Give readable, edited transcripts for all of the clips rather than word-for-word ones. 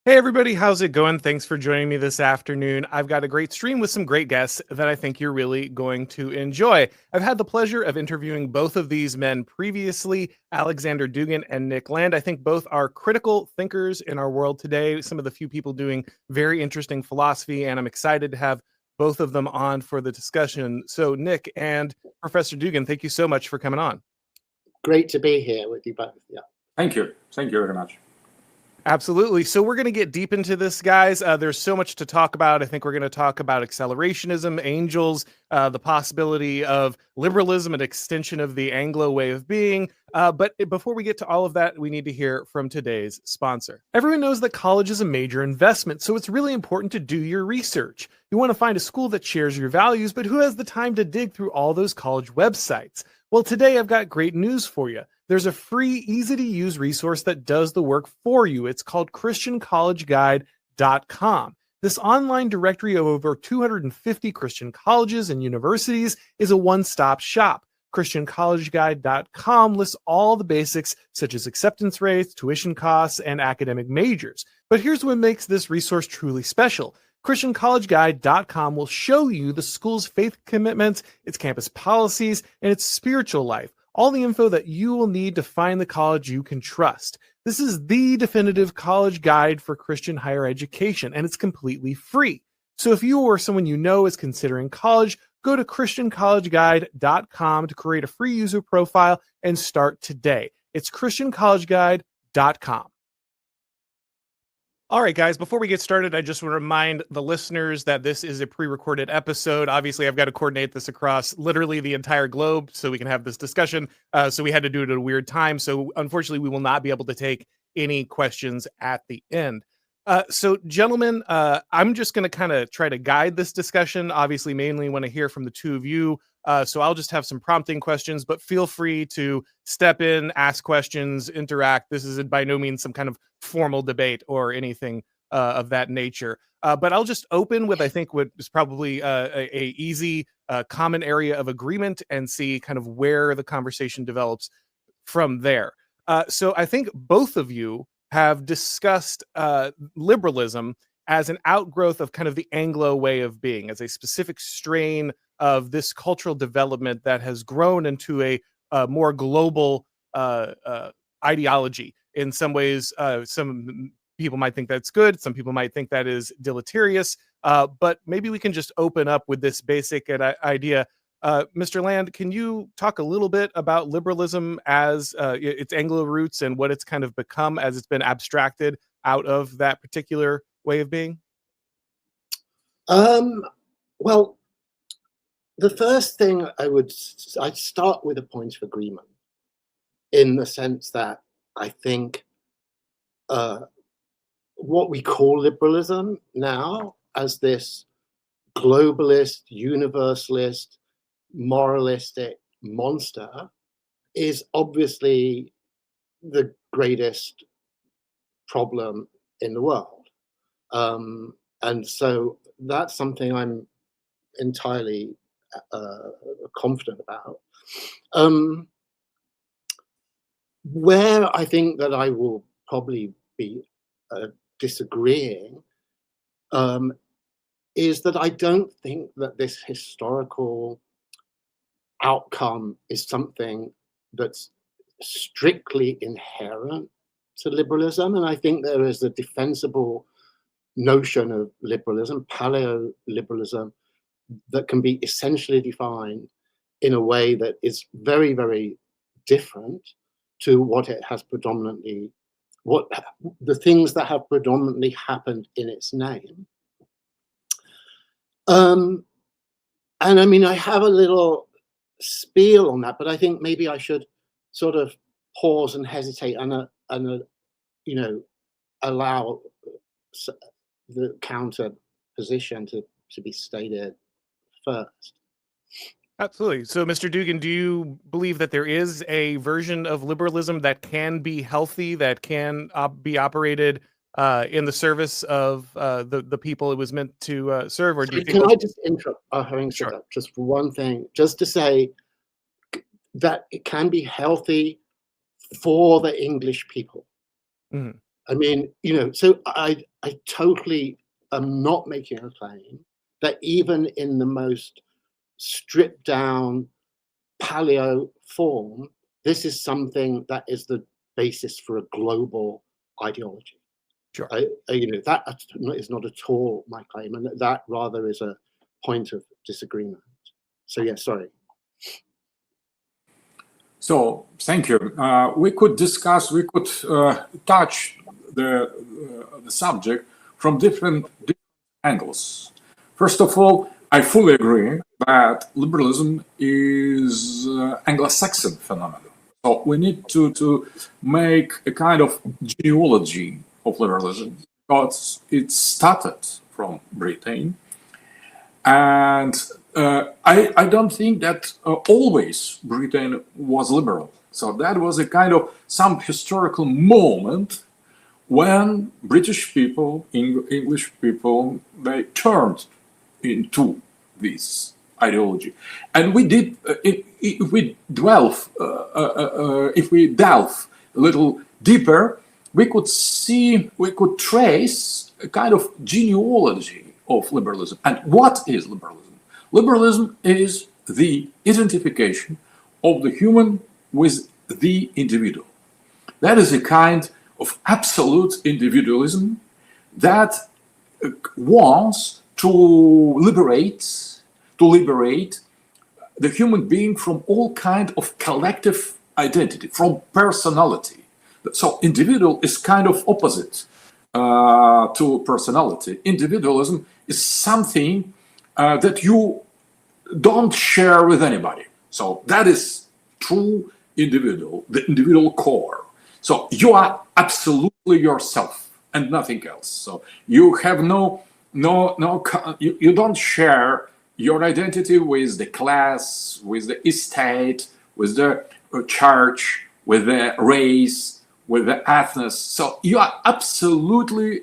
Hey everybody, how's it going? Thanks for joining me this afternoon. I've got a great stream with some great guests that I think you're really going to enjoy. I've had the pleasure of interviewing both of these men previously, Alexander Dugin and Nick Land. I think both are critical thinkers in our world today, some of the few people doing very interesting philosophy, and I'm excited to have both of them on for the discussion. So, Nick and Professor Dugin, thank you so much for coming on. Great to be here with you both. Yeah. Thank you. Thank you very much. Absolutely. So we're going to get deep into this, guys. There's so much to talk about. I think we're going to talk about accelerationism, angels, the possibility of liberalism, an extension of the Anglo way of being. But before we get to all of that, we need to hear from today's sponsor. Everyone knows that college is a major investment, so it's really important to do your research. You want to find a school that shares your values, but who has the time to dig through all those college websites? Well, today I've got great news for you. There's a free, easy-to-use resource that does the work for you. It's called ChristianCollegeGuide.com. This online directory of over 250 Christian colleges and universities is a one-stop shop. ChristianCollegeGuide.com lists all the basics such as acceptance rates, tuition costs, and academic majors. But here's what makes this resource truly special. ChristianCollegeGuide.com will show you the school's faith commitments, its campus policies, and its spiritual life. All the info that you will need to find the college you can trust. This is the definitive college guide for Christian higher education, and it's completely free. So if you or someone you know is considering college, go to ChristianCollegeGuide.com to create a free user profile and start today. It's ChristianCollegeGuide.com. All right, guys, before we get started, I just want to remind the listeners that this is a pre-recorded episode. Obviously, I've got to coordinate this across literally the entire globe so we can have this discussion. So we had to do it at a weird time. So unfortunately, we will not be able to take any questions at the end. So gentlemen, I'm just going to kind of try to guide this discussion. Obviously, mainly want to hear from the two of you. So I'll just have some prompting questions, but feel free to step in, ask questions, interact. This is by no means some kind of formal debate or anything of that nature. But I'll just open with, I think, what is probably a easy common area of agreement and see kind of where the conversation develops from there. So I think both of you have discussed liberalism as an outgrowth of kind of the Anglo way of being, as a specific strain of this cultural development that has grown into a more global ideology. In some ways, some people might think that's good. Some people might think that is deleterious. But maybe we can just open up with this basic idea. Mr. Land, can you talk a little bit about liberalism as its Anglo roots and what it's kind of become as it's been abstracted out of that particular way of being? Well, the first thing I'd start with a point of agreement in the sense that I think what we call liberalism now as this globalist, universalist, moralistic monster is obviously the greatest problem in the world. And so that's something I'm entirely confident about. Where I think that I will probably be disagreeing is that I don't think that this historical outcome is something that's strictly inherent to liberalism. And I think there is a defensible notion of liberalism, paleo-liberalism, that can be essentially defined in a way that is very, very different to what it has predominantly, what the things that have predominantly happened in its name. And I mean, I have a little spiel on that, but I think maybe I should sort of pause and hesitate and you know, allow the counter position to be stated first. Absolutely. So, Mr. Dugin, do you believe that there is a version of liberalism that can be healthy, that can be operated in the service of the people it was meant to serve? Or do you think? Can I just interrupt? Having said Sure. that, just for one thing, just to say that it can be healthy for the English people. Mhm. I mean, so I totally am not making a claim that even in the most stripped down paleo form, this is something that is the basis for a global ideology. Sure. That is not at all my claim, and that rather is a point of disagreement. So yeah, sorry. So thank you. We could discuss, we could touch the subject from different angles. First of all, I fully agree that liberalism is Anglo-Saxon phenomenon. So we need to make a kind of genealogy of liberalism, because it started from Britain. And I don't think that always Britain was liberal. So that was a kind of some historical moment when British people, English people, they turned into this ideology. And we did, if we delve a little deeper, we could trace a kind of genealogy of liberalism. And what is liberalism? Liberalism is the identification of the human with the individual. That is a kind of absolute individualism that wants to liberate the human being from all kind of collective identity, from personality. So individual is kind of opposite to personality. Individualism is something that you don't share with anybody. So that is true individual, the individual core. So you are absolutely yourself and nothing else. So you have you don't share your identity with the class, with the estate, with the church, with the race, with the ethnos. So you are absolutely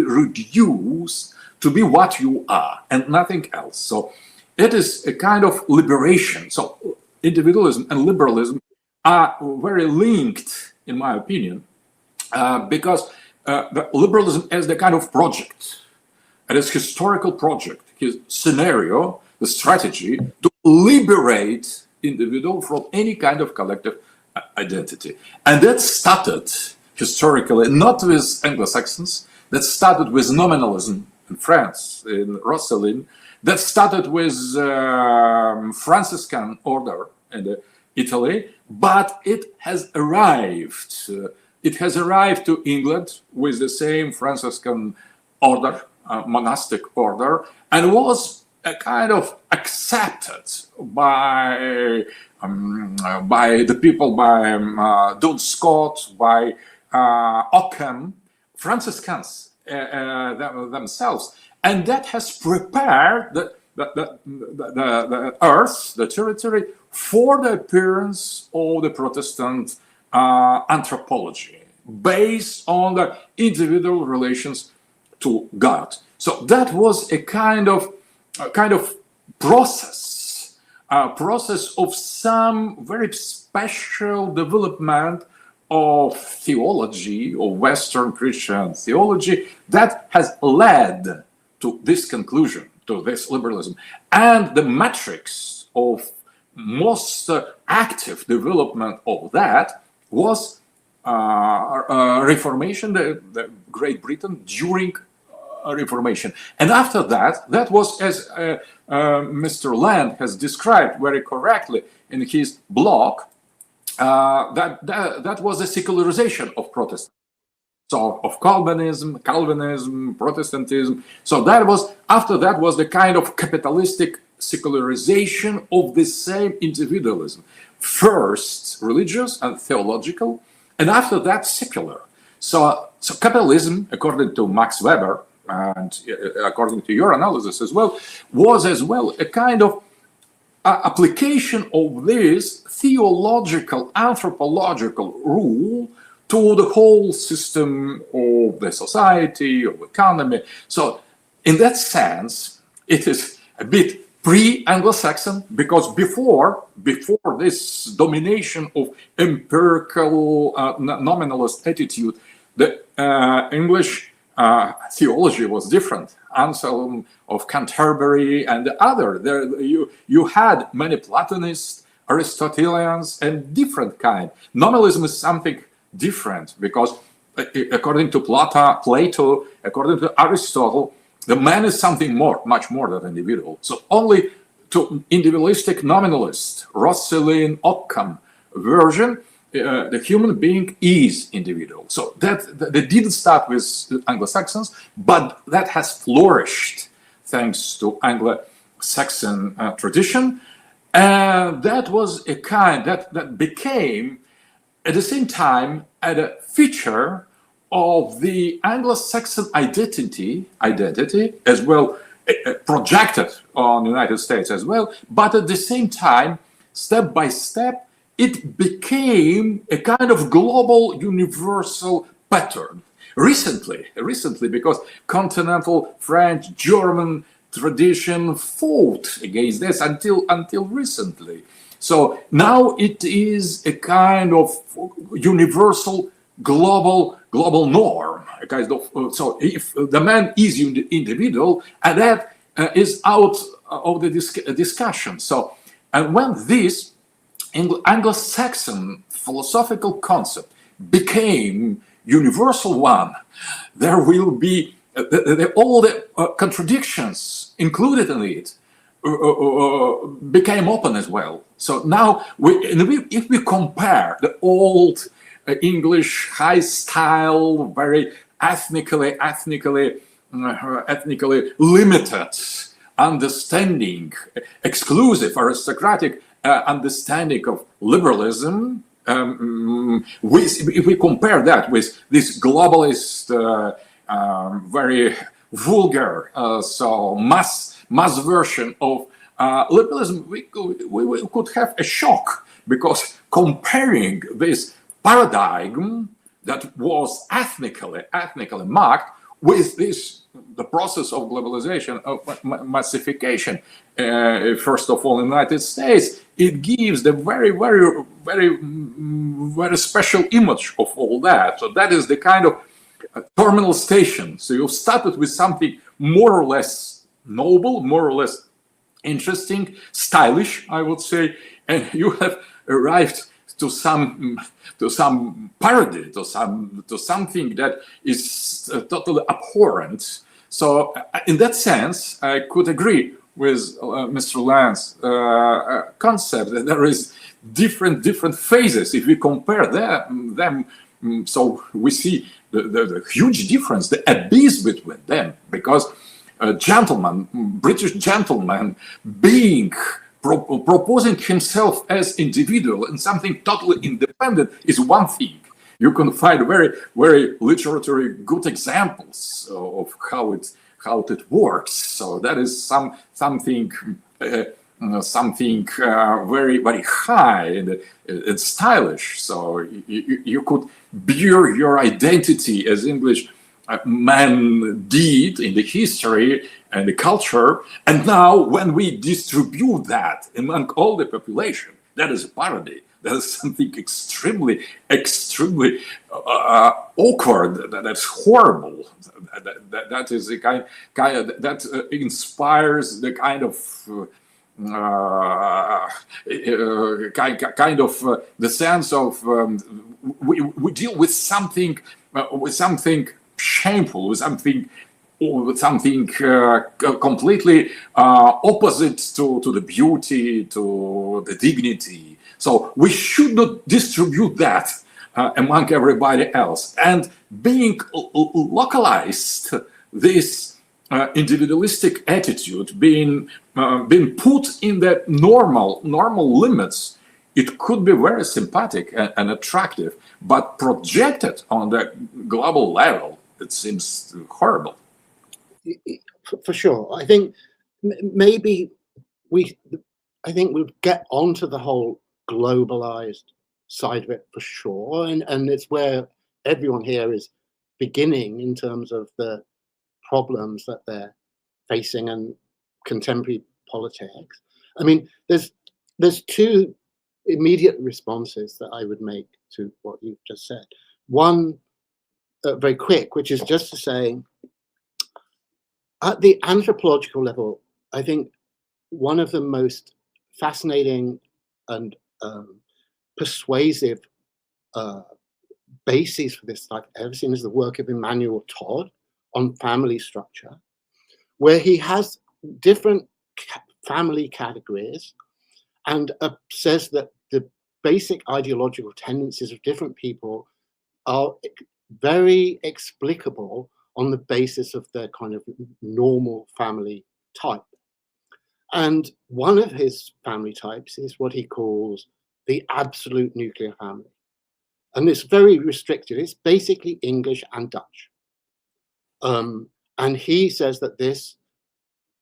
reduced to be what you are and nothing else. So it is a kind of liberation. So individualism and liberalism are very linked, in my opinion, because the liberalism is the kind of project. It is historical project, his scenario, the strategy to liberate individual from any kind of collective identity. And that started historically not with Anglo-Saxons, that started with nominalism in France, in Rosselin, that started with Franciscan order in Italy, but it has arrived. It has arrived to England with the same Franciscan order, monastic order, and was a kind of accepted by the people, by Duns Scott, by Ockham, Franciscans themselves, and that has prepared the earth, the territory, for the appearance of the Protestant anthropology based on the individual relations to God. So that was a kind of process of some very special development of theology, of Western Christian theology, that has led to this conclusion, to this liberalism. And the matrix of most active development of that was Reformation, the Great Britain during Reformation. And after that, that was, as Mr. Land has described very correctly in his blog, that was a secularization of Protestant. So of Calvinism, Protestantism. So that was, after that was the kind of capitalistic secularization of the same individualism. First religious and theological, and after that secular. So capitalism, according to Max Weber, and according to your analysis as well, was as well a kind of application of this theological, anthropological rule to the whole system of the society, of economy. So in that sense, it is a bit pre-Anglo-Saxon, because before this domination of empirical nominalist attitude, the English theology was different. Anselm of Canterbury and the other. You had many Platonists, Aristotelians, and different kind. Nominalism is something different because, according to Plato, according to Aristotle, the man is something more, much more than individual. So only to individualistic nominalist, Roscelin, Occam version, the human being is individual. So that they didn't start with Anglo-Saxons, but that has flourished thanks to Anglo-Saxon tradition. And that was a kind that became, at the same time, a feature of the Anglo-Saxon identity as well, projected on the United States as well. But at the same time, step by step, it became a kind of global, universal pattern. Recently, because continental French, German tradition fought against this until recently. So now it is a kind of universal, global norm. A kind of, so if the man is individual, and that is out of the discussion. So, and when this Anglo-Saxon philosophical concept became universal one, there will be all the contradictions included in it became open as well. So now, if we compare the old English high style, very ethnically limited understanding, exclusive aristocratic understanding of liberalism, if we compare that with this globalist, very vulgar, so mass version of liberalism, we could have a shock, because comparing this paradigm that was ethnically marked with the process of globalization, of massification, first of all in the United States, it gives the very special image of all that. So that is the kind of terminal station. So you started with something more or less noble, more or less interesting, stylish, I would say, and you have arrived to some parody, to something that is totally abhorrent. So in that sense, I could agree with Mr. Land's concept that there is different phases. If we compare them, so we see the huge difference, the abyss between them, because British gentleman being proposing himself as individual and something totally independent is one thing. You can find very literary good examples of how it works. So that is something very high and stylish. So you could bear your identity as English man did in the history and the culture, and now when we distribute that among all the population, that is a parody. That is something extremely awkward. That's horrible. That is a kind that inspires the kind of the sense of we deal with something shameful, with something completely opposite to the beauty, to the dignity. So we should not distribute that among everybody else. And being localized, this individualistic attitude being put in the normal limits, it could be very sympathetic and attractive, but projected on the global level, it seems horrible. For sure. I think maybe we'll get onto the whole globalized side of it for sure, and it's where everyone here is beginning in terms of the problems that they're facing and contemporary politics. I mean, there's two immediate responses that I would make to what you've just said. One very quick, which is just to say, at the anthropological level, I think one of the most fascinating and persuasive bases for this I've ever seen is the work of Emmanuel Todd on family structure, where he has different family categories and says that the basic ideological tendencies of different people are very explicable on the basis of their kind of normal family type. And one of his family types is what he calls the absolute nuclear family. And it's very restricted. It's basically English and Dutch. And he says that this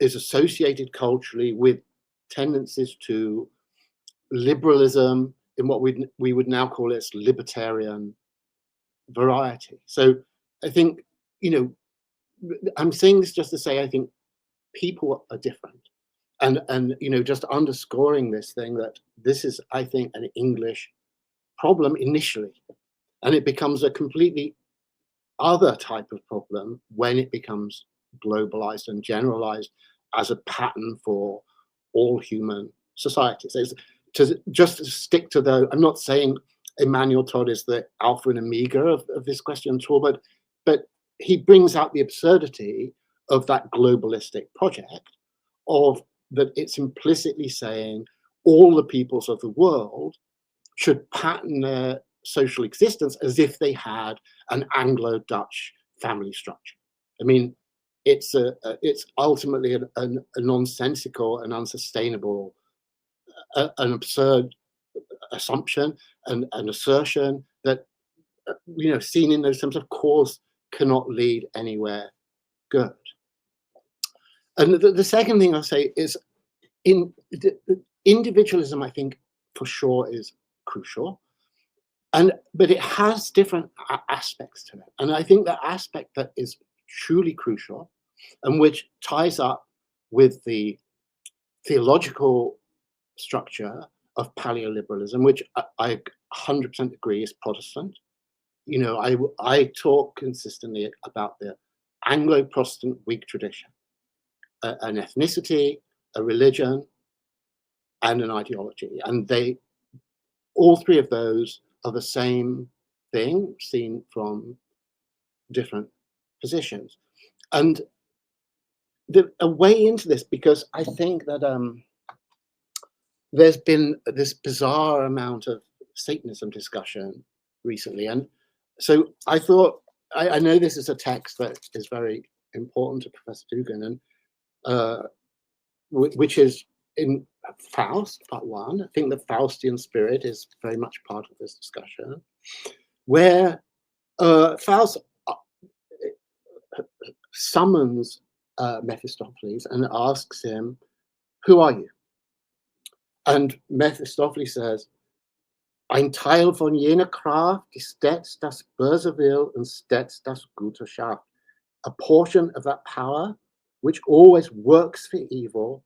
is associated culturally with tendencies to liberalism in what we would now call its libertarian variety. So I think, you know, I'm saying this just to say I think people are different. And you know, just underscoring this thing that this is, I think, an English problem initially, and it becomes a completely other type of problem when it becomes globalized and generalized as a pattern for all human societies. Just to stick to the, I'm not saying Emmanuel Todd is the alpha and omega of this question at all, but he brings out the absurdity of that globalistic project, of that it's implicitly saying all the peoples of the world should pattern their social existence as if they had an Anglo-Dutch family structure. I mean, it's ultimately a nonsensical and unsustainable, an absurd assumption and an assertion that, you know, seen in those terms, of course, cannot lead anywhere good. And the second thing I'll say is, individualism, I think, for sure is crucial, but it has different aspects to it. And I think the aspect that is truly crucial, and which ties up with the theological structure of paleoliberalism, which I 100% agree is Protestant. You know, I talk consistently about the Anglo-Protestant Whig tradition, an ethnicity, a religion, and an ideology. And all three of those are the same thing, seen from different positions. And a way into this, because I think that there's been this bizarre amount of Satanism discussion recently. And so I thought, I know this is a text that is very important to Professor Dugin, and which is in Faust, part 1. I think the Faustian spirit is very much part of this discussion, where Faust summons Mephistopheles and asks him, "Who are you?" And Mephistopheles says, "Ein Teil von jener Kraft, die stets das Böse will und stets das Gute schafft." A portion of that power which always works for evil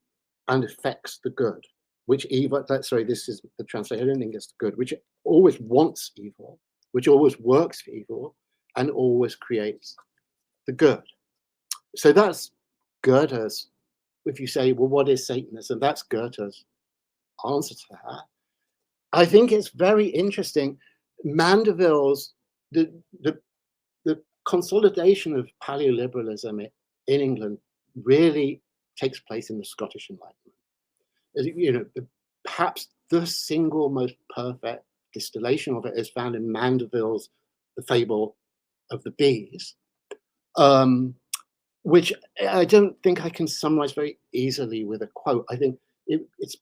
and affects the good. Which evil, sorry, this is the translation, I don't think it's the good, which always wants evil, which always works for evil, and always creates the good. So that's Goethe's, if you say, well, what is Satanism? That's Goethe's answer to that. I think it's very interesting. Mandeville's, the consolidation of paleoliberalism in England really takes place in the Scottish Enlightenment. You know, perhaps the single most perfect distillation of it is found in Mandeville's The Fable of the Bees, which I don't think I can summarize very easily with a quote. I think it's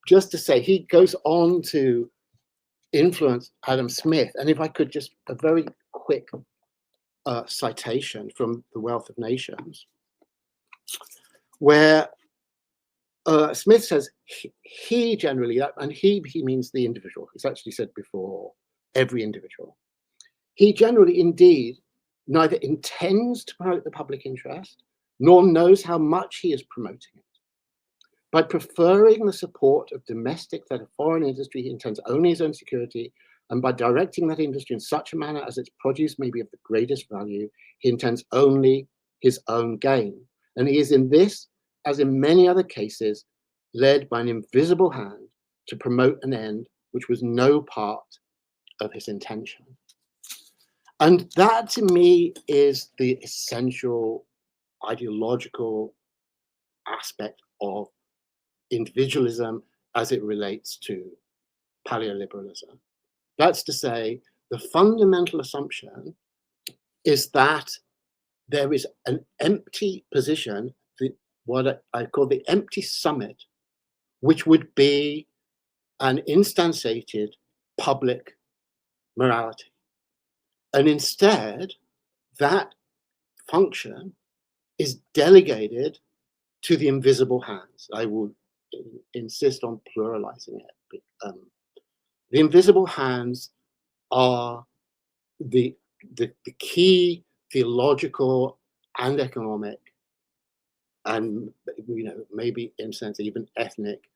just to say he goes on to influence Adam Smith. And if I could just, a very quick citation from The Wealth of Nations, where Smith says he generally, and he means the individual. He's actually said before, every individual. He generally, indeed, neither intends to promote the public interest, nor knows how much he is promoting it. By preferring the support of domestic that a foreign industry, he intends only his own security, and by directing that industry in such a manner as its produce may be of the greatest value, he intends only his own gain. And he is in this, as in many other cases, led by an invisible hand to promote an end which was no part of his intention. And that, to me, is the essential ideological aspect of individualism as it relates to paleoliberalism. That's to say, the fundamental assumption is that there is an empty position, what I call the empty summit, which would be an instantiated public morality. And instead, that function is delegated to the invisible hands. I will insist on pluralizing it. The invisible hands are the key theological and economic, and maybe in a sense even ethnic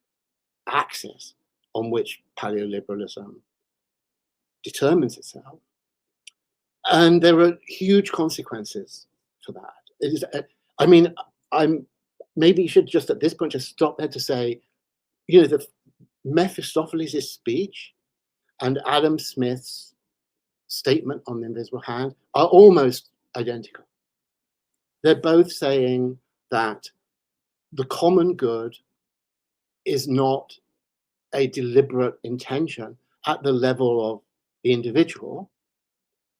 axis on which paleoliberalism determines itself. And there are huge consequences for that. It is, I'm maybe you should just at this point just stop there to say, the Mephistopheles' speech and Adam Smith's statement on the invisible hand are almost identical. They're both saying that the common good is not a deliberate intention at the level of the individual,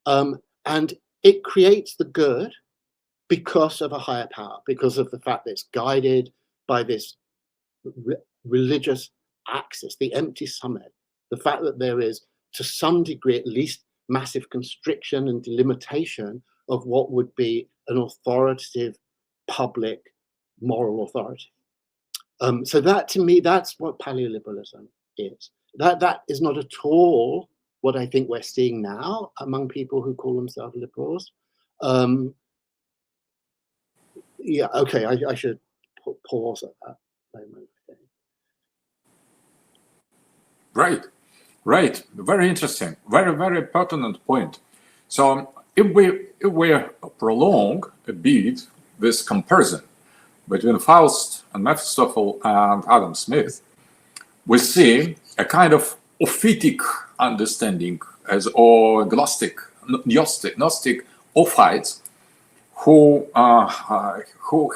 and it creates the good because of a higher power, because of the fact that it's guided by this religious axis, the empty summit, the fact that there is, to some degree at least, massive constriction and delimitation of what would be an authoritative public moral authority. So that, to me, that's what paleoliberalism is. That is not at all what I think we're seeing now among people who call themselves liberals. Yeah, okay, I should pause at that moment. Right. Very interesting. Very pertinent point. So if we prolong a bit this comparison between Faust and Mephistopheles and Adam Smith, we see a kind of ophitic understanding or Gnostic ophites who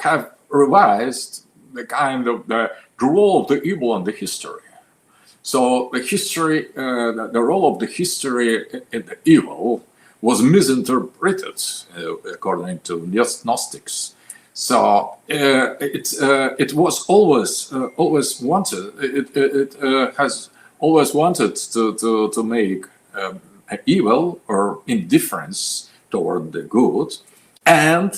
have realized the role of the evil in the history. So the history, the role of the history in the evil was misinterpreted according to Gnostics. So it was always wanted. It has always wanted to make evil or indifference toward the good, and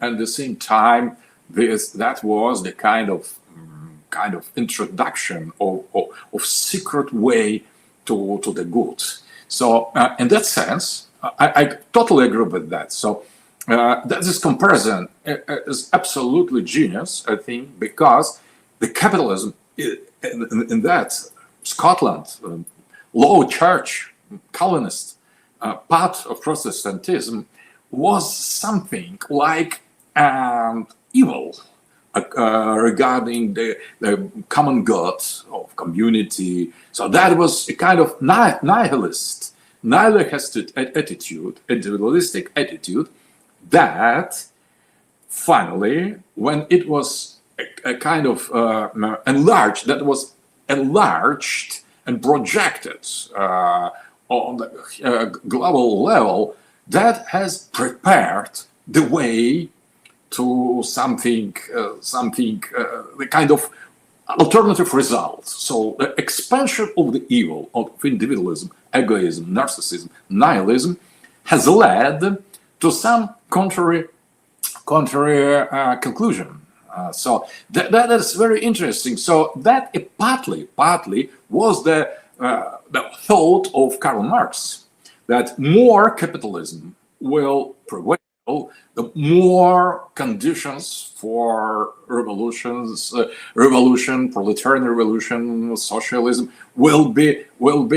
at the same time, that was the kind of introduction of secret way to the good. So in that sense, I totally agree with that. So this comparison is absolutely genius, I think, because the capitalism in that Scotland, low church, Calvinist part of Protestantism was something like evil regarding the common good of community. So that was a kind of nihilistic attitude, individualistic attitude, that finally, when it was a kind of enlarged and projected on the global level, that has prepared the way to something, the kind of alternative result. So the expansion of the evil of individualism, egoism, narcissism, nihilism has led to some contrary conclusion. So that is very interesting. So that partly was the thought of Karl Marx, that more capitalism will prevail, the more conditions for revolution, proletarian revolution, socialism will be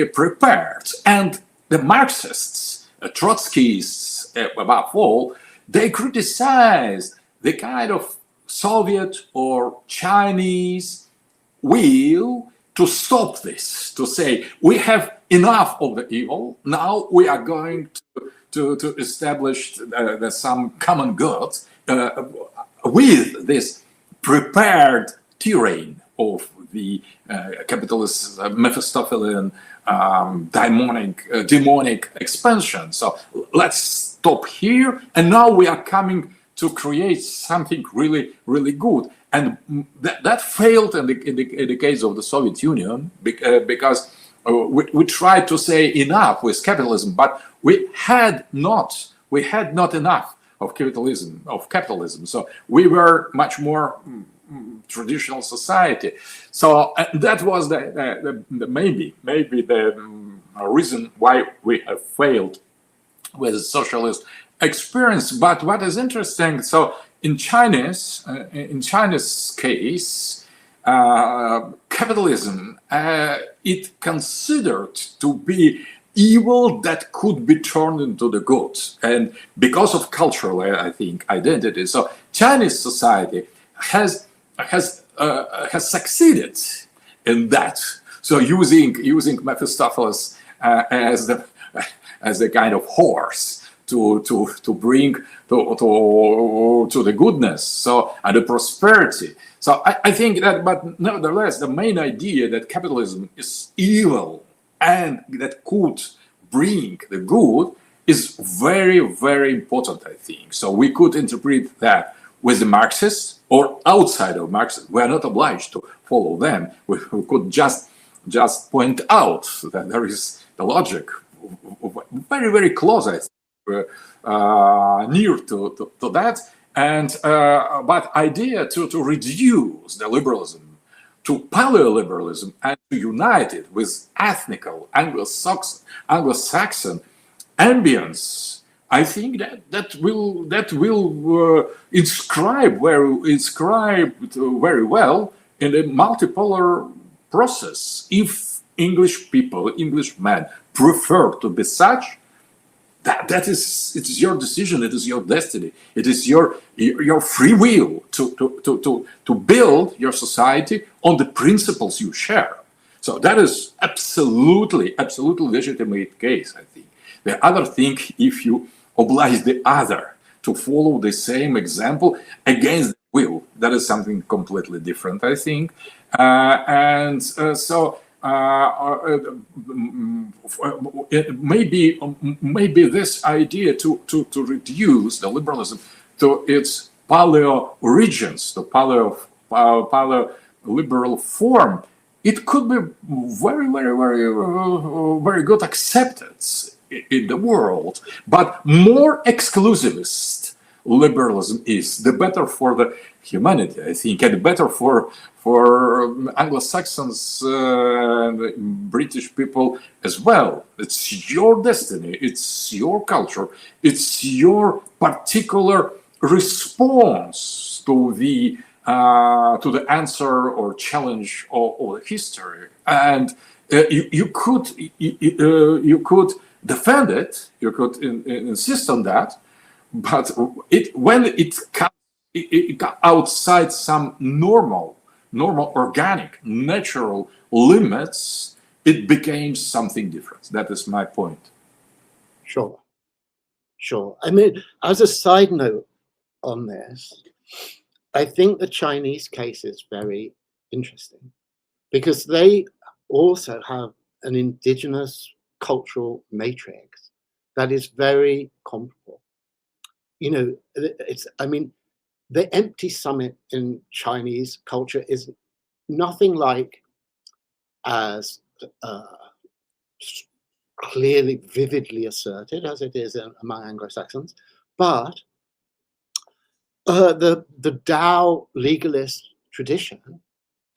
prepared, and the Marxists, Trotskyists, above all, they criticized the kind of Soviet or Chinese will to stop this, to say we have enough of the evil. Now we are going to establish some common good with this prepared terrain of the capitalist Mephistophelian demonic expansion. So let's stop here, and now we are coming to create something really, really good. And that failed in the case of the Soviet Union because we tried to say enough with capitalism, but we had not enough of capitalism. So we were much more traditional society. So that was the maybe the reason why we have failed with the socialist experience. But what is interesting, so in China's case, capitalism it considered to be evil that could be turned into the good, and because of cultural, I think, identity. So Chinese society has succeeded in that. So using Mephistopheles as the kind of horse to bring to the goodness, so and the prosperity. So I think that, but nevertheless, the main idea that capitalism is evil and that could bring the good is very, very important, I think. So we could interpret that with the Marxists or outside of Marxists. We are not obliged to follow them. We could just point out that there is the logic very, very close, I think, near to that. And but idea to reduce the liberalism to paleoliberalism and to unite it with ethnical Anglo-Saxon ambience, I think that will inscribe very well in a multipolar process. If English people, Englishmen prefer to be such, it is your decision, it is your destiny, it is your free will to build your society on the principles you share. So that is absolutely legitimate case, I think. The other thing, if you oblige the other to follow the same example against will, that is something completely different, I think. Maybe this idea to reduce the liberalism to its paleo origins, the paleo liberal form, it could be very, very, very, very good accepted in the world. But more exclusivist liberalism is, the better for the humanity, I think, and better for Anglo-Saxons and British people as well. It's your destiny, it's your culture, it's your particular response to the answer or challenge of history, and you could defend it, you could insist on that, but when it comes outside some normal, organic, natural limits, it became something different. That is my point. Sure. I mean, as a side note on this, I think the Chinese case is very interesting because they also have an indigenous cultural matrix that is very comparable. You know, the empty summit in Chinese culture is nothing like as clearly, vividly asserted as it is among Anglo-Saxons, but the Tao legalist tradition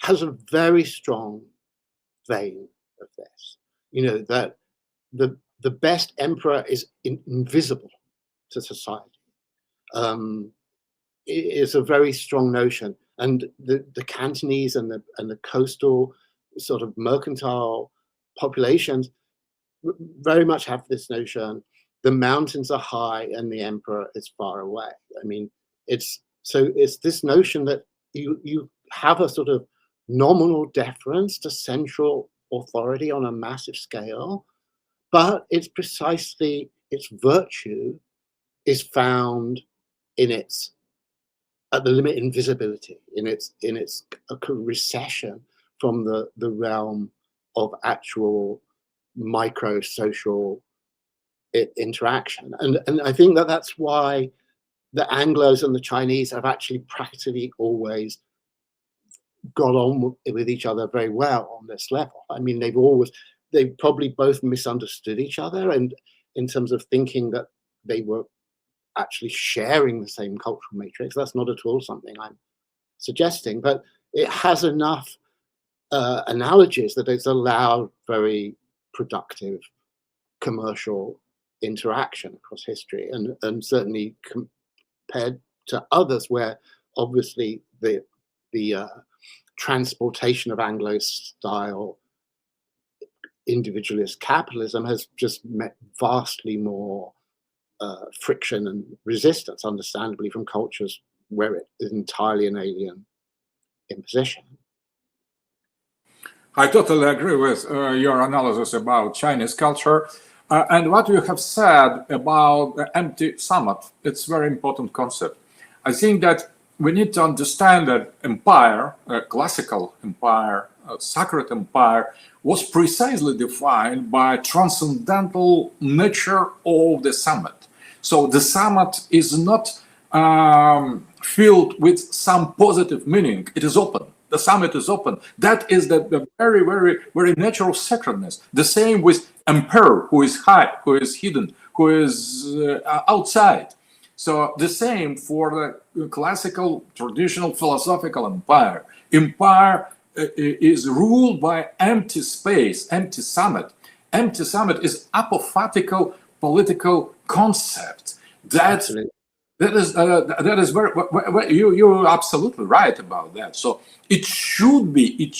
has a very strong vein of this. You know, that the best emperor is invisible to society. Is a very strong notion, and the Cantonese and the coastal sort of mercantile populations very much have this notion: the mountains are high and the emperor is far away. I mean, it's this notion that you have a sort of nominal deference to central authority on a massive scale, but it's precisely its virtue is found in its, at the limit, invisibility, in its recession from the realm of actual micro social interaction. And I think that that's why the Anglos and the Chinese have actually practically always got on with each other very well on this level. I mean, they've probably both misunderstood each other, and in terms of thinking that they were actually sharing the same cultural matrix. That's not at all something I'm suggesting, but it has enough analogies that it's allowed very productive commercial interaction across history, and certainly compared to others where obviously the transportation of Anglo-style individualist capitalism has just met vastly more friction and resistance, understandably, from cultures where it is entirely an alien imposition. I totally agree with your analysis about Chinese culture. And what you have said about the empty summit, it's a very important concept. I think that we need to understand that empire, classical empire, sacred empire, was precisely defined by transcendental nature of the summit. So the summit is not filled with some positive meaning. It is open. The summit is open. That is the very, very, very natural sacredness. The same with emperor, who is high, who is hidden, who is outside. So the same for the classical, traditional, philosophical empire. Empire is ruled by empty space, empty summit. Empty summit is apophatical political concept. That is very, you're absolutely right about that. So it should be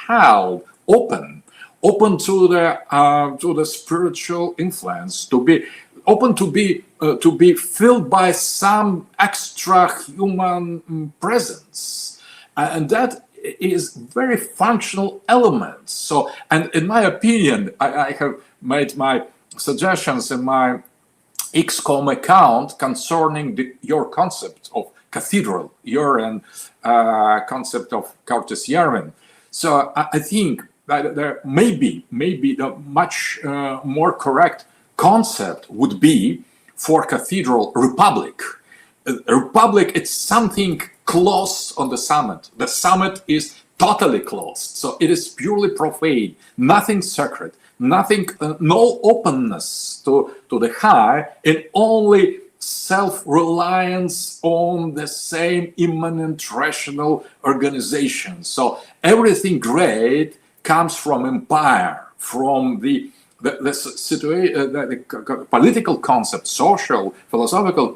held open to the spiritual influence, to be open to be filled by some extra human presence, and that is very functional element. So, and in my opinion, I have made my suggestions in my XCOM account concerning your concept of cathedral, your concept of Curtis Yarvin. So I think that there maybe the much more correct concept would be for cathedral republic. Republic, it's something closed on the summit. The summit is totally closed, so it is purely profane, nothing sacred, nothing, no openness to the high, and only self-reliance on the same immanent rational organization. So everything great comes from empire, from the political concept, social, philosophical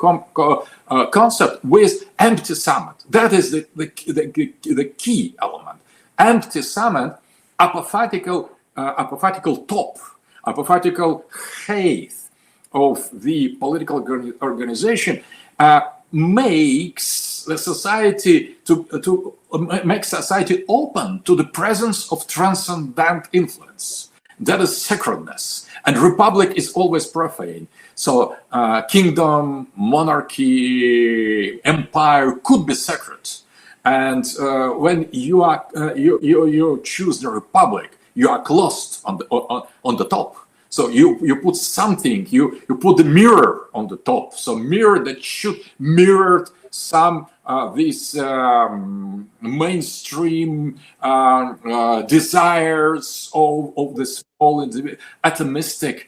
concept with empty summit. That is the key element. Empty summit, apophatical top, apophatical height of the political organization makes the society make society open to the presence of transcendent influence. That is sacredness, and republic is always profane. So kingdom, monarchy, empire could be sacred, and when you are you choose the republic, you are closed on the top. So you put something, you put the mirror on the top. So mirror that should mirror some these mainstream desires of this whole atomistic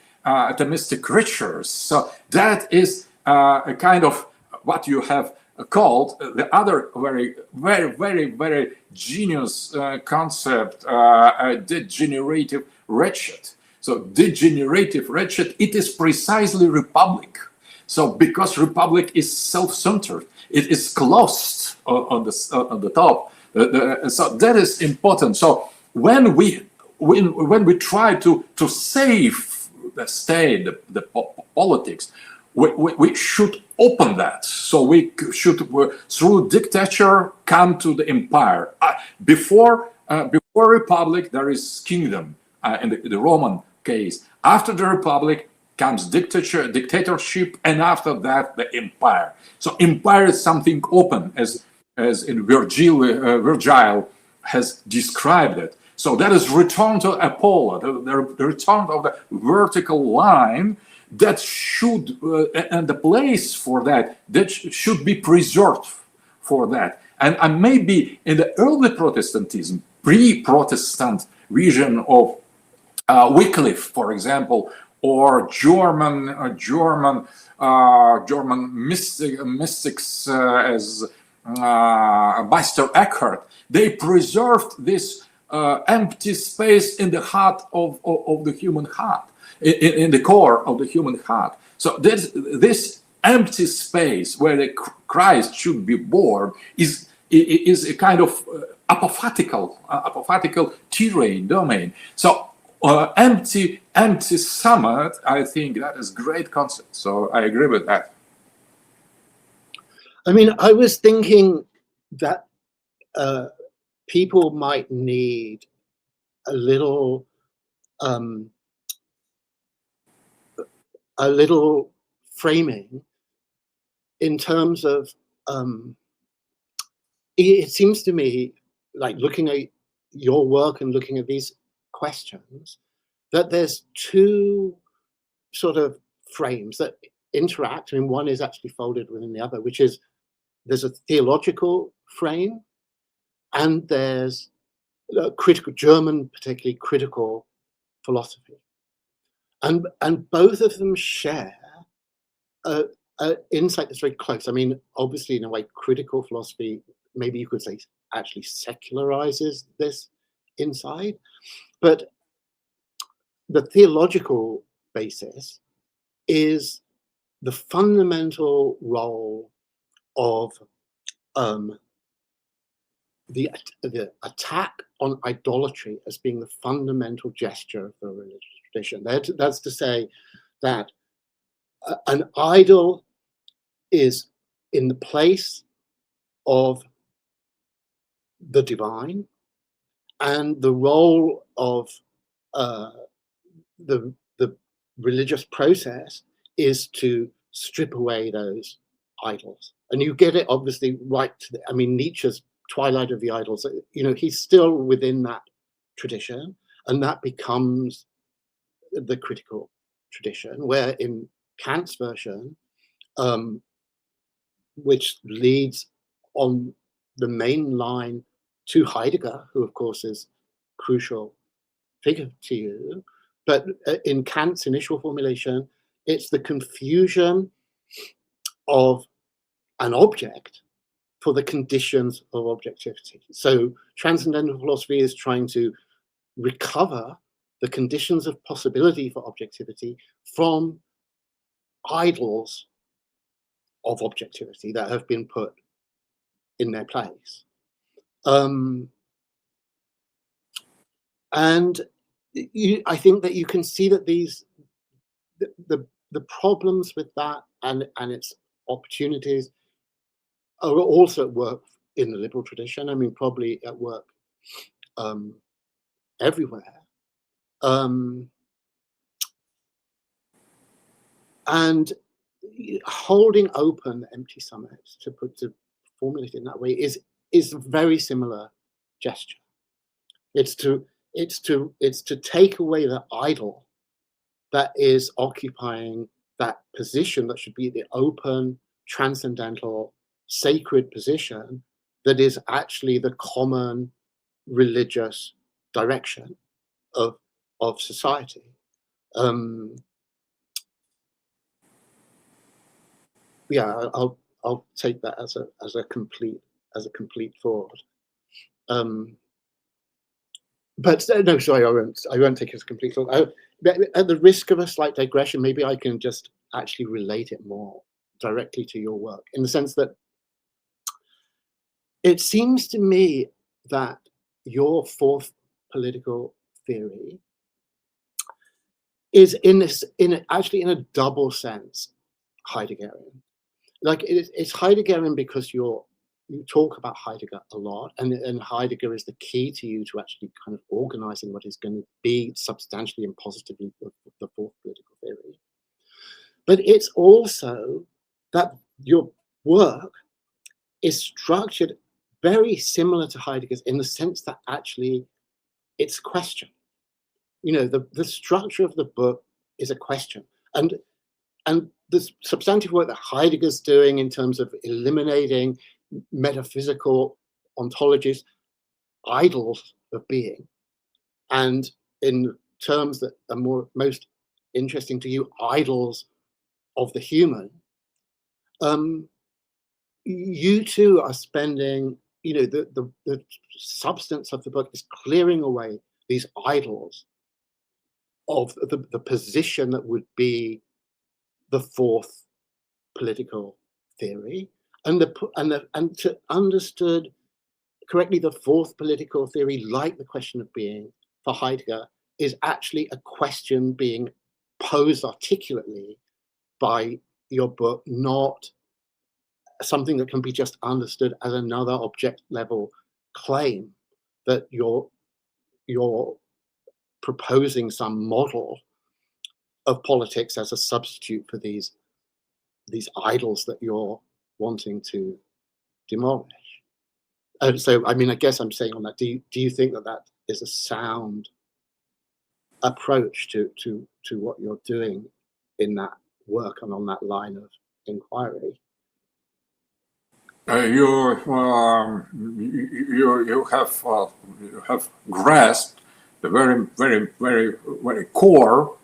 creatures. So that is a kind of what you have called the other very genius concept, degenerative wretched. So degenerative wretched, it is precisely republic. So because republic is self-centered, it is closed on the top. So that is important. So when we when we try to save the state, the politics, we should open that. So we should, through dictature, come to the empire. Before republic, there is kingdom in the Roman case. After the republic comes dictatorship, and after that the empire. So empire is something open, as in Virgil has described it. So that is return to Apollo, the return of the vertical line that should, and the place for that should be preserved for that. And maybe in the early Protestantism, pre-Protestant vision of Wycliffe, for example, or German mystics as Meister Eckhart, they preserved this empty space in the heart of the human heart, in the core of the human heart. So this empty space where the Christ should be born is a kind of apophatical terrain, domain. So empty summit, I think that is great concept. So I agree with that. I mean, I was thinking that people might need a little framing in terms of it seems to me, like looking at your work and looking at these questions, that there's two sort of frames that interact. I mean, one is actually folded within the other, which is there's a theological frame, and there's a critical, German particularly critical philosophy, and both of them share an insight that's very close. I mean, obviously, in a way, critical philosophy, maybe you could say, actually secularizes this insight, but the theological basis is the fundamental role of the attack on idolatry as being the fundamental gesture of the religious tradition. That's to say that an idol is in the place of the divine, and the role of the religious process is to strip away those idols. And you get it obviously right to I mean, Nietzsche's Twilight of the Idols, you know, he's still within that tradition, and that becomes the critical tradition, where in Kant's version, which leads on the main line to Heidegger, who of course is a crucial figure to you, but in Kant's initial formulation, it's the confusion of an object for the conditions of objectivity. So transcendental philosophy is trying to recover the conditions of possibility for objectivity from idols of objectivity that have been put in their place. And I think that you can see that the problems with that and its opportunities are also at work in the liberal tradition. I mean, probably at work everywhere. And holding open empty summits, to formulate it in that way, is a very similar gesture. It's to take away the idol that is occupying that position that should be the open, transcendental, sacred position that is actually the common religious direction of society. Yeah, I'll take that as a complete thought. But no, sorry, I won't take it as a complete thought. At the risk of a slight digression, maybe I can just actually relate it more directly to your work, in the sense that it seems to me that your fourth political theory is actually in a double sense Heideggerian. Like it's Heideggerian because you talk about Heidegger a lot, and Heidegger is the key to you to actually kind of organizing what is going to be substantially and positively the fourth political theory. But it's also that your work is structured very similar to Heidegger's in the sense that actually it's a question. You know, the structure of the book is a question. And the substantive work that Heidegger's doing in terms of eliminating metaphysical ontologies, idols of being, and in terms that are most interesting to you, idols of the human, you two are spending, you know, the substance of the book is clearing away these idols of the position that would be the fourth political theory, and to understood correctly, the fourth political theory, like the question of being for Heidegger, is actually a question being posed articulately by your book, not something that can be just understood as another object level claim that you're proposing some model of politics as a substitute for these idols that you're wanting to demolish. So, I mean, I guess I'm saying on that, do you think that is a sound approach to what you're doing in that work and on that line of inquiry? You have grasped the very core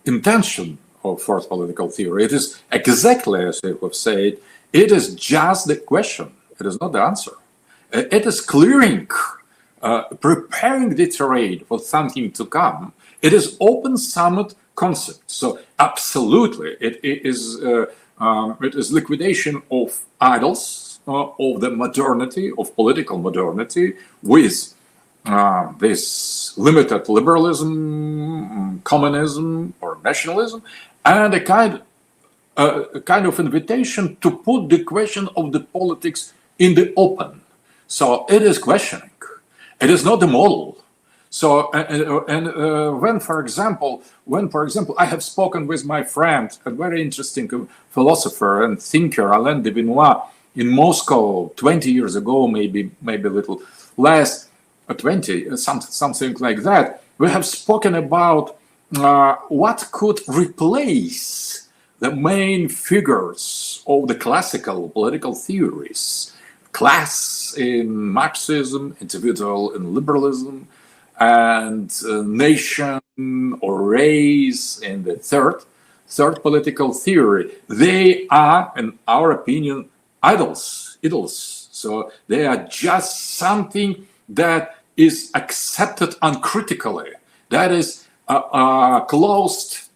intention of fourth political theory. It is exactly as you have said. It is just the question. It is not the answer. It is clearing, preparing the terrain for something to come. It is open-summed concept. So absolutely, it is liquidation of idols of the modernity, of political modernity, with this limited liberalism, communism, or nationalism, and a kind of invitation to put the question of the politics in the open. So it is questioning. It is not the model. So when, for example, I have spoken with my friend, a very interesting philosopher and thinker, Alain de Benoit, in Moscow 20 years ago, maybe a little less, 20, something like that, we have spoken about what could replace the main figures of the classical political theories. Class in Marxism, individual in liberalism, and nation or race in the third political theory. They are, in our opinion, idols. So they are just something that is accepted uncritically. That is a closed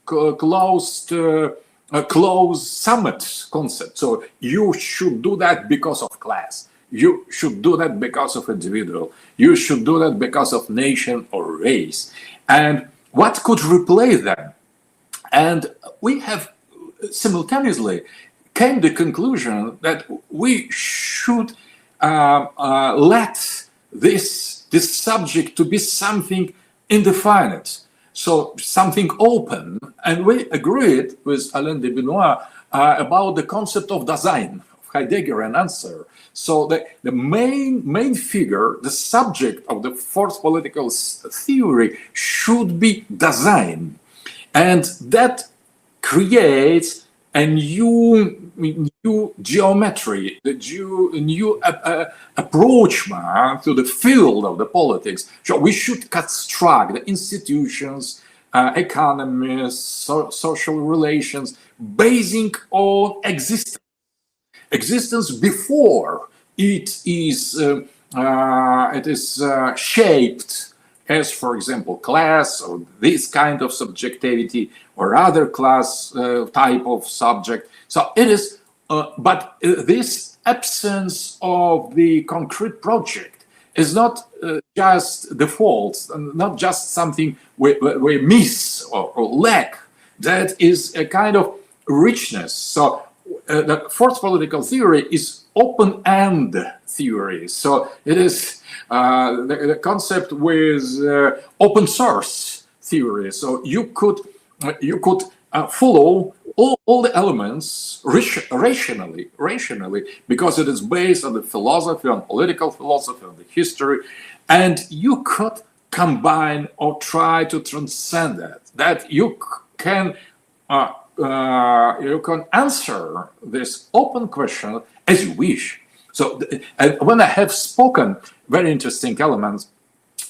summit concept. So you should do that because of class. You should do that because of individual. You should do that because of nation or race. And what could replace them? And we have simultaneously came to the conclusion that we should let this subject to be something indefinite, so something open. And we agreed with Alain de Benoit about the concept of Dasein, of Heideggerian answer. So the main figure, the subject of the fourth political theory should be Dasein. And that creates a new geometry, a new approachment to the field of the politics. So we should construct the institutions, economies, social relations, basing on existence before it is shaped as, for example, class or this kind of subjectivity or other class type of subject. So it is, but this absence of the concrete project is not just defaults, not just something we miss or lack. That is a kind of richness. So the fourth political theory is open-end theory. So it is the concept with open source theory. So you could follow all the elements rationally, because it is based on the philosophy, on political philosophy, on the history, and you could combine or try to transcend that. That you can answer this open question as you wish. So when I have spoken very interesting elements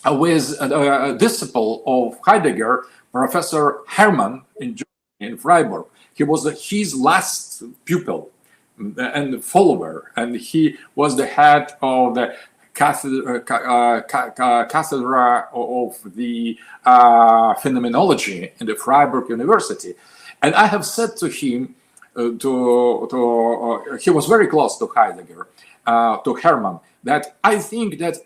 with a disciple of Heidegger, Professor Hermann in Germany, in Freiburg, he was his last pupil and follower, and he was the head of the cathedra of the phenomenology in the Freiburg University. And I have said to him, he was very close to Heidegger, to Hermann, that I think that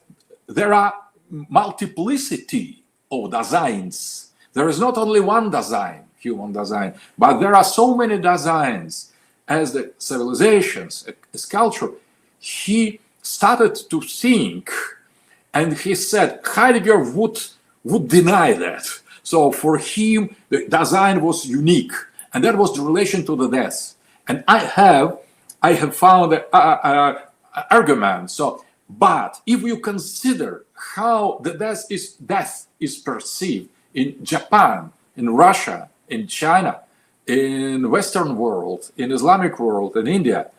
there are multiplicity of designs. There is not only one design, human design, but there are so many designs as the civilizations, as culture. He started to think, and he said Heidegger would deny that. So for him, the design was unique, and that was the relation to the death. And I have found an argument. So, but if you consider how the death is perceived in Japan, in Russia, in China, in Western world, in Islamic world, in India,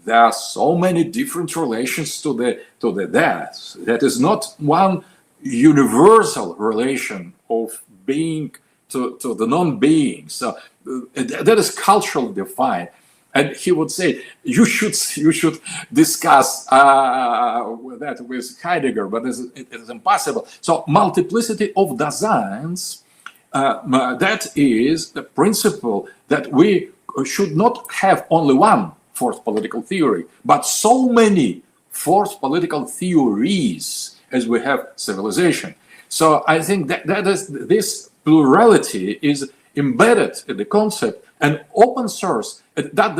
there are so many different relations to the death. That is not one universal relation of being to the non-being. So that is culturally defined. And he would say you should discuss that with Heidegger, but it is impossible. So multiplicity of designs. That is the principle that we should not have only one fourth political theory, but so many fourth political theories as we have civilization. So I think that is, this plurality is embedded in the concept, and open source. That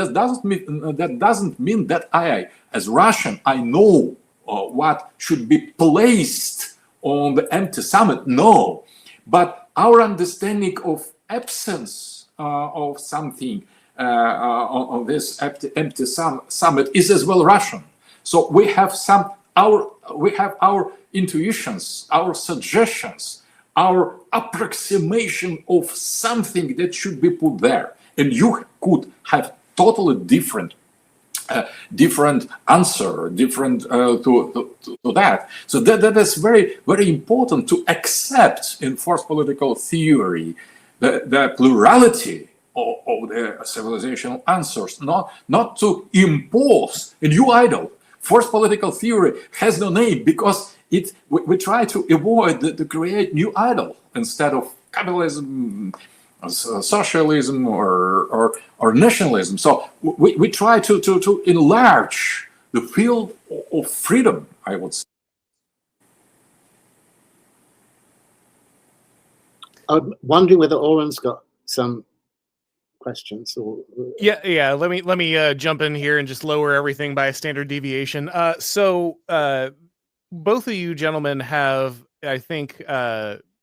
doesn't mean that I, as Russian, I know what should be placed on the empty summit. No, but our understanding of absence of something on this empty summit is as well Russian. So we have our intuitions, our suggestions, our approximation of something that should be put there, and you could have totally different answer, different to that. So that is very, very important to accept in fourth political theory, the plurality of the civilizational answers, not to impose a new idol. Fourth political theory has no name because we try to avoid to create new idol instead of capitalism, socialism, or nationalism. So we try to enlarge the field of freedom, I would say. I'm wondering whether Oren's got some questions. Or Yeah. Let me jump in here and just lower everything by a standard deviation. So both of you gentlemen have, I think,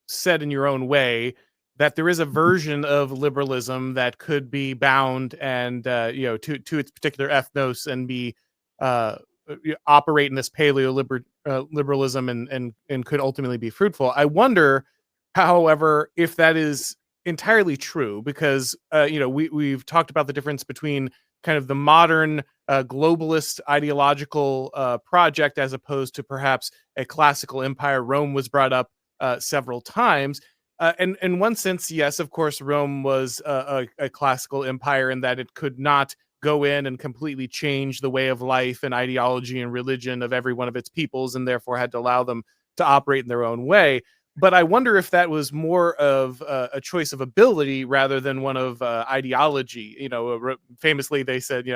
said in your own way that there is a version of liberalism that could be bound and to its particular ethnos and be operate in this liberalism and could ultimately be fruitful. I wonder, however, if that is entirely true, because we've talked about the difference between kind of the modern globalist ideological project as opposed to perhaps a classical empire. Rome was brought up several times. And in one sense, yes, of course, Rome was a classical empire in that it could not go in and completely change the way of life and ideology and religion of every one of its peoples, and therefore had to allow them to operate in their own way. But I wonder if that was more of a choice of ability rather than one of ideology. Famously they said,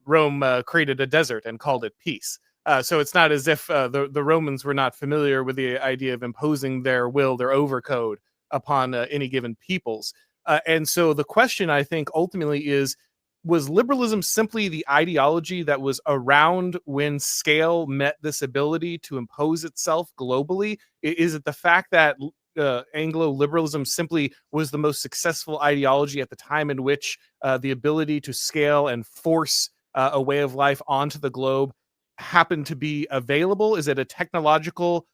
Rome created a desert and called it peace. So it's not as if the Romans were not familiar with the idea of imposing their will, their overcode upon any given peoples. And so the question, I think, ultimately is, was liberalism simply the ideology that was around when scale met this ability to impose itself globally? Is it the fact that Anglo-liberalism simply was the most successful ideology at the time in which the ability to scale and force a way of life onto the globe happened to be available? Is it a technological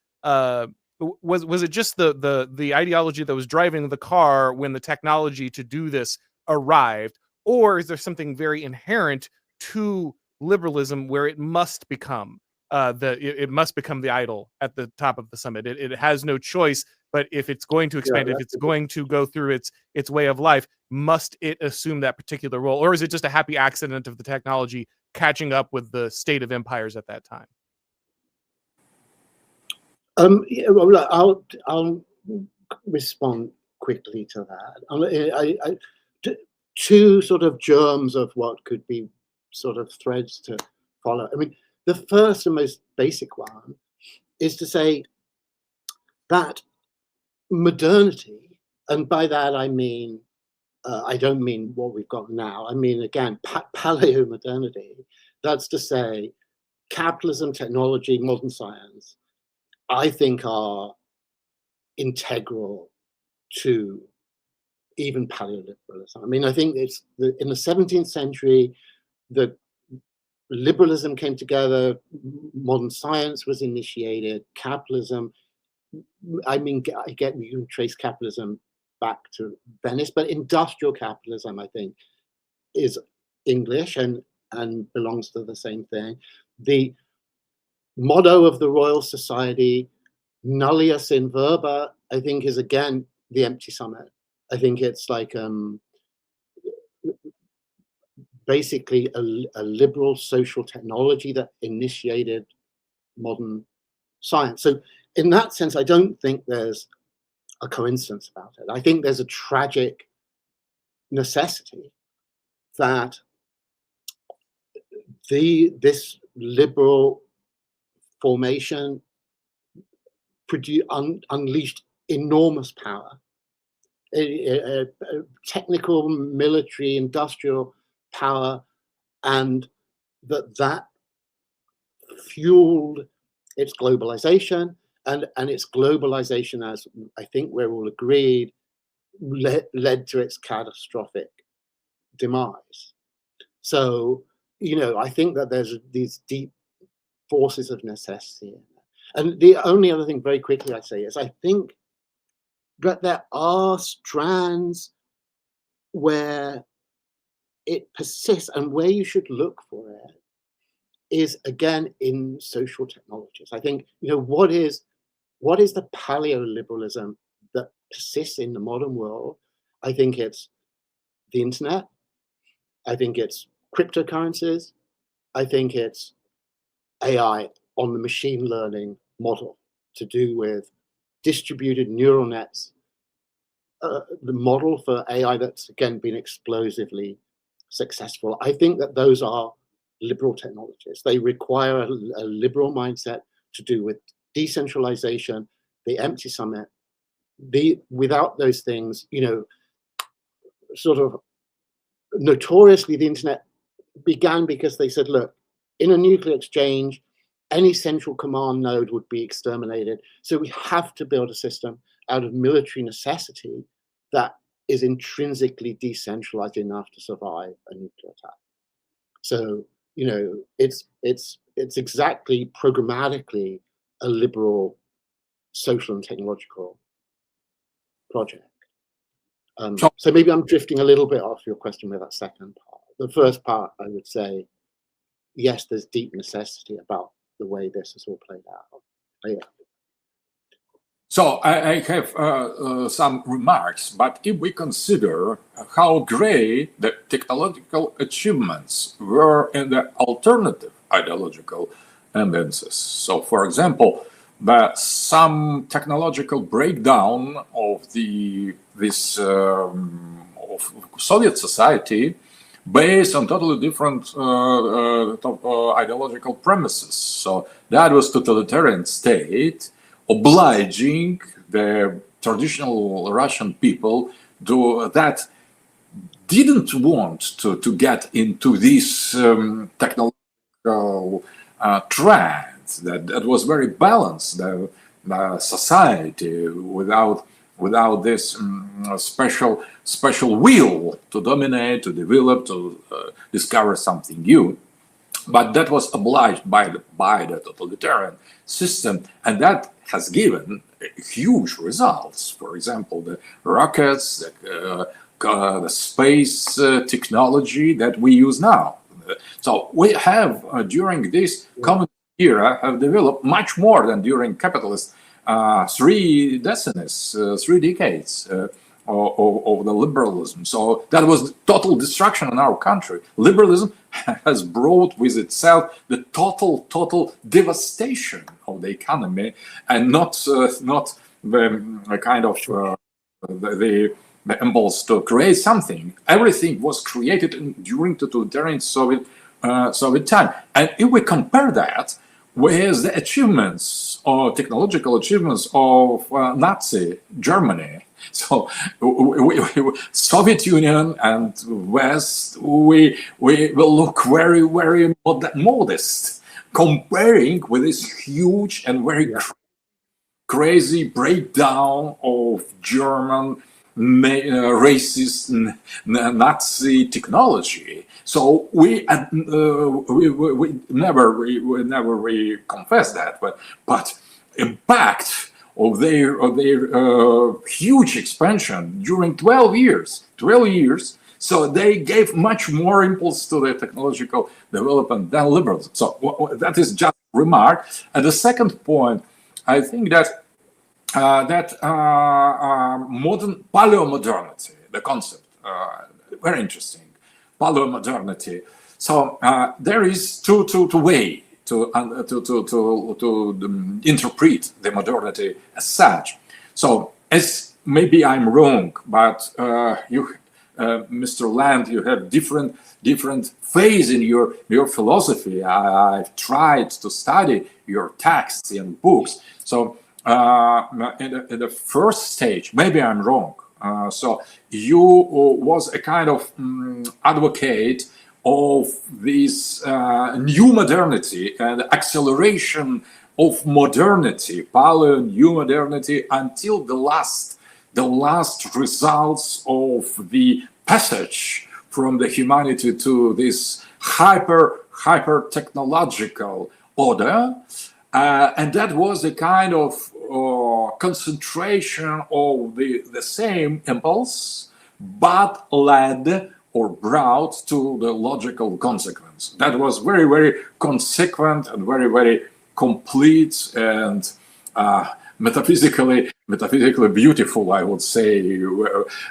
was it just the ideology that was driving the car when the technology to do this arrived? Or is there something very inherent to liberalism where it must become it must become the idol at the top of the summit? It has no choice. But if it's going to expand, if it's going to go through its way of life, must it assume that particular role, or is it just a happy accident of the technology catching up with the state of empires at that time? Yeah, well, look, I'll respond quickly to that. Two sort of germs of what could be sort of threads to follow. I mean, the first and most basic one is to say that modernity, and by that I mean, I don't mean what we've got now. I mean, again, paleo-modernity. That's to say, capitalism, technology, modern science, I think are integral to even paleoliberalism. I mean, I think it's in the 17th century, the liberalism came together, modern science was initiated, capitalism. I mean, I get you can trace capitalism back to Venice, but industrial capitalism, I think, is English and belongs to the same thing. The motto of the Royal Society, nullius in verba, I think is again the empty summit. I think it's like basically a liberal social technology that initiated modern science. So in that sense, I don't think there's a coincidence about it. I think there's a tragic necessity that this liberal formation unleashed enormous power, technical, military, industrial power, and that fueled its globalization, and its globalization, as I think we're all agreed, led to its catastrophic demise. So, you know, I think that there's these deep forces of necessity. And the only other thing very quickly I'd say is I think that there are strands where it persists, and where you should look for it is again in social technologies. I think, you know, what is the paleoliberalism that persists in the modern world? I think it's the internet. I think it's cryptocurrencies. I think it's AI on the machine learning model to do with distributed neural nets, the model for AI that's again been explosively successful. I think that those are liberal technologies. They require a liberal mindset to do with decentralization, the empty summit. Without those things, you know, sort of notoriously the internet began because they said, look, in a nuclear exchange, any central command node would be exterminated. So we have to build a system out of military necessity that is intrinsically decentralized enough to survive a nuclear attack. So, you know, it's exactly programmatically a liberal social and technological project. So maybe I'm drifting a little bit off your question with that second part. The first part, I would say, yes, there's deep necessity about the way this has all played out. Yeah. So I have some remarks, but if we consider how great the technological achievements were in the alternative ideological tendencies. So, for example, some technological breakdown of of Soviet society based on totally different ideological premises. So that was totalitarian state obliging the traditional Russian people that didn't want to get into this technological trend that was very balanced society without this special will to dominate, to develop, to discover something new. But that was obliged by the totalitarian system, and that has given huge results. For example, the rockets, the space technology that we use now. So we have, during this common era, have developed much more than during capitalist 3 decades of the liberalism. So that was total destruction in our country. Liberalism has brought with itself the total devastation of the economy, and not the kind of the impulse to create something. Everything was created during the totalitarian Soviet time. And if we compare that with the achievements or technological achievements of Nazi Germany, so Soviet Union and West, we will look very modest comparing with this huge and very crazy breakdown of German racist Nazi technology. So we never confess that, but impact of their huge expansion during 12 years. So they gave much more impulse to the technological development than liberalism. So that is just a remark. And the second point, I think that modern paleomodernity, the concept, very interesting, paleomodernity. So there is two way to interpret the modernity as such. So, as maybe I'm wrong, but you, Mr. Land, you have different phase in your philosophy. I've tried to study your texts and books. So, in the first stage, maybe I'm wrong. So you was a kind of advocate of this new modernity and acceleration of modernity, paleo new modernity, until the last results of the passage from the humanity to this hyper technological order, and that was a kind of concentration of the same impulse, but led or brought to the logical consequence. That was very consequent and very complete and metaphysically beautiful, I would say,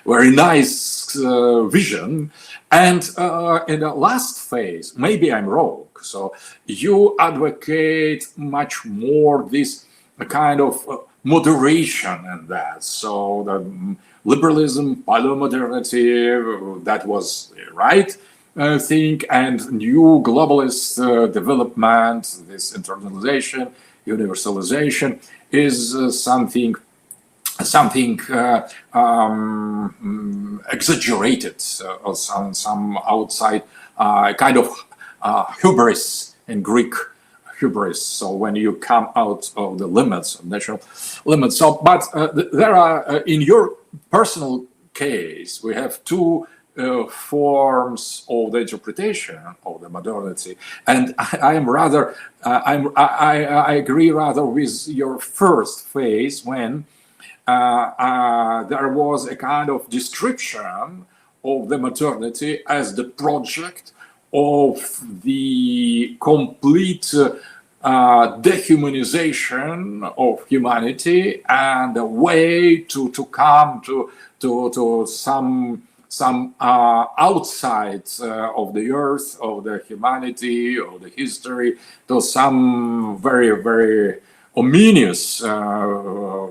very nice vision. And in the last phase, maybe I'm wrong, so you advocate much more this kind of moderation in that. So the liberalism, paleomodernity, that was right thing, and new globalist development, this internalization, universalization is something exaggerated, or some outside kind of hubris in Greek. Hubris. So when you come out of the limits, of natural limits. So, but there are, in your personal case, we have two forms of the interpretation of the modernity, and I am rather, I agree rather with your first phase when there was a kind of description of the modernity as the project of the complete dehumanization of humanity and a way to come to some outside of the earth, of the humanity, of the history, to some very ominous, a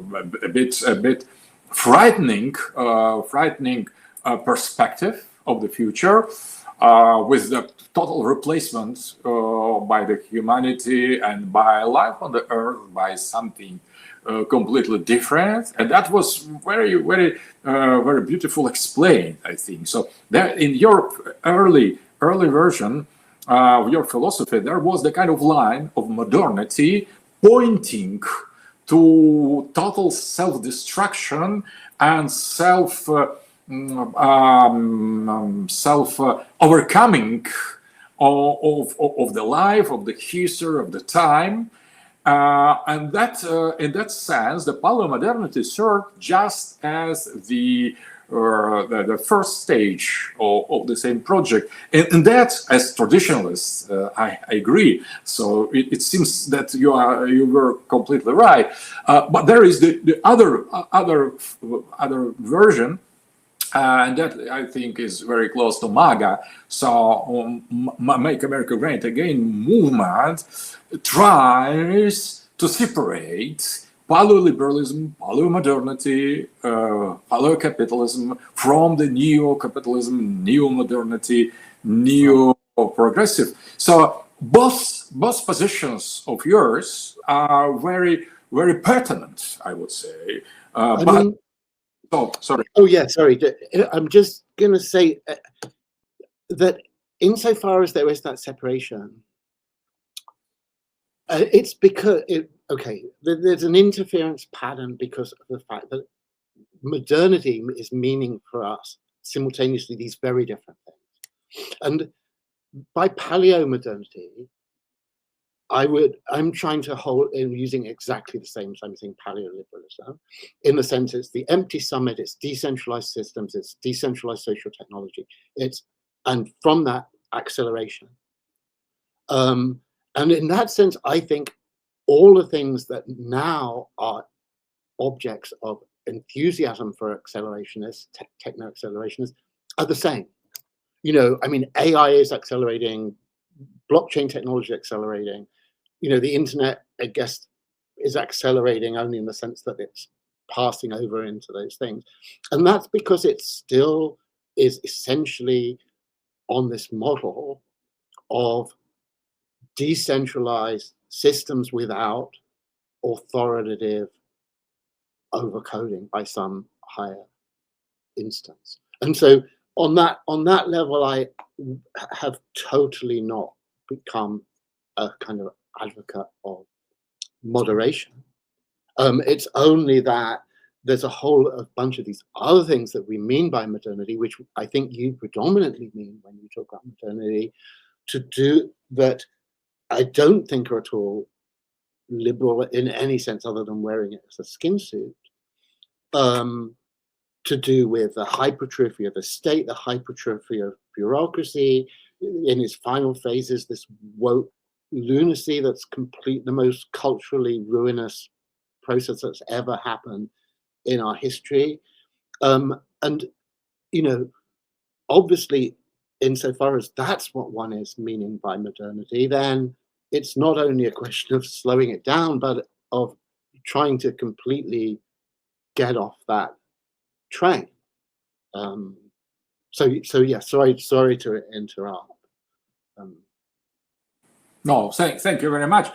bit frightening perspective. of the future, with the total replacement by the humanity and by life on the earth by something completely different. And that was very beautiful explained, I think. So there, in your early version of your philosophy, there was the kind of line of modernity pointing to total self-destruction and self overcoming of the life, of the history, of the time. And that, in that sense, the paleomodernity served just as the first stage of the same project. And that, as traditionalists, I agree. So it seems that you were completely right. But there is the other version. And that, I think, is very close to MAGA. So Make America Great Again movement tries to separate paleoliberalism, paleomodernity, paleocapitalism from the neo-capitalism, neo-modernity, neo-progressive. So both positions of yours are very pertinent, I would say. Oh, sorry. Oh, yeah, sorry. I'm just going to say that insofar as there is that separation, it's because, there's an interference pattern because of the fact that modernity is meaning for us simultaneously these very different things. And by paleo-modernity, I'm trying to hold in using exactly the same thing, paleoliberalism, in the sense it's the empty summit, it's decentralized systems, it's decentralized social technology, and from that acceleration. And in that sense, I think all the things that now are objects of enthusiasm for accelerationists, techno-accelerationists, are the same. I mean, AI is accelerating, blockchain technology accelerating. The internet, I guess, is accelerating only in the sense that it's passing over into those things. And that's because it still is essentially on this model of decentralized systems without authoritative overcoding by some higher instance. And so on that level, I have totally not become a kind of advocate of moderation. It's only that there's a whole bunch of these other things that we mean by modernity, which I think you predominantly mean when you talk about modernity, to do that I don't think are at all liberal in any sense other than wearing it as a skin suit, to do with the hypertrophy of the state, the hypertrophy of bureaucracy, in its final phases, this woke lunacy that's the most culturally ruinous process that's ever happened in our history. And, obviously, insofar as that's what one is meaning by modernity, then it's not only a question of slowing it down, but of trying to completely get off that train. So yeah, sorry to interrupt. No, thank you very much.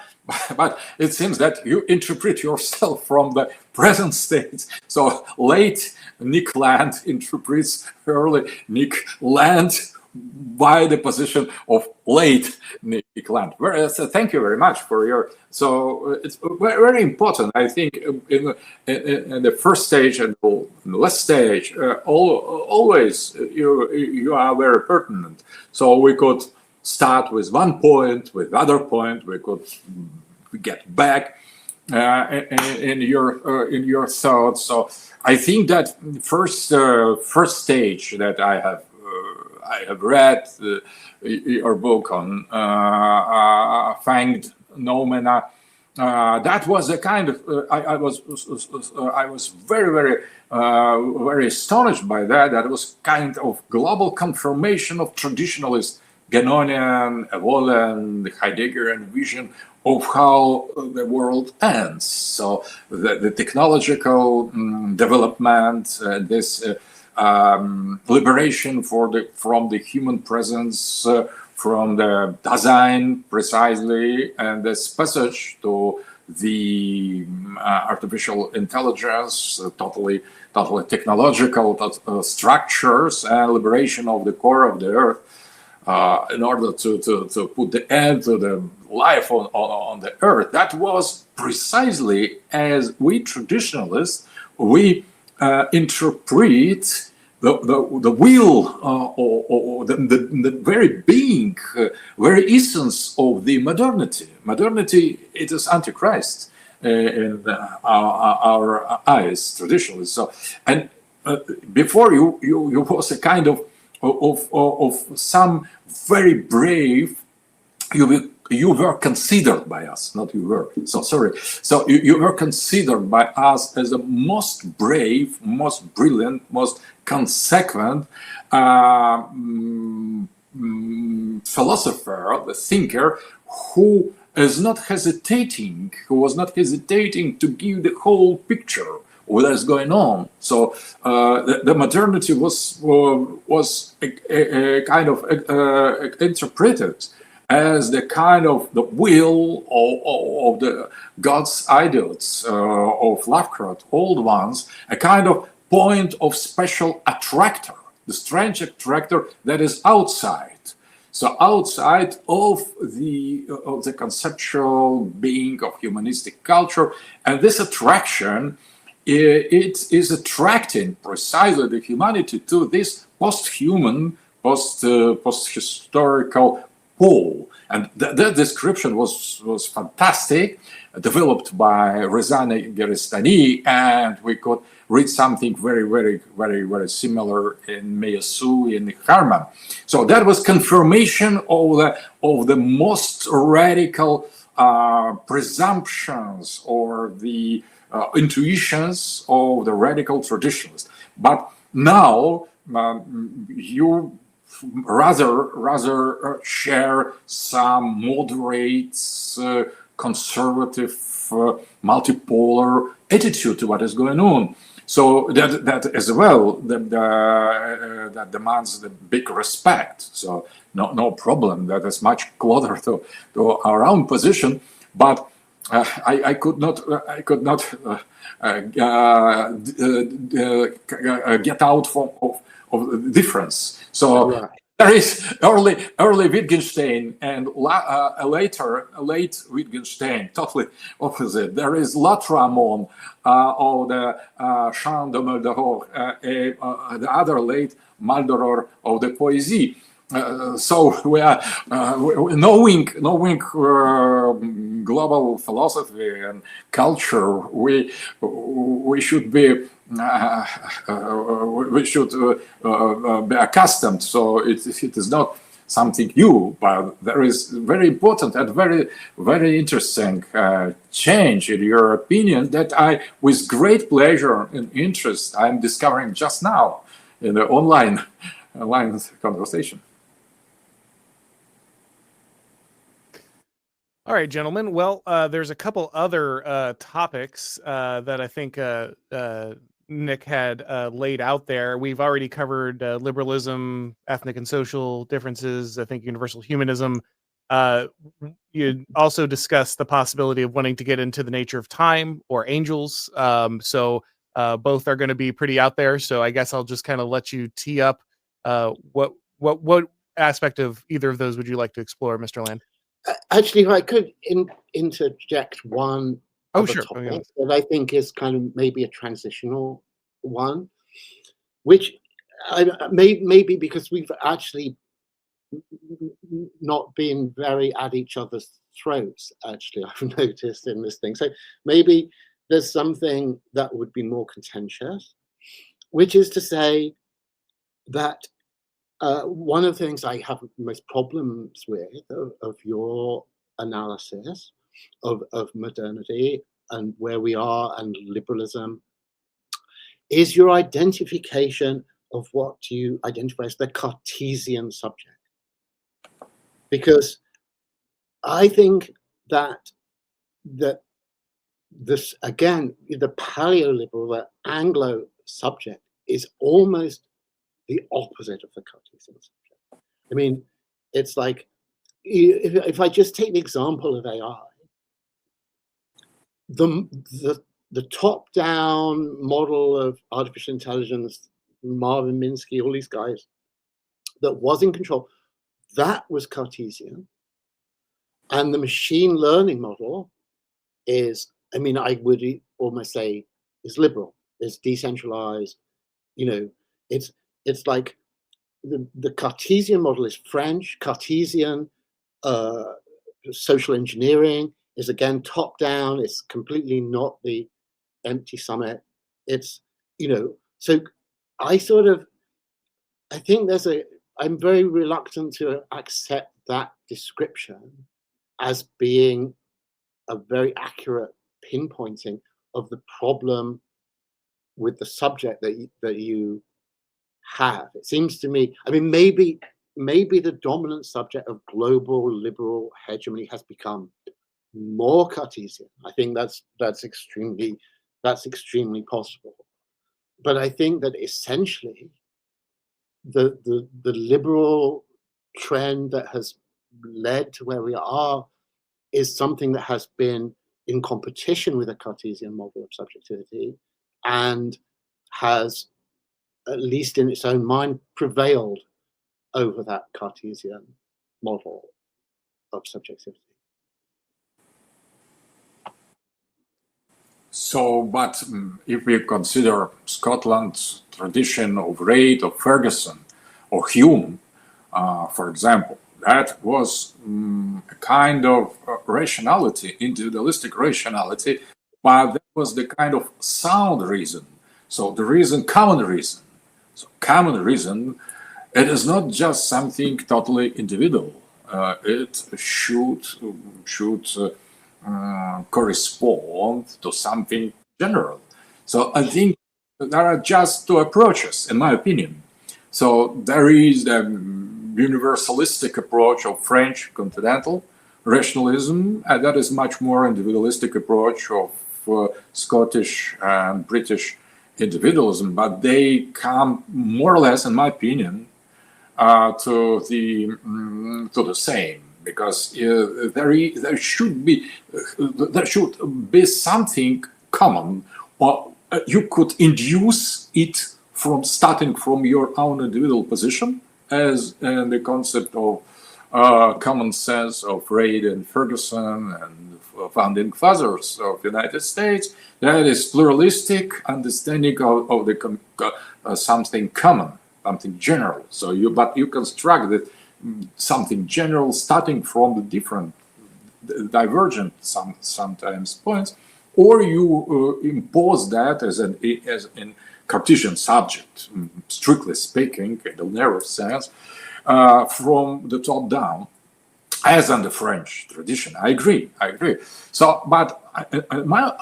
But it seems that you interpret yourself from the present state. So late Nick Land interprets early Nick Land by the position of late Nick Land. So thank you very much for your. So it's very important, I think, in the first stage and the last stage. Always you are very pertinent. So we could start with one point, with other point, we could get back in your thoughts. So I think that first stage that I have read your book on fanged noumena. That was a kind of I was very astonished by that. That was kind of global confirmation of traditionalist Guénonian, Evolan, Heideggerian vision of how the world ends. So the technological development, this liberation from the human presence, from the Dasein precisely, and this passage to the artificial intelligence, totally technological structures, and liberation of the core of the earth, in order to put the end to the life on the earth. That was precisely as we traditionalists, we interpret the will or the very being, very essence of the modernity. Modernity, it is Antichrist in our eyes, traditionally. So, and before you was a kind of some very brave. You were considered by us, not you were. So sorry. So you were considered by us as the most brave, most brilliant, most consequent philosopher, the thinker, who was not hesitating to give the whole picture of what is going on. So the modernity was a kind of interpreted as the kind of the will of the God's idols of Lovecraft, old ones, a kind of point of special attractor, the strange attractor that is outside. So outside of the conceptual being of humanistic culture, and this attraction, it is attracting precisely the humanity to this post-human, post-historical pole. And that description was fantastic, developed by Rezane Gerestani, and we could read something very similar in Meyasu, in Harman. So that was confirmation of the most radical presumptions or the intuitions of the radical traditionalists. But now you rather share some moderate, conservative, multipolar attitude to what is going on. So that as well that demands the big respect. So no problem. That is much closer to our own position. But I could not get out of the difference. So Right. there is early Wittgenstein and late Wittgenstein, totally opposite. There is Latramon of the Chant de Maldoror, the other late Maldoror of the Poésie. So we are knowing global philosophy and culture. We should be be accustomed. So it is not something new, but there is very important and very interesting change in your opinion that I, with great pleasure and interest, I'm discovering just now in the online conversation. All right, gentlemen. Well, there's a couple other topics that I think Nick had laid out there. We've already covered liberalism, ethnic and social differences, I think universal humanism. You also discussed the possibility of wanting to get into the nature of time or angels. So both are going to be pretty out there. So I guess I'll just kind of let you tee up what aspect of either of those would you like to explore, Mr. Land? Actually, if I could interject one other sure. topic that I think is kind of maybe a transitional one, which maybe because we've actually not been very at each other's throats, actually, I've noticed in this thing. So maybe there's something that would be more contentious, which is to say that one of the things I have most problems with of your analysis of modernity and where we are and liberalism is your identification of what you identify as the Cartesian subject. Because I think that this, again, the paleoliberal, the Anglo subject is almost the opposite of the Cartesian subject. I mean, it's like, if I just take the example of AI, the top-down model of artificial intelligence, Marvin Minsky, all these guys, that was in control, that was Cartesian. And the machine learning model is, I mean, I would almost say, is liberal, is decentralized. You know, it's like the Cartesian model is French. Cartesian social engineering is again top down. It's completely not the empty summit. It's, you know, so I think I'm very reluctant to accept that description as being a very accurate pinpointing of the problem with the subject that you have. It seems to me, I mean, maybe the dominant subject of global liberal hegemony has become more Cartesian. I think that's extremely possible. But I think that essentially the liberal trend that has led to where we are is something that has been in competition with a Cartesian model of subjectivity and has, at least in its own mind, prevailed over that Cartesian model of subjectivity. So, but if we consider Scotland's tradition of Reid, of Ferguson, or Hume, for example, that was a kind of rationality, individualistic rationality, but that was the kind of sound reason. So the reason, common reason. So common reason, it is not just something totally individual. It should correspond to something general. So I think there are just two approaches, in my opinion. So there is the universalistic approach of French continental rationalism, and that is much more individualistic approach of Scottish and British individualism, but they come more or less, in my opinion, to the same, because there should be something common, or you could induce it from starting from your own individual position, as in the concept of common sense of Reid and Ferguson and founding fathers of the United States. That is pluralistic understanding of the something common, something general. So you construct it, something general starting from the different divergent sometimes points, or you impose that as an Cartesian subject, strictly speaking, in the narrow sense, from the top down, as in the French tradition. I agree. So, but in my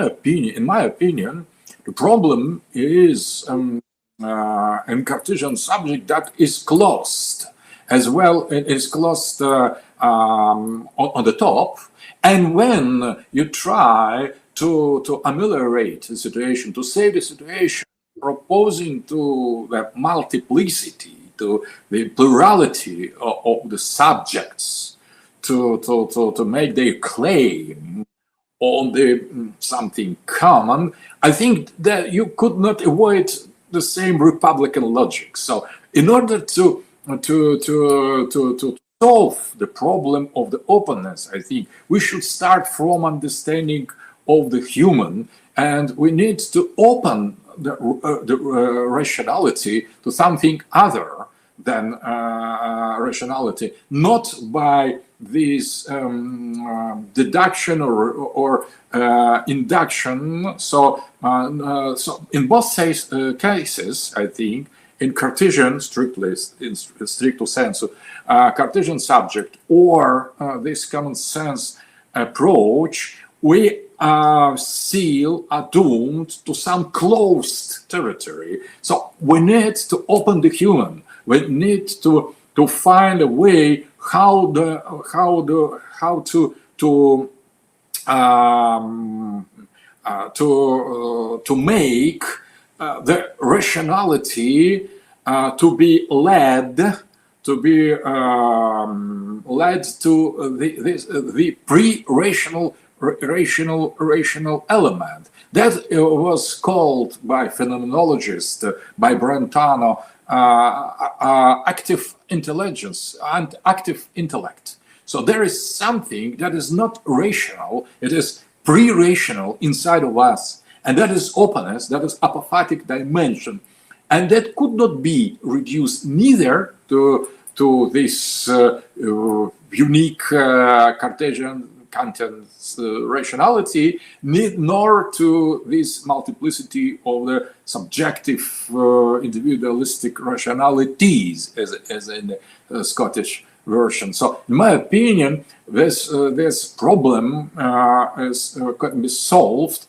opinion, the problem is in Cartesian subject that is closed, as well. It is closed on the top, and when you try to ameliorate the situation, to save the situation, proposing to the multiplicity, to the plurality of the subjects, to make their claim on the something common, I think that you could not avoid the same Republican logic. So, in order to solve the problem of the openness, I think we should start from understanding of the human, and we need to open the rationality to something other than rationality, not by this deduction or induction. So in both cases, I think, in Cartesian, in stricto sensu, Cartesian subject, or this common sense approach, we are still doomed to some closed territory. So we need to open the human. We need to find a way how to make the rationality to be led to the pre-rational rational element that was called by phenomenologists, by Brentano, active intelligence and active intellect. So there is something that is not rational, it is pre-rational inside of us, and that is openness, that is apophatic dimension, and that could not be reduced neither to this unique Cartesian Kantian rationality, nor to this multiplicity of the subjective individualistic rationalities, as in the Scottish version. So, in my opinion, this problem can be solved,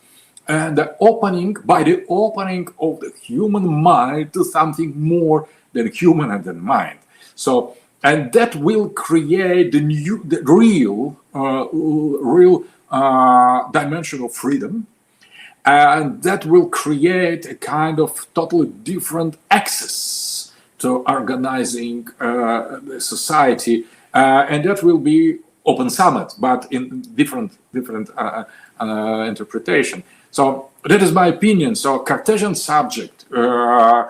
and by the opening of the human mind to something more than human and than mind. So, and that will create the real dimension of freedom, and that will create a kind of totally different access to organizing the society, and that will be open summit, but in different interpretation. So that is my opinion. So Cartesian subject and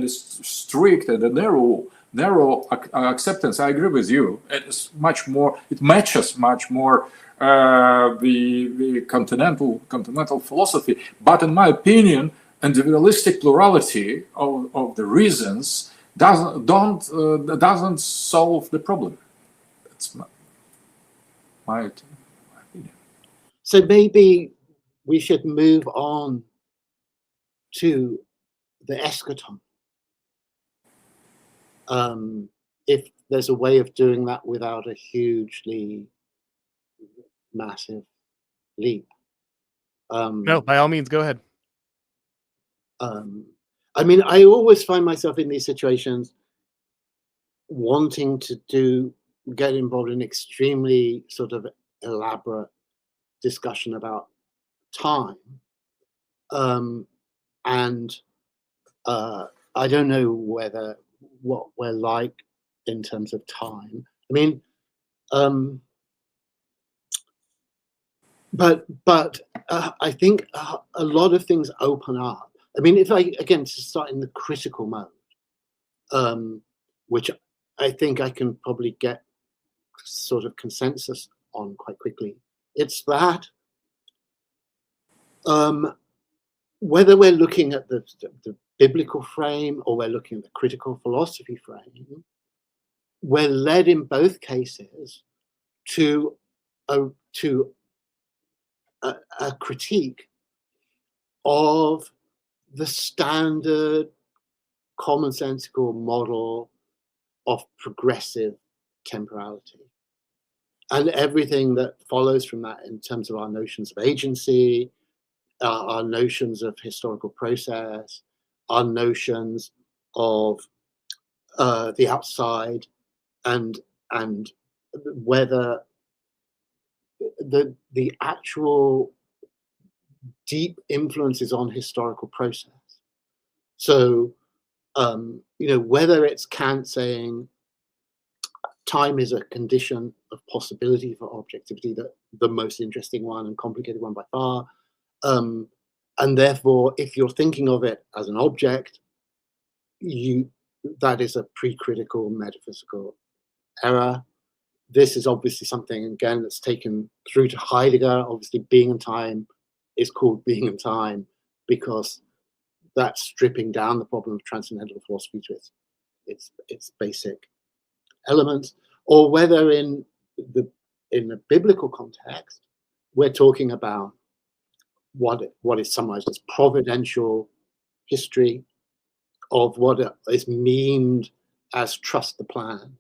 is strict and a narrow acceptance. I agree with you. It is much more. It matches much more the continental philosophy. But in my opinion, individualistic plurality of the reasons doesn't solve the problem. That's my opinion. So maybe we should move on to the eschaton. If there's a way of doing that without a hugely massive leap. No, by all means, go ahead. I mean, I always find myself in these situations wanting to get involved in extremely sort of elaborate discussion about time. And I don't know what we're like in terms of time. I mean, but I think a lot of things open up. I mean, if to start in the critical mode, which I think I can probably get sort of consensus on quite quickly, it's that whether we're looking at the biblical frame or we're looking at the critical philosophy frame, we're led in both cases to a critique of the standard commonsensical model of progressive temporality and everything that follows from that in terms of our notions of agency, our notions of historical process, our notions of the outside, and whether the actual deep influences on historical process. So, whether it's Kant saying time is a condition of possibility for objectivity, the most interesting one and complicated one by far, and therefore, if you're thinking of it as an object, that is a pre-critical metaphysical error. This is obviously something, again, that's taken through to Heidegger. Obviously, being in time is called being in time because that's stripping down the problem of transcendental philosophy to its basic elements. Or whether in the biblical context, we're talking about what is summarized as providential history of what is memed as trust the plan,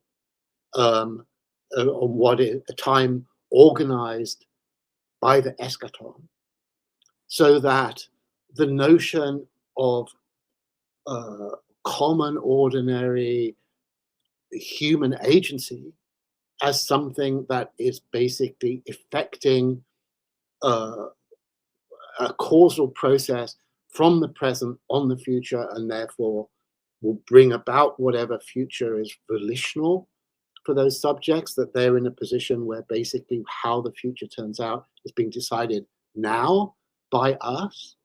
on what is a time organized by the eschaton, so that the notion of common, ordinary human agency as something that is basically affecting a causal process from the present on the future, and therefore will bring about whatever future is volitional for those subjects, that they're in a position where basically how the future turns out is being decided now by us.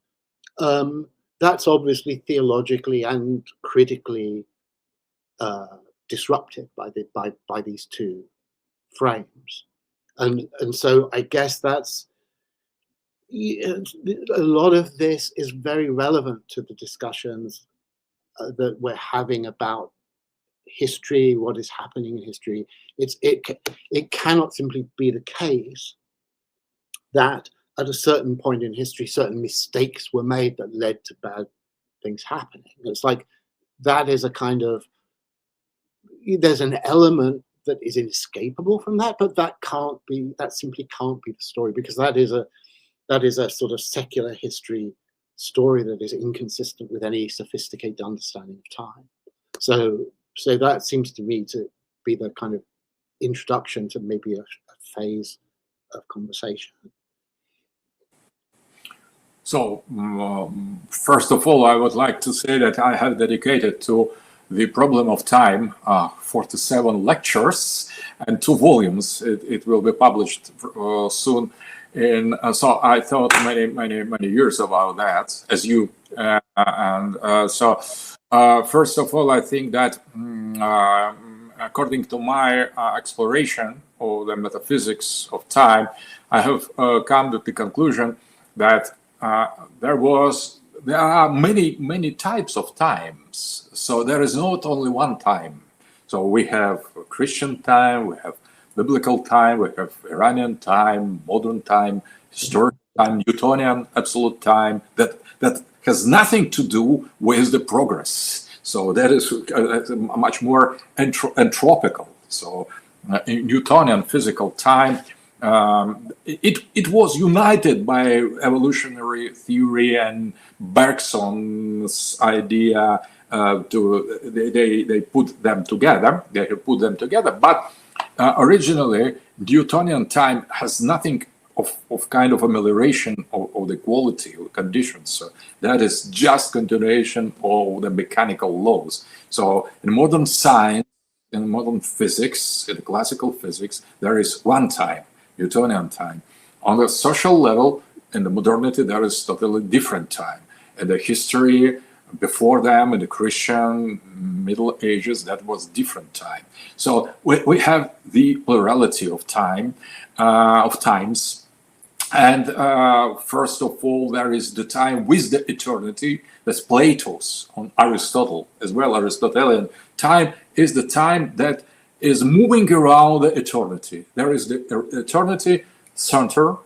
That's obviously theologically and critically disrupted by these two frames, and so I guess that's a lot of this is very relevant to the discussions that we're having about history, what is happening in history. It cannot simply be the case that at a certain point in history, certain mistakes were made that led to bad things happening. It's like that is a kind of, there's an element that is inescapable from that, but that simply can't be the story, because that is a sort of secular history story that is inconsistent with any sophisticated understanding of time. So that seems to me to be the kind of introduction to maybe a phase of conversation. So, first of all, I would like to say that I have dedicated to the problem of time 47 lectures and 2 volumes. It will be published soon. So I thought many years about that, as you. First of all, I think that according to my exploration of the metaphysics of time, I have come to the conclusion that there are many types of times. So there is not only one time. So we have Christian time, we have biblical time, we have Iranian time, modern time, historical time, Newtonian absolute time, that has nothing to do with the progress. So that is much more entropical. So in Newtonian physical time, it was united by evolutionary theory and Bergson's idea. They put them together. They have put them together. But originally, Newtonian time has nothing of kind of amelioration of the quality or conditions. So that is just continuation of the mechanical laws. So in modern science, in modern physics, in classical physics, there is one time, Newtonian time. On the social level, in the modernity, there is totally different time. In the history before them, in the Christian Middle Ages, that was different time. So we have the plurality of time, of times. And first of all, there is the time with the eternity. That's Plato's on Aristotle, as well Aristotelian. Time is the time that is moving around the eternity. There is the eternity center,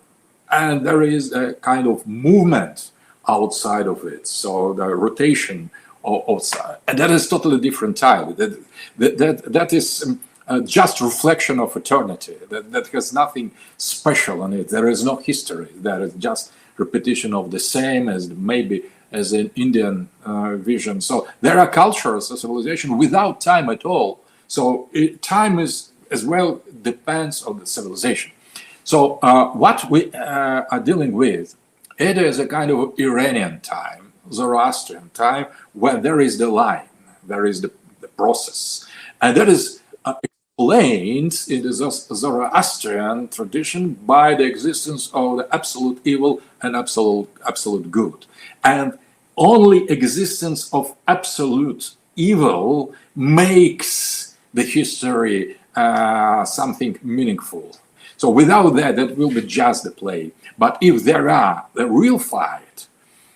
and there is a kind of movement outside of it. So the rotation outside, and that is totally different time. That is just reflection of eternity. That has nothing special in it. There is no history. There is just repetition of the same as maybe as an Indian vision. So there are cultures, a civilization without time at all. So time is as well depends on the civilization. So what we are dealing with, it is a kind of Iranian time, Zoroastrian time, where there is the line, there is the process, and that is explained in the Zoroastrian tradition by the existence of the absolute evil and absolute good. And only existence of absolute evil makes the history something meaningful. So without that, that will be just the play. But if there are the real fight,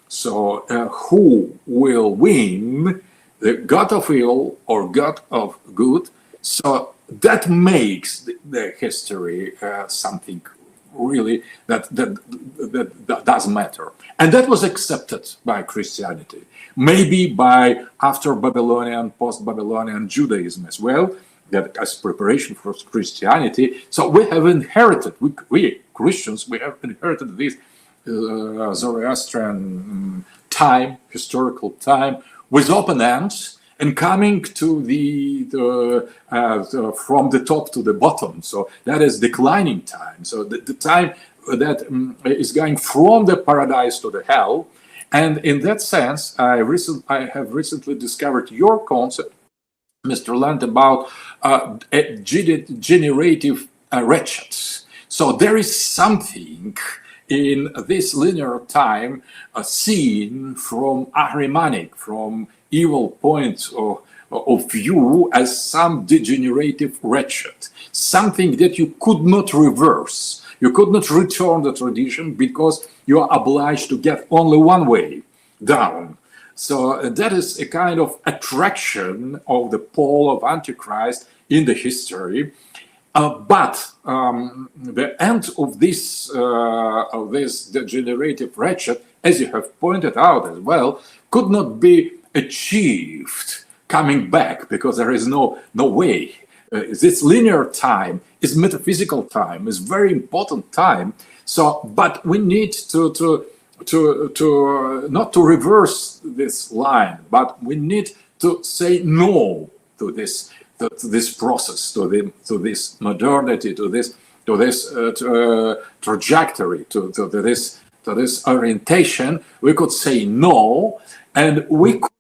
so who will win, the god of evil or god of good? So that makes the history something really that does matter. And that was accepted by Christianity, maybe by after Babylonian, post-Babylonian Judaism as well, that as preparation for Christianity. So we have inherited, we Christians, we have inherited this Zoroastrian time, historical time, with open ends, and coming to from the top to the bottom. So that is declining time. So the time that is going from the paradise to the hell, And in that sense, I have recently discovered your concept, Mr. Land, about generative ratchets. So there is something in this linear time seen from Ahrimanic, from evil point of view, as some degenerative ratchet, something that you could not reverse. You could not return the tradition because you are obliged to get only one way down. So that is a kind of attraction of the pole of Antichrist in the history. But the end of this degenerative ratchet, as you have pointed out as well, could not be achieved coming back, because there is no way. This linear time is metaphysical time, is very important time. So, but we need to not to reverse this line, but we need to say no to this process, to this modernity, to this trajectory, to this orientation. We could say no, and we could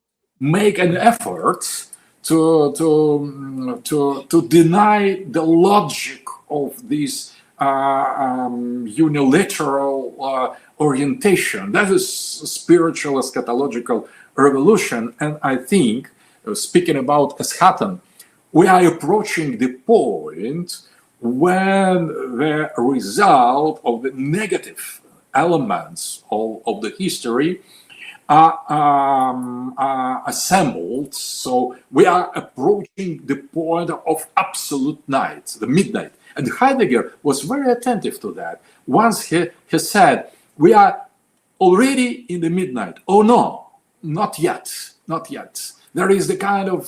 make an effort to deny the logic of this unilateral orientation. That is spiritual eschatological revolution. And I think, speaking about Eschaton, we are approaching the point when the result of the negative elements of the history are assembled. So we are approaching the point of absolute night, the midnight. And Heidegger was very attentive to that. Once he said, we are already in the midnight. Oh no, not yet, not yet. There is the kind of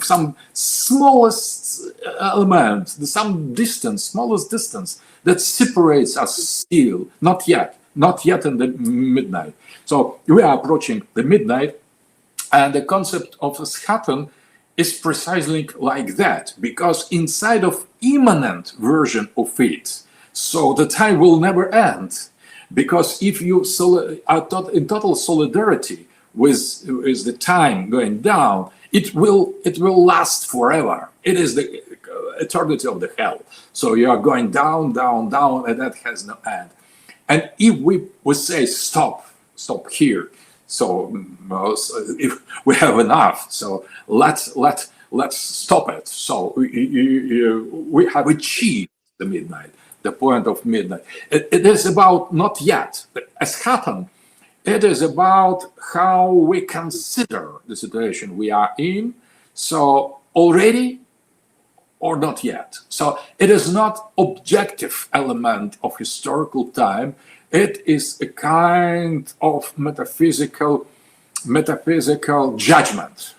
some smallest element, some distance, smallest distance that separates us still. Not yet in the midnight. So we are approaching the midnight, and the concept of Eschaton is precisely like that, because inside of immanent version of it, so the time will never end, because if you are in total solidarity with the time going down, it will last forever. It is the eternity of the hell. So you are going down, down, down, and that has no end. And if we say stop here, so if we have enough, so let's stop it. So we have achieved the midnight, the point of midnight. It is about not yet. Eschaton, it is about how we consider the situation we are in. So already or not yet. So it is not objective element of historical time. It is a kind of metaphysical judgment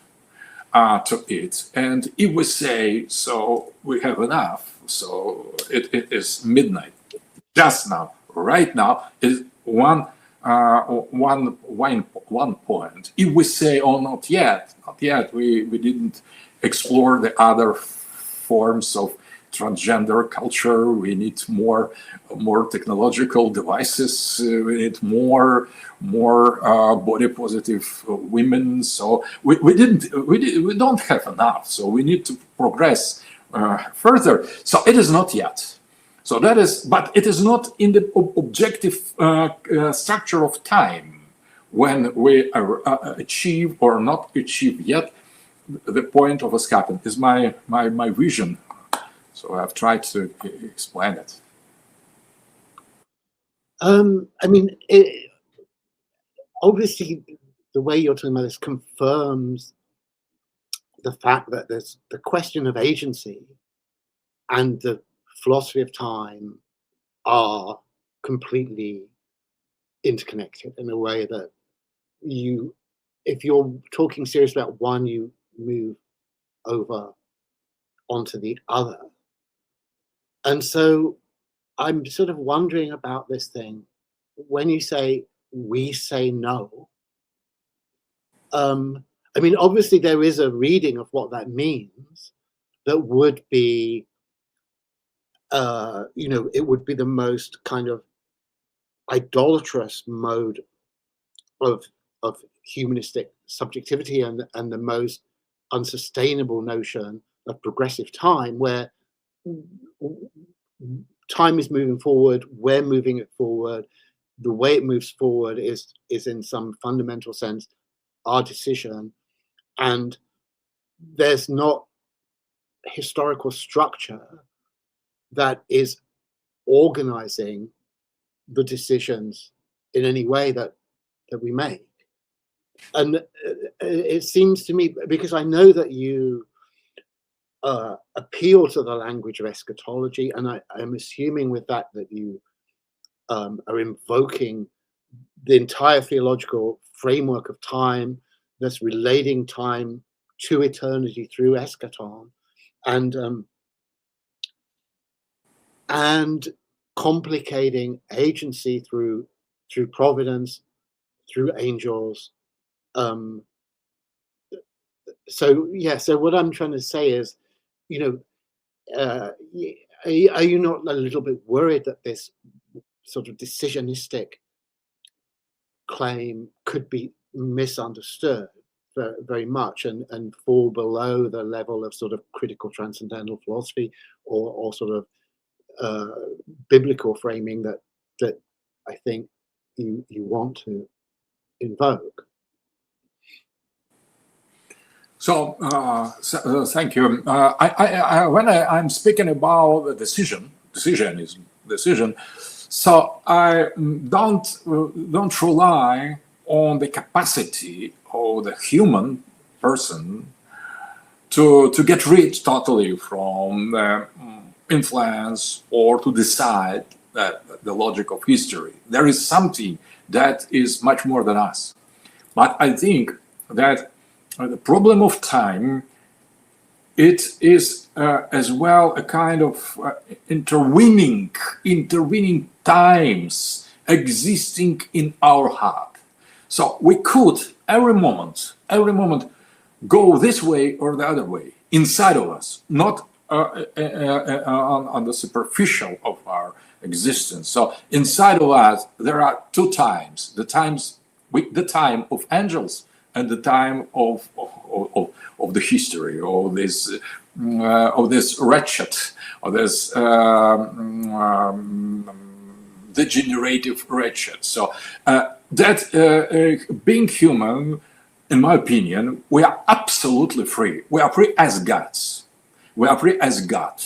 to it. And if we say, so we have enough, so it is midnight. Just now, right now, is one point. If we say, oh, not yet, we didn't explore the other forms of transgender culture. We need more technological devices. We need more body positive women. So we don't have enough. So we need to progress further. So it is not yet. So that is, but it is not in the objective structure of time when we achieve or not achieve yet the point of Eschaton. Is my vision. So I've tried to explain it. I mean, obviously, the way you're talking about this confirms the fact that there's the question of agency and the philosophy of time are completely interconnected in a way that if you're talking serious about one, you move over onto the other. And so I'm sort of wondering about this thing. When you say, we say no, I mean, obviously there is a reading of what that means that would be, it would be the most kind of idolatrous mode of humanistic subjectivity and the most unsustainable notion of progressive time, where time is moving forward, we're moving it forward. The way it moves forward is in some fundamental sense our decision, and there's not historical structure that is organizing the decisions in any way that we make. And it seems to me, because I know that you appeal to the language of eschatology, and I'm assuming with that you are invoking the entire theological framework of time that's relating time to eternity through eschaton, and complicating agency through providence, through angels. So what I'm trying to say is, are you not a little bit worried that this sort of decisionistic claim could be misunderstood very much and fall below the level of sort of critical transcendental philosophy or sort of biblical framing that I think you want to invoke? So, thank you. When I'm speaking about the decision, so I don't rely on the capacity of the human person to get rid totally from influence or to decide the logic of history. There is something that is much more than us. But I think that the problem of time, it is as well a kind of intervening times existing in our heart. So we could every moment go this way or the other way inside of us, not on the superficial of our existence. So inside of us there are two times: the time of angels and the time of the history of this wretched, or this degenerative wretched. So being human, in my opinion, we are absolutely free. We are free as gods. We are free as God.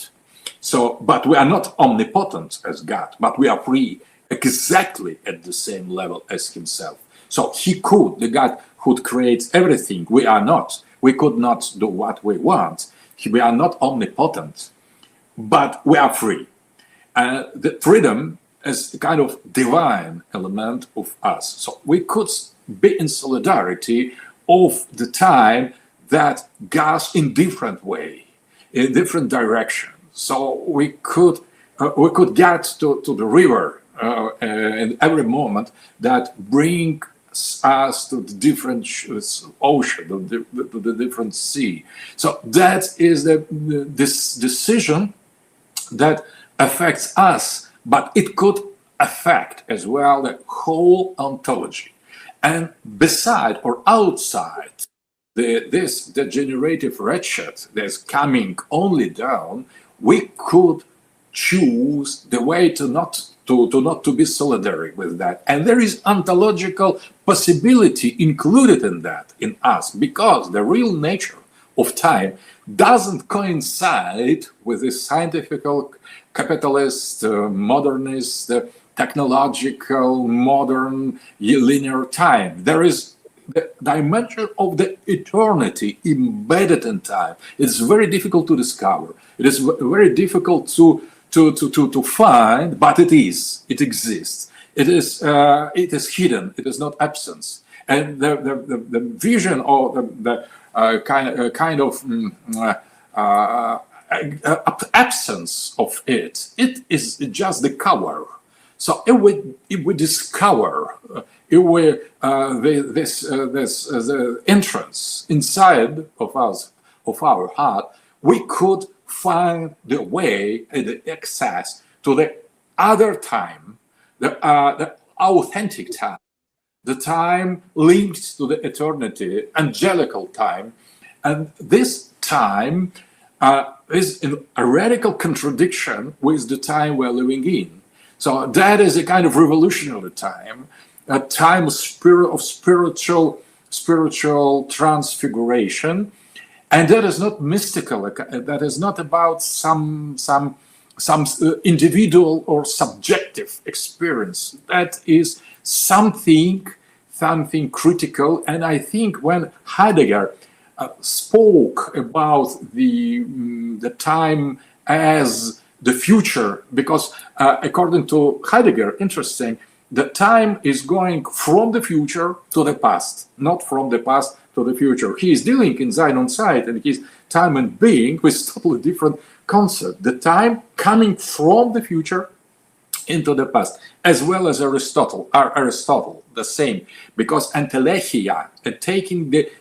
So, but we are not omnipotent as God, but we are free exactly at the same level as Himself. So the God who creates everything. We are not. We could not do what we want. We are not omnipotent, but we are free. The freedom is a kind of divine element of us. So we could be in solidarity of the time that goes in different way, in different direction. So we could get to the river in every moment that bring us to the different ocean, to the different sea. So that is this decision that affects us, but it could affect as well the whole ontology. And beside or outside this degenerative wretched that's coming only down, we could choose the way to not to be solidary with that. And there is ontological possibility included in that, in us, because the real nature of time doesn't coincide with this scientific, capitalist, modernist, technological, modern, linear time. There is the dimension of the eternity embedded in time. It's very difficult to discover. It is very difficult to find, but it exists. It is hidden. It is not absence. And the vision or the kind of absence of it is just the cover. So if we discover the entrance inside of us, of our heart, we could find the way and the access to the other time, the authentic time the time linked to the eternity, angelical time. And this time is in a radical contradiction with the time we're living in. So that is a kind of revolutionary time, a time of spiritual transfiguration. And that is not mystical. That is not about some individual or subjective experience. That is something critical. And I think when Heidegger spoke about the time as the future, because according to Heidegger, interesting, the time is going from the future to the past, not from the past to the future. He is dealing in Sein und Zeit and his time and being with totally different concept. The time coming from the future into the past, as well as Aristotle, the same, because entelechia, taking the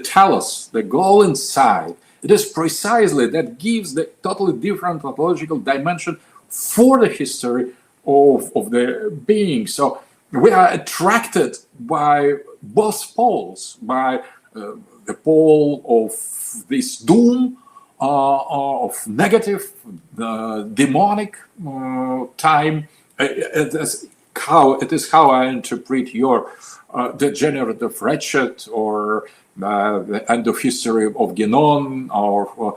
telos, the goal inside, it is precisely that gives the totally different ontological dimension for the history of the being. So we are attracted by both poles, by the pole of this doom, of negative, demonic time. It is how I interpret your degenerative wretched, or the end of history of Genon, or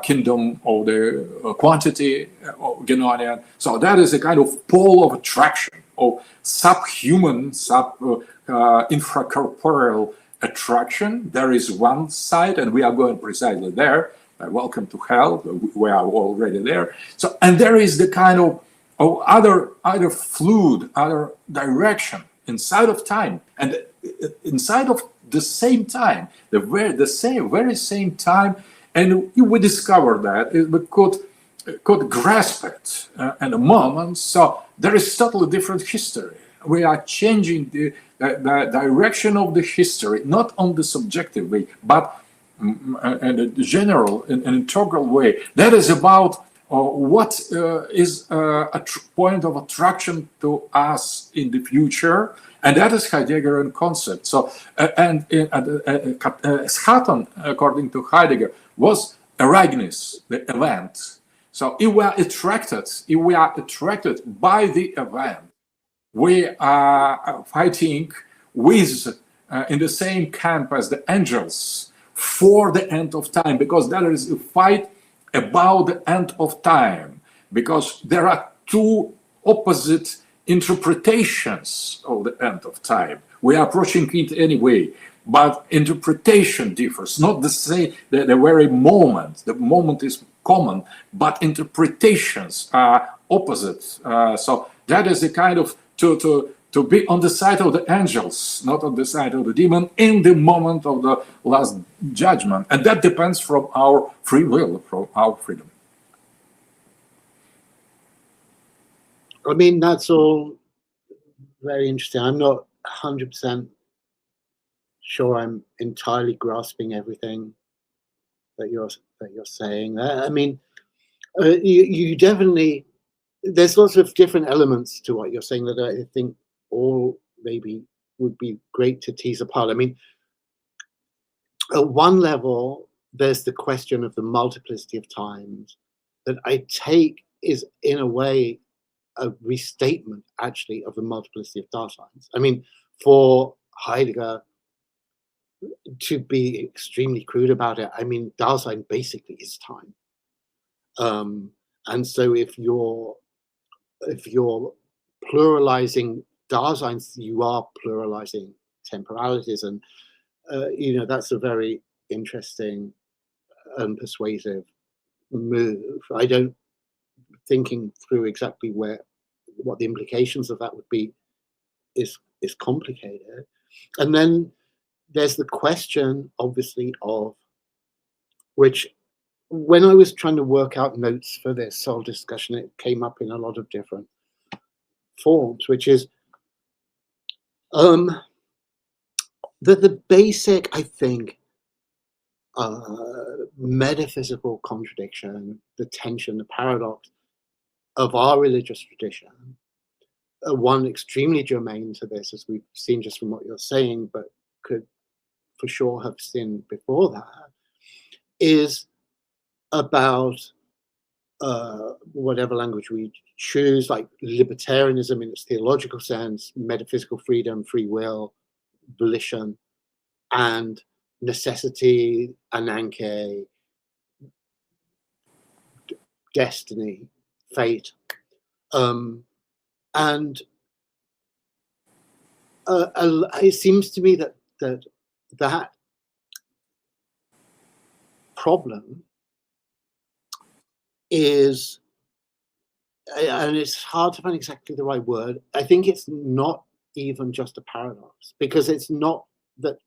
kingdom of the quantity of Genonian. So that is a kind of pole of attraction, of subhuman, infracorporeal attraction. There is one side, and we are going precisely there. Welcome to hell. We are already there. So, and there is the kind of other fluid, other direction inside of time, and inside of the same time, the very same time, and we discover that we could grasp it in a moment. So there is totally different history. We are changing the direction of the history, not on the subjective way, but in a general, in an integral way. That is about what is a point of attraction to us in the future, and that is Heideggerian concept. So, Schatten, according to Heidegger, was Ereignis, the event. So, if we are attracted by the event, we are fighting with in the same camp as the angels for the end of time, because there is a fight about the end of time, because there are two opposite interpretations of the end of time. We are approaching it anyway, but interpretation differs, not the same, the very moment. The moment is common, but interpretations are opposite. So that is a kind of to be on the side of the angels, not on the side of the demon, in the moment of the last judgment. And that depends from our free will, from our freedom. I mean, that's all very interesting. I'm not 100% sure I'm entirely grasping everything that you're saying. I mean, you definitely, there's lots of different elements to what you're saying that I think all maybe would be great to tease apart. I mean, at one level, there's the question of the multiplicity of times that I take is, in a way, a restatement, actually, of the multiplicity of Daseins. I mean, for Heidegger to be extremely crude about it, I mean, Dasein basically is time. And so if you're pluralizing Daseins, you are pluralizing temporalities, and you know, that's a very interesting and persuasive move. I don't thinking through exactly what the implications of that would be is complicated. And then there's the question, obviously, of which, when I was trying to work out notes for this whole discussion, it came up in a lot of different forms, which is that the basic, I think, metaphysical contradiction, the tension, the paradox of our religious tradition one extremely germane to this, as we've seen just from what you're saying, but could for sure have seen before that, is about whatever language we choose, like libertarianism in its theological sense, metaphysical freedom, free will, volition, and necessity, ananke, destiny, fate. And it seems to me that problem is, and it's hard to find exactly the right word, I think it's not even just a paradox, because it's not that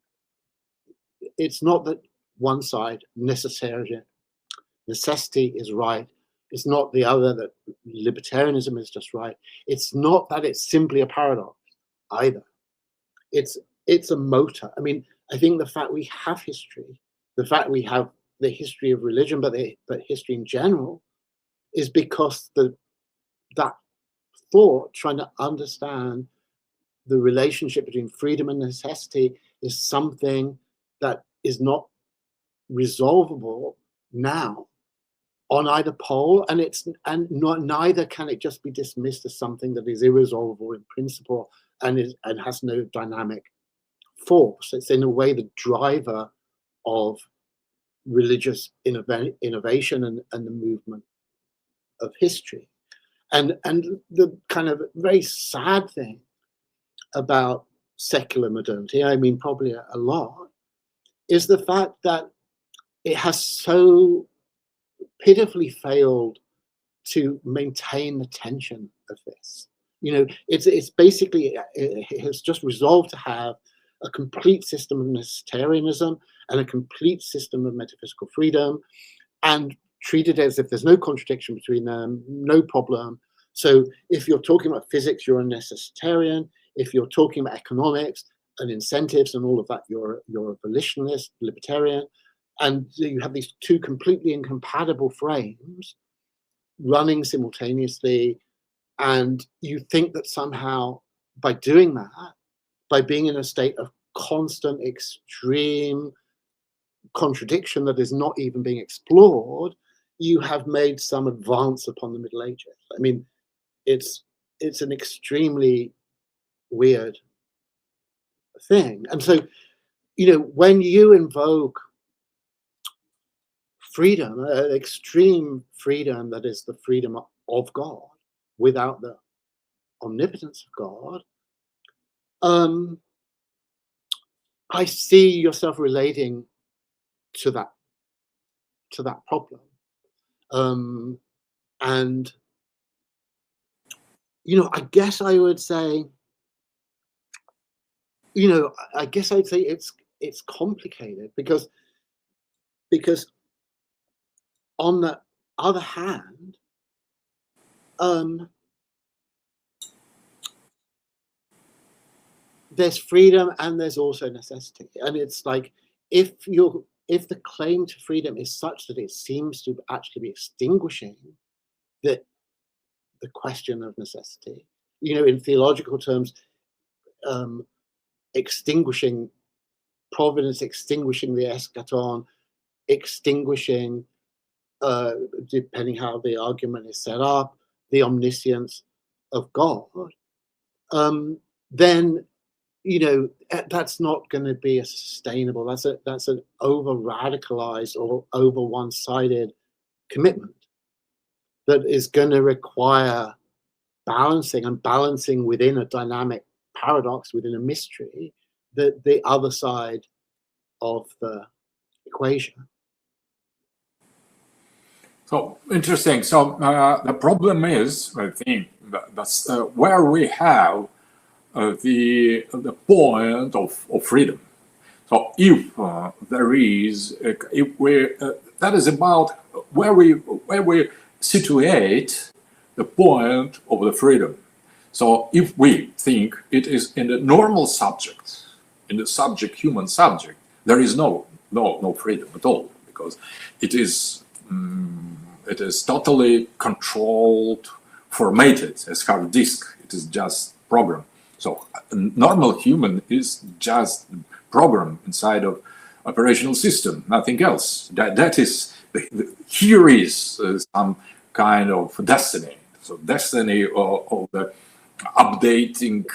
one side necessity is right. It's not the other, that libertarianism is just right. It's not that it's simply a paradox either. It's a motor. I mean, I think the fact we have history, the fact we have the history of religion, but history in general, is because that thought, trying to understand the relationship between freedom and necessity, is something that is not resolvable now on either pole, and neither can it just be dismissed as something that is irresolvable in principle and has no dynamic force. It's in a way the driver of religious innovation and the movement of history. And the kind of very sad thing about secular modernity, I mean probably a lot, is the fact that it has so pitifully failed to maintain the tension of this. You know, it's basically, it has just resolved to have a complete system of necessitarianism and a complete system of metaphysical freedom, and treated as if there's no contradiction between them, no problem. So if you're talking about physics, you're a necessitarian. If you're talking about economics and incentives and all of that, you're a volitionalist, libertarian. And you have these two completely incompatible frames running simultaneously. And you think that somehow by doing that, by being in a state of constant extreme contradiction that is not even being explored, you have made some advance upon the Middle Ages. I mean, it's an extremely weird thing. And so, you know, when you invoke freedom, extreme freedom that is the freedom of God without the omnipotence of God, I see yourself relating to that problem. And, you know, I guess I would say, you know, I guess I'd say it's complicated because on the other hand, there's freedom and there's also necessity. And it's like, if the claim to freedom is such that it seems to actually be extinguishing the question of necessity, you know, in theological terms, extinguishing providence, extinguishing the eschaton, extinguishing, depending how the argument is set up, the omniscience of God, then, you know, that's not going to be a sustainable. That's an over radicalized or over one-sided commitment that is going to require balancing within a dynamic paradox, within a mystery, the other side of the equation. So interesting. So the problem is, I think, that's where we have the point of freedom. So if there is, that is about where we situate the point of the freedom. So if we think it is in the normal subject, in the subject, human subject, there is no freedom at all, because it is totally controlled formatted as hard disk. It is just program. So a normal human is just program inside of operational system, nothing else. That is here is some kind of destiny. So destiny of the updating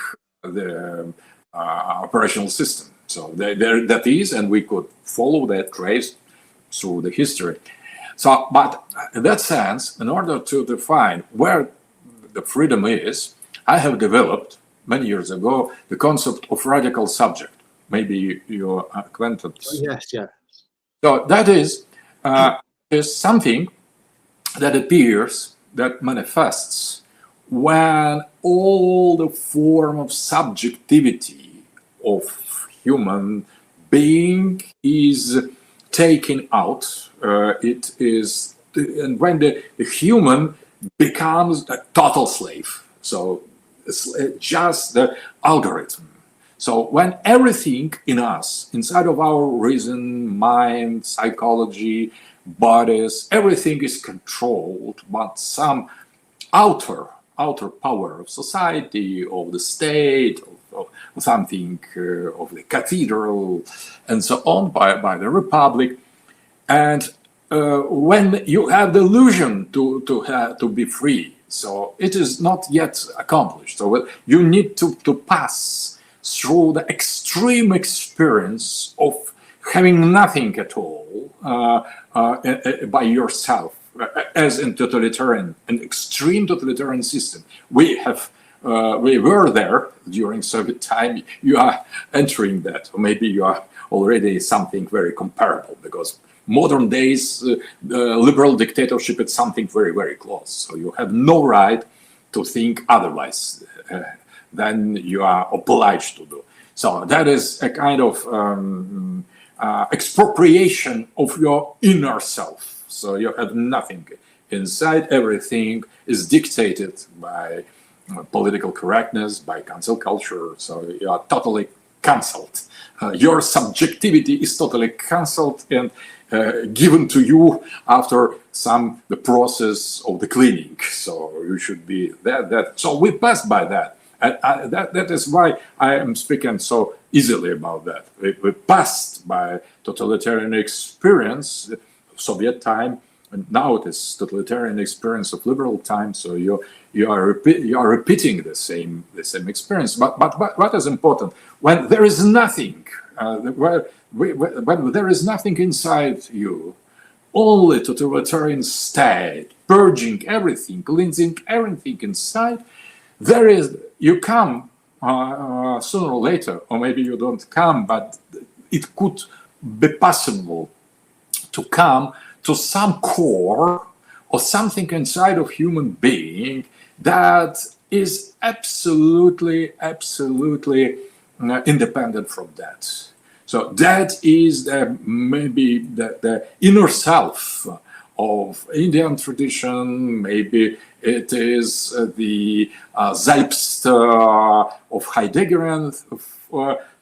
the operational system. So there that is, and we could follow that trace through the history. So, but in that sense, in order to define where the freedom is, I have developed many years ago the concept of radical subject. Maybe you're acquainted. Yes, yeah. So that is something that appears, that manifests when all the form of subjectivity of human being is taken out. It is, and when the human becomes a total slave. So it's just the algorithm. So when everything in us, inside of our reason, mind, psychology, bodies, everything is controlled by some outer power of society, of the state, of something, of the cathedral, and so on, by the republic. And when you have the illusion to be free, so it is not yet accomplished. So you need to pass through the extreme experience of having nothing at all by yourself, as in an extreme totalitarian system. We were there during Soviet time. You are entering that, or maybe you are already something very comparable, because modern days liberal dictatorship is something very, very close. So you have no right to think otherwise than you are obliged to do. So that is a kind of expropriation of your inner self. So you have nothing inside. Everything is dictated by political correctness, by cancel culture. So you are totally cancelled. Your subjectivity is totally cancelled and given to you after the process of the cleaning. So you should be that. So we passed by that. And that is why I am speaking so easily about that. We passed by totalitarian experience, Soviet time, and now it is totalitarian experience of liberal time. So you are repeating the same experience. But what is important, when there is nothing, when there is nothing inside you, only totalitarian state, purging everything, cleansing everything inside. You come sooner or later, or maybe you don't come, but it could be possible to come to some core or something inside of human being that is absolutely independent from that. So that is maybe the inner self of Indian tradition. Maybe it is the Selbst of Heideggerian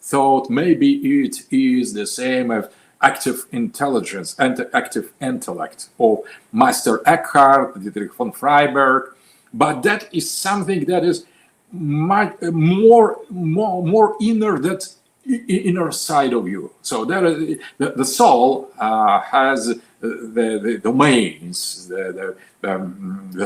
thought. Maybe it is the same as active intelligence and active intellect of Meister Eckhart, Dietrich von Freiberg. But that is something that is more inner, that inner side of you. So that is, the soul has the domains, the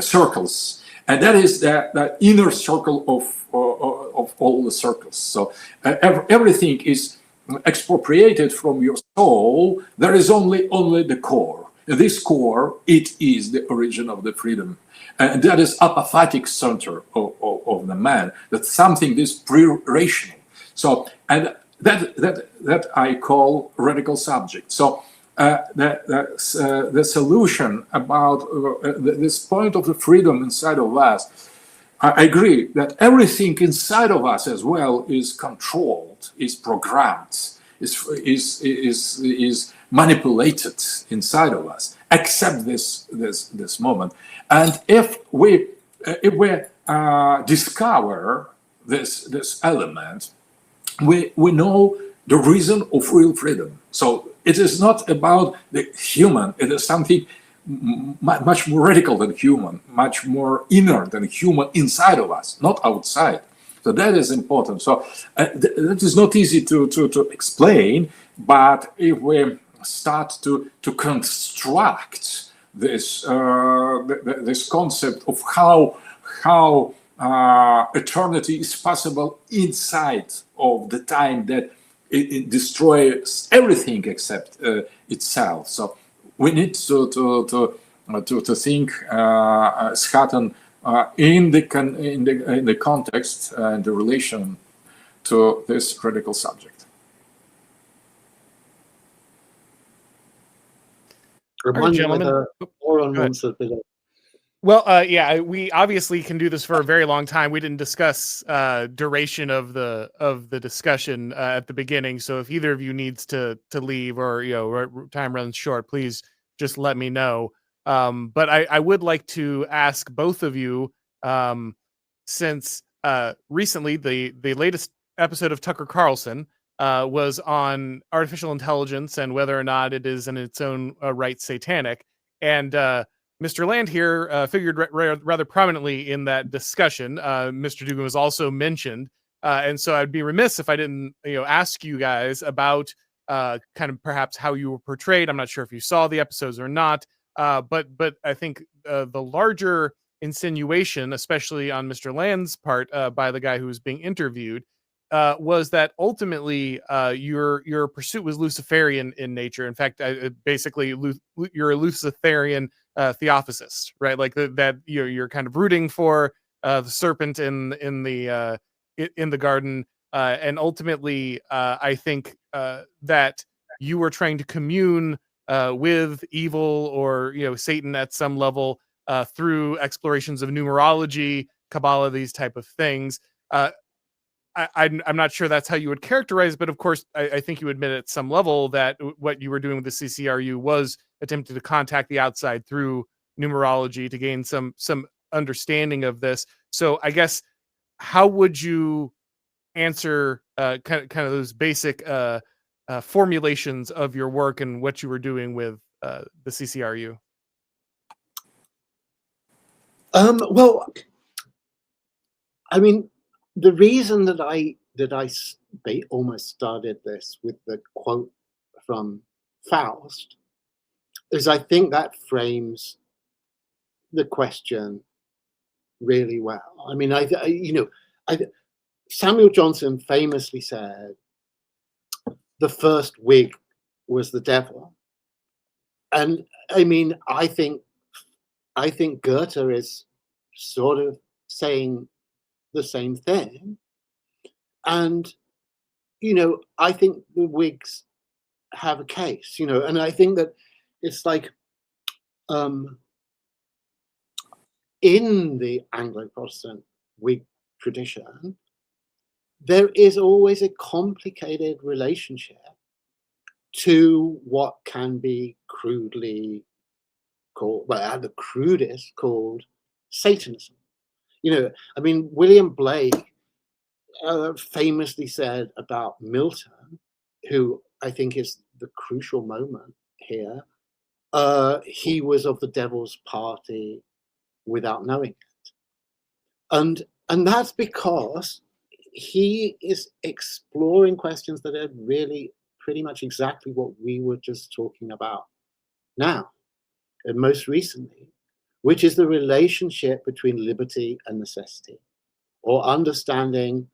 circles, and that is the inner circle of all the circles. So everything is expropriated from your soul. There is only the core. This core, it is the origin of the freedom, and that is apophatic center of the man. That's something this pre-rational. So and that I call radical subject. So the solution about this point of the freedom inside of us, I agree that everything inside of us as well is controlled, is programmed, is manipulated inside of us, except this moment. And if we discover this element, we know the reason of real freedom. So it is not about the human, it is something much more radical than human, much more inner than human inside of us, not outside. So that is important. So that is not easy to explain, but if we start to construct this this concept of how eternity is possible inside of the time that it destroys everything except itself. So we need to think Schatten in the context and the relation to this radical subject. Right, gentlemen. Well, yeah, we obviously can do this for a very long time. We didn't discuss duration of the discussion at the beginning. So if either of you needs to leave or time runs short, please just let me know. But I would like to ask both of you, since recently the latest episode of Tucker Carlson was on artificial intelligence and whether or not it is in its own right satanic, and Mr. Land here figured rather prominently in that discussion. Mr. Dugin was also mentioned, and so I'd be remiss if I didn't, ask you guys about kind of perhaps how you were portrayed. I'm not sure if you saw the episodes or not, but I think the larger insinuation, especially on Mr. Land's part, by the guy who was being interviewed, was that ultimately your pursuit was Luciferian in nature. In fact, basically, you're a Luciferian theosophist, right? Like that you're kind of rooting for the serpent in the garden, and ultimately, I think that you were trying to commune with evil or Satan at some level through explorations of numerology, Kabbalah, these type of things. I'm not sure that's how you would characterize, but of course, I think you admit at some level that what you were doing with the CCRU was attempting to contact the outside through numerology to gain some understanding of this. So I guess, how would you answer kind of those basic formulations of your work and what you were doing with the CCRU? Well, I mean, the reason that I almost started this with the quote from Faust is I think that frames the question really well. I mean, Samuel Johnson famously said the first Whig was the devil, and I mean, I think Goethe is sort of saying the same thing, and I think the Whigs have a case, and I think that it's like in the Anglo-Protestant Whig tradition, there is always a complicated relationship to what can be crudely called, well, at the crudest, called Satanism. I mean, William Blake famously said about Milton, who I think is the crucial moment here, he was of the devil's party without knowing it. And that's because he is exploring questions that are really pretty much exactly what we were just talking about now, and most recently, which is the relationship between liberty and necessity, or understanding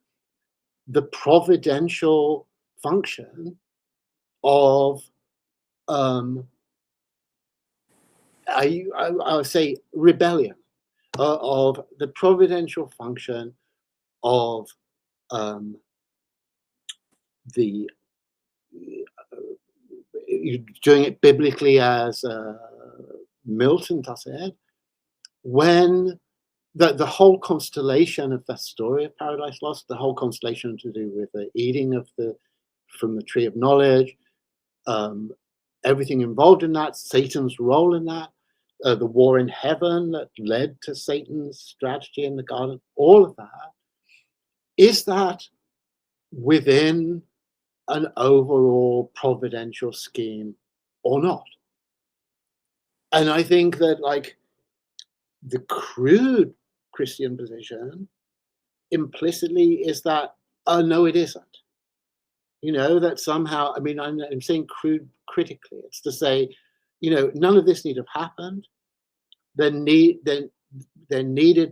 the providential function of, I would say, rebellion, of the providential function of doing it biblically as Milton does it, when the whole constellation of that story of Paradise Lost, the whole constellation to do with the eating from the tree of knowledge, everything involved in that, Satan's role in that, the war in heaven that led to Satan's strategy in the garden, all of that, is that within an overall providential scheme or not? And I think that, like, the crude Christian position implicitly is that, oh, no, it isn't. You know, that somehow, I mean, I'm saying crude critically. It's to say, you know, none of this need have happened. There needed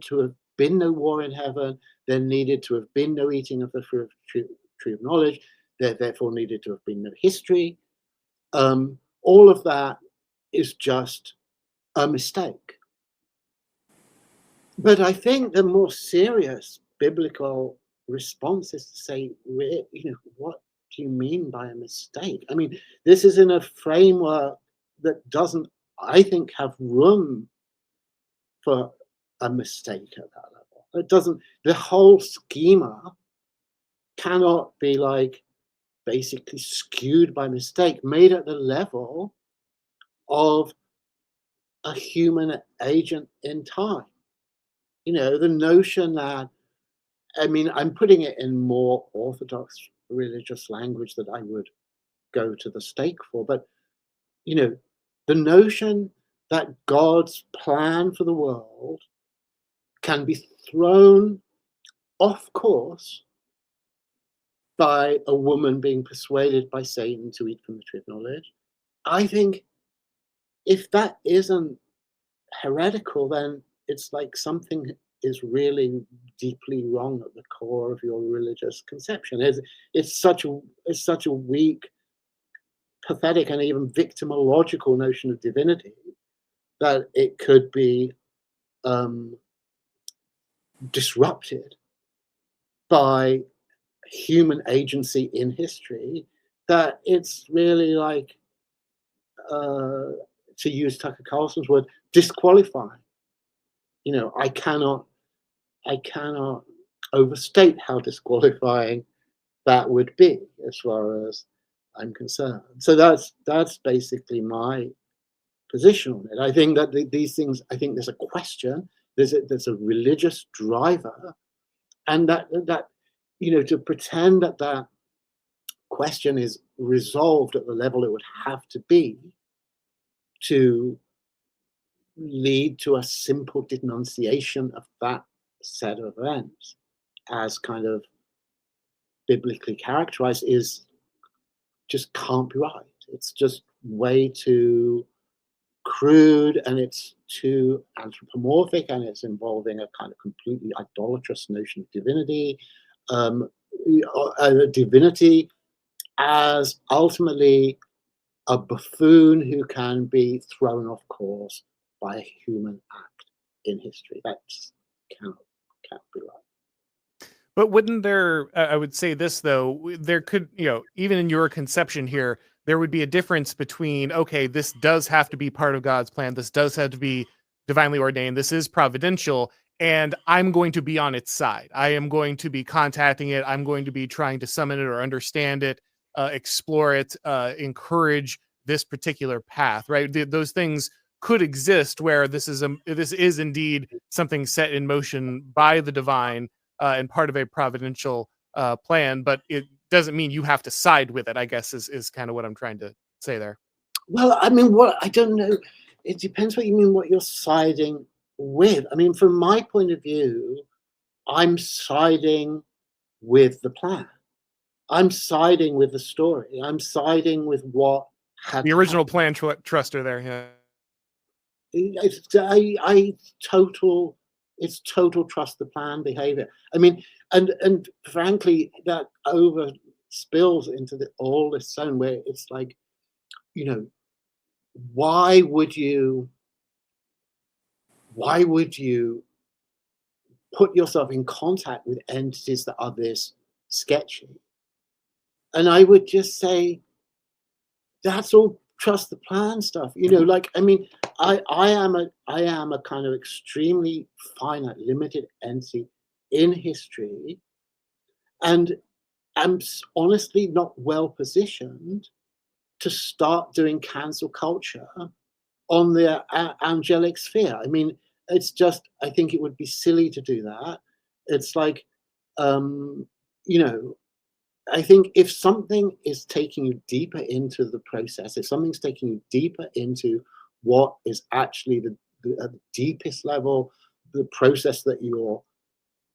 to have been no war in heaven. There needed to have been no eating of the tree of knowledge. There therefore needed to have been no history. All of that is just a mistake. But I think the more serious biblical response is to say, you know, what do you mean by a mistake? I mean, this is in a framework that doesn't, I think, have room for a mistake at that level. It doesn't, the whole schema cannot be like basically skewed by mistake, made at the level of a human agent in time. You know, the notion that, I mean, I'm putting it in more orthodox religious language that I would go to the stake for, but, you know, the notion that God's plan for the world can be thrown off course by a woman being persuaded by Satan to eat from the tree of knowledge. I think if that isn't heretical, then it's like something is really deeply wrong at the core of your religious conception. It's such a weak, pathetic, and even victimological notion of divinity that it could be disrupted by human agency in history, that it's really like, to use Tucker Carlson's word, disqualifying. You know, I cannot overstate how disqualifying that would be as far as I'm concerned. So that's basically my position on it. I think that these things, I think there's a question, there's a religious driver, and that you know, to pretend that that question is resolved at the level it would have to be to lead to a simple denunciation of that set of events as kind of biblically characterized is just can't be right. It's just way too crude, and it's too anthropomorphic, and it's involving a kind of completely idolatrous notion of divinity, divinity as ultimately a buffoon who can be thrown off course by a human act in history. That can't be right. But wouldn't there, I would say this though, there could, you know, even in your conception here, there would be a difference between, okay, this does have to be part of God's plan. This does have to be divinely ordained. This is providential. And I'm going to be on its side. I am going to be contacting it. I'm going to be trying to summon it or understand it, explore it, encourage this particular path, right? Those things could exist where this is indeed something set in motion by the divine, and part of a providential plan, but it doesn't mean you have to side with it, I guess is kind of what I'm trying to say there. Well, I mean, I don't know. It depends what you mean, what you're siding with. I mean, from my point of view, I'm siding with the plan. I'm siding with the story. I'm siding with what had the original plan truster there. Yeah. It's total trust the plan behavior. I mean, and frankly, that over spills into all this zone where it's like, you know, why would you put yourself in contact with entities that are this sketchy? And I would just say that's all trust the plan stuff. You know, like, I mean, I am a kind of extremely finite, limited entity in history, and I'm honestly not well positioned to start doing cancel culture on the angelic sphere. I mean, it's just, I think it would be silly to do that. It's like, you know, I think if something is taking you deeper into the process, if something's taking you deeper into what is actually at the deepest level, the process that you're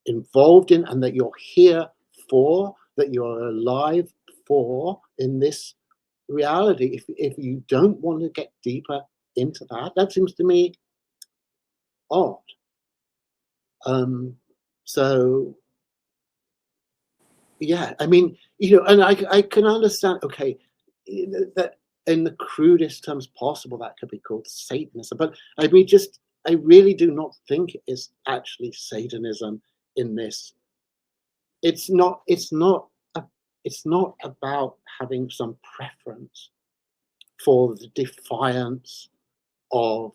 involved in and that you're here for, that you're alive for in this reality. If you don't want to get deeper into that, that seems to me odd. So yeah, I mean, and I can understand, okay, that in the crudest terms possible, that could be called Satanism. But I mean, I really do not think it is actually Satanism in this. It's not about having some preference for the defiance of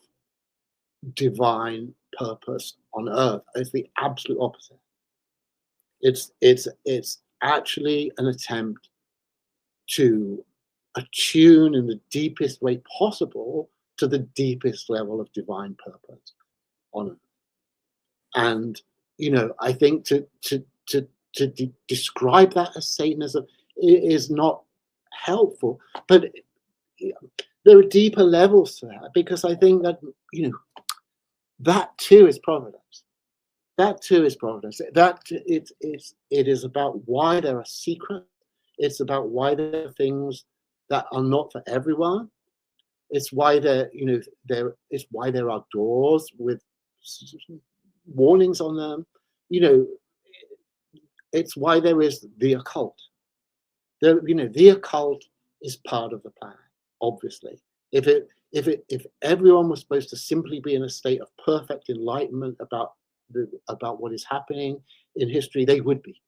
divine purpose on earth. It's the absolute opposite. It's actually an attempt to attune in the deepest way possible to the deepest level of divine purpose on earth. And I think to describe that as Satanism is not helpful, but there are deeper levels to that, because I think that that too is providence. That too is providence. That it is about why there are secrets. It's about why there are things that are not for everyone. It's why it's why there are doors with warnings on them. It's why there is the occult. The occult is part of the plan, obviously. If everyone was supposed to simply be in a state of perfect enlightenment about what is happening in history, they would be.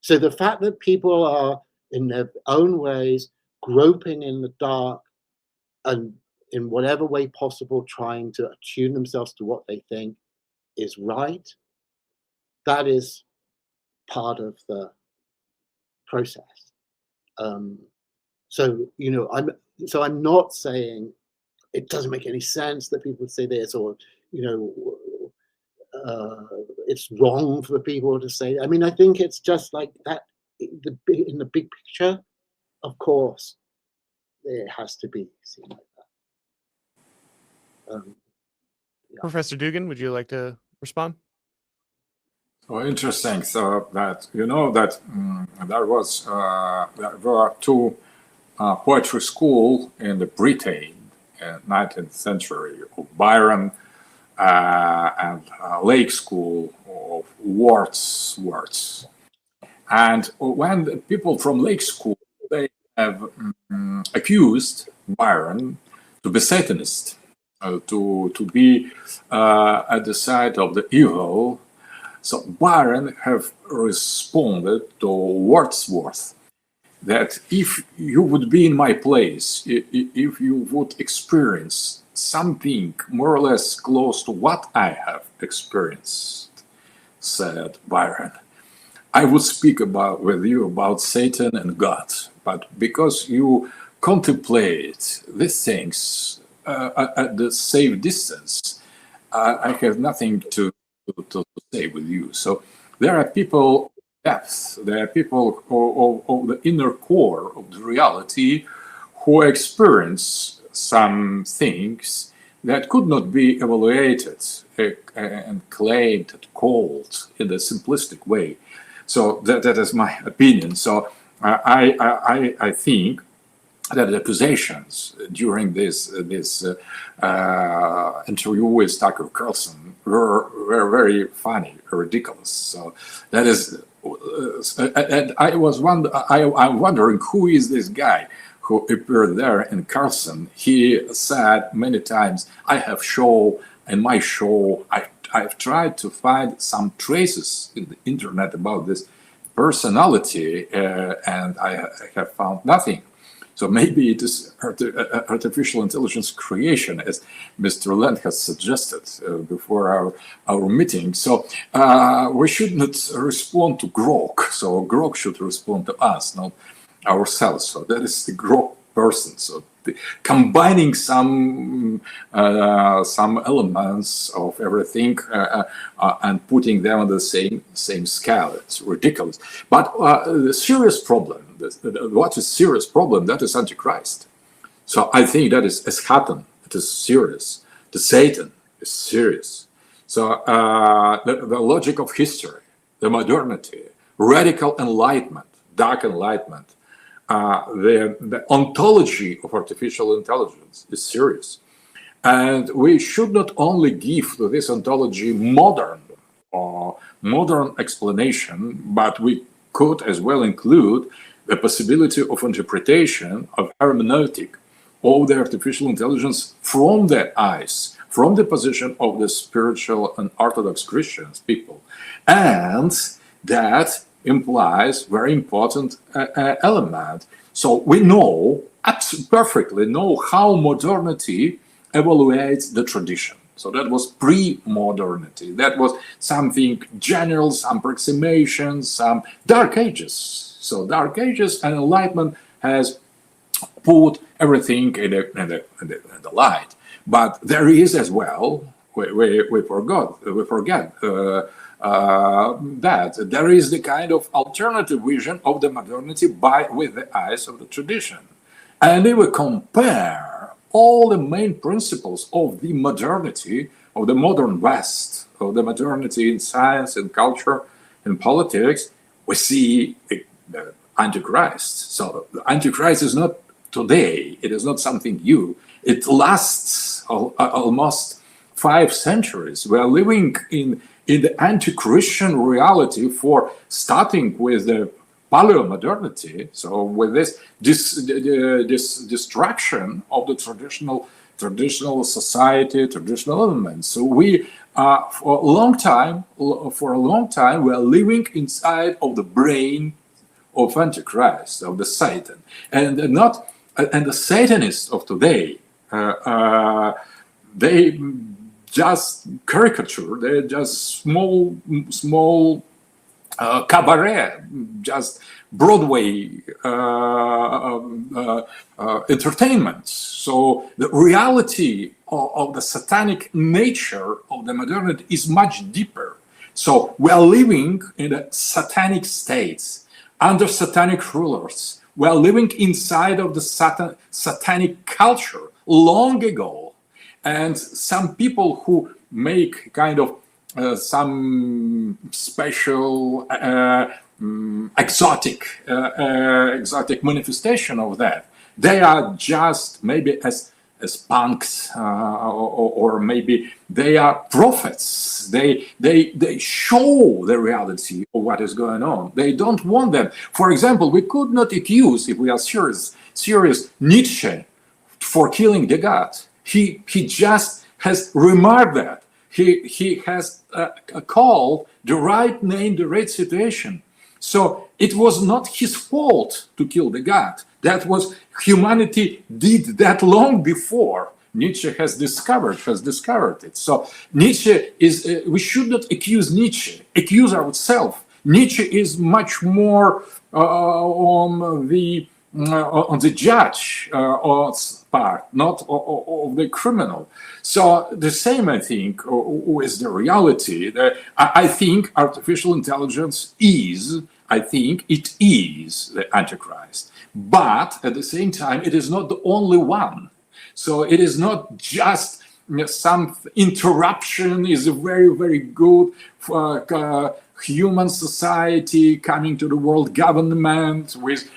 So the fact that people are in their own ways groping in the dark and in whatever way possible trying to attune themselves to what they think is right, that is part of the process. I'm not saying it doesn't make any sense that people say this, or it's wrong for people to say. I mean, I think it's just like that. In the big picture, of course, it has to be seen like that. Yeah. Professor Dugin, would you like to respond? Oh, interesting. So that there were two poetry school in the Britain in 19th century of Byron and Lake School of Wordsworth. And when the people from Lake School, they have accused Byron to be Satanist, to be at the side of the evil. So Byron have responded to Wordsworth that if you would be in my place, if you would experience something more or less close to what I have experienced, said Byron, I would speak with you about Satan and God, but because you contemplate these things at the safe distance, I have nothing to say with you. So there are people depth, there are people of the inner core of the reality who experience some things that could not be evaluated and claimed and called in a simplistic way. So that is my opinion. So I think that the accusations during this interview with Tucker Carlson were very funny, ridiculous. So that is, and I'm wondering who is this guy who appeared there in Carlson. He said many times, I have show, in my show, I've tried to find some traces in the internet about this personality, and I have found nothing. So maybe it is artificial intelligence creation, as Mr. Land has suggested before our meeting. So we should not respond to Grok. So Grok should respond to us, not ourselves. So that is the Grok person. So combining some elements of everything and putting them on the same scale, it's ridiculous. But the serious problem, what is serious problem? That is Antichrist. So I think that is eschaton. It is serious. The Satan is serious. So the logic of history, the modernity, radical enlightenment, dark enlightenment, the ontology of artificial intelligence is serious. And we should not only give to this ontology modern explanation, but we could as well include the possibility of interpretation of hermeneutic of the artificial intelligence from the eyes, from the position of the spiritual and Orthodox Christians people. And that implies very important element. So we know, perfectly know how modernity evaluates the tradition. So that was pre-modernity. That was something general, some approximations, some dark ages. So dark ages and enlightenment has put everything in the light. But there is as well, we forget that there is the kind of alternative vision of the modernity with the eyes of the tradition. And if we compare all the main principles of the modernity, of the modern West, of the modernity in science and culture and politics, we see the Antichrist. So the Antichrist is not today, it is not something new. It lasts almost 5 centuries. We are living in the anti-Christian reality for starting with the paleo-modernity, so with this destruction of the traditional society, traditional elements. So we for a long time, we are living inside of the brain of Antichrist, of the Satan, and the Satanists of today. They just caricature. They're just small cabaret, just Broadway entertainment. So the reality of the satanic nature of the modernity is much deeper. So we are living in the satanic states, under satanic rulers. We are living inside of the satanic culture long ago. And some people who make kind of some special exotic manifestation of that, they are just maybe as punks, or maybe they are prophets. They show the reality of what is going on. They don't want them. For example, we could not accuse, if we are serious, Nietzsche for killing the God. He just has remarked that. He has called the right name, the right situation. So it was not his fault to kill the God. That was, humanity did that long before. Nietzsche has discovered it. So Nietzsche is, we should not accuse Nietzsche, accuse ourselves. Nietzsche is much more on the judge part, not of the criminal. So the same, I think, is the reality. I think artificial intelligence is, I think it is the Antichrist. But at the same time, it is not the only one. So it is not just some interruption is a very, very good human society coming to the world government with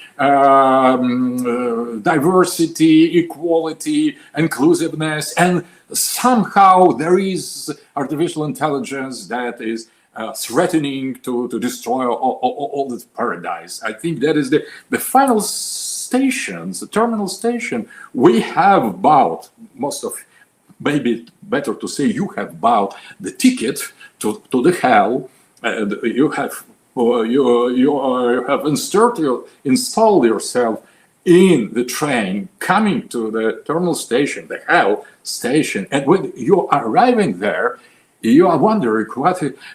diversity, equality, inclusiveness, and somehow there is artificial intelligence that is threatening to destroy all the paradise. I think that is the final stations, the terminal station. We have bought most of, maybe better to say, you have bought the ticket to the hell. You have installed yourself in the train coming to the terminal station, the hell station, and when you are arriving there, you are wondering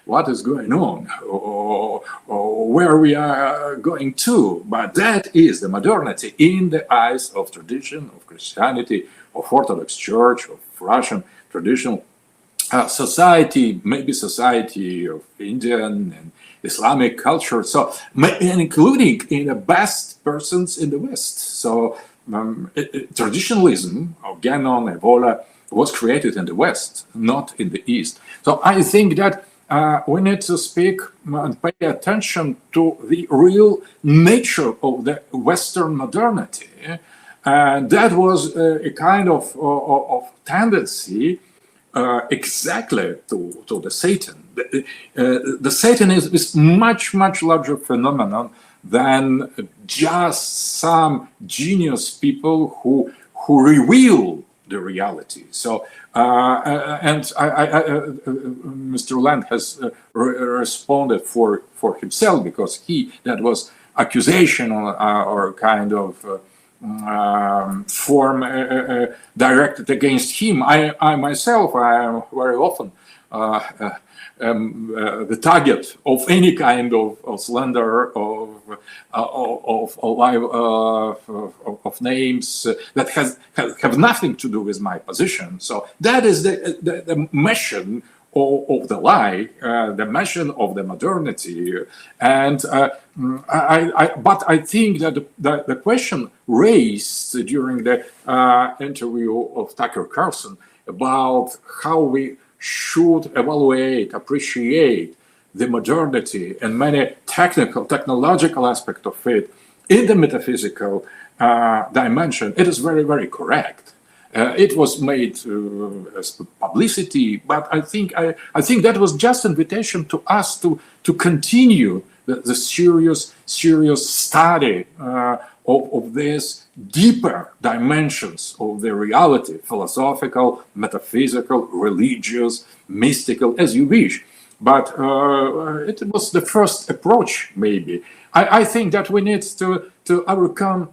what is going on, or where we are going to. But that is the modernity in the eyes of tradition, of Christianity, of Orthodox Church, of Russian traditional society, maybe society of Indian and Islamic culture, so including in the best persons in the West. So traditionalism of Guénon, Evola was created in the West, not in the East. So I think that we need to speak and pay attention to the real nature of the Western modernity. And that was a kind of tendency exactly to the Satan. The Satan is much larger phenomenon than just some genius people who reveal the reality. So, Mr. Land has responded for himself, because that was accusation or kind of form directed against him. I myself, I am very often the target of any kind of slander, of names that have nothing to do with my position. So that is the mission of the lie, the mission of the modernity. And but I think that the question raised during the interview of Tucker Carlson about how we should evaluate, appreciate the modernity and many technological aspects of it in the metaphysical dimension, it is very correct. It was made as publicity, but I think that was just invitation to us to continue the serious study of these deeper dimensions of the reality, philosophical, metaphysical, religious, mystical, as you wish. But it was the first approach, maybe. I think that we need to overcome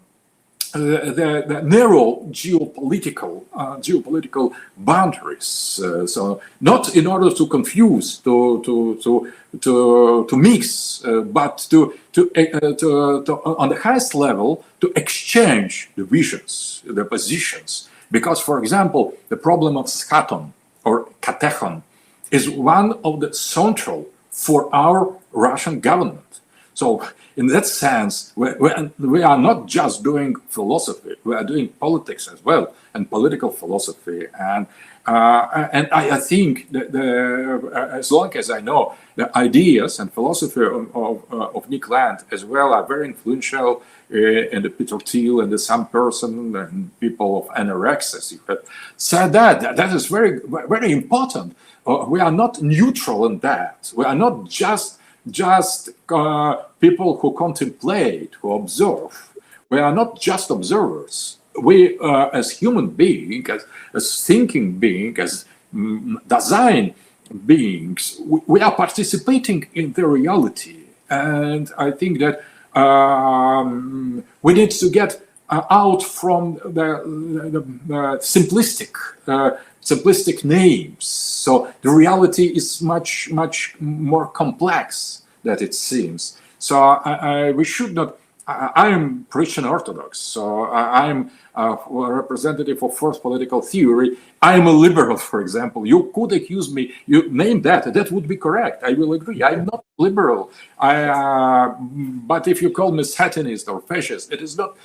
the narrow geopolitical boundaries. So not in order to confuse, to mix, but to on the highest level to exchange the visions, the positions. Because, for example, the problem of schaton or katechon is one of the central for our Russian government. So in that sense, we are not just doing philosophy, we are doing politics as well, and political philosophy. And I think that as long as I know, the ideas and philosophy of Nick Land as well are very influential in the Peter Thiel and the Sam Person and people of NRX, as you have said. That is very important. We are not neutral in that. We are not just people who contemplate, who observe. We are not just observers. We, as human beings, as thinking beings, as design beings, we are participating in the reality. And I think that we need to get out from the simplistic names. So the reality is much more complex than it seems. So we should not. I am Christian Orthodox, so I am a representative of first political theory. I am a liberal, for example. You could accuse me, you name that would be correct. I will agree. I'm not liberal. But if you call me Satanist or fascist, it is not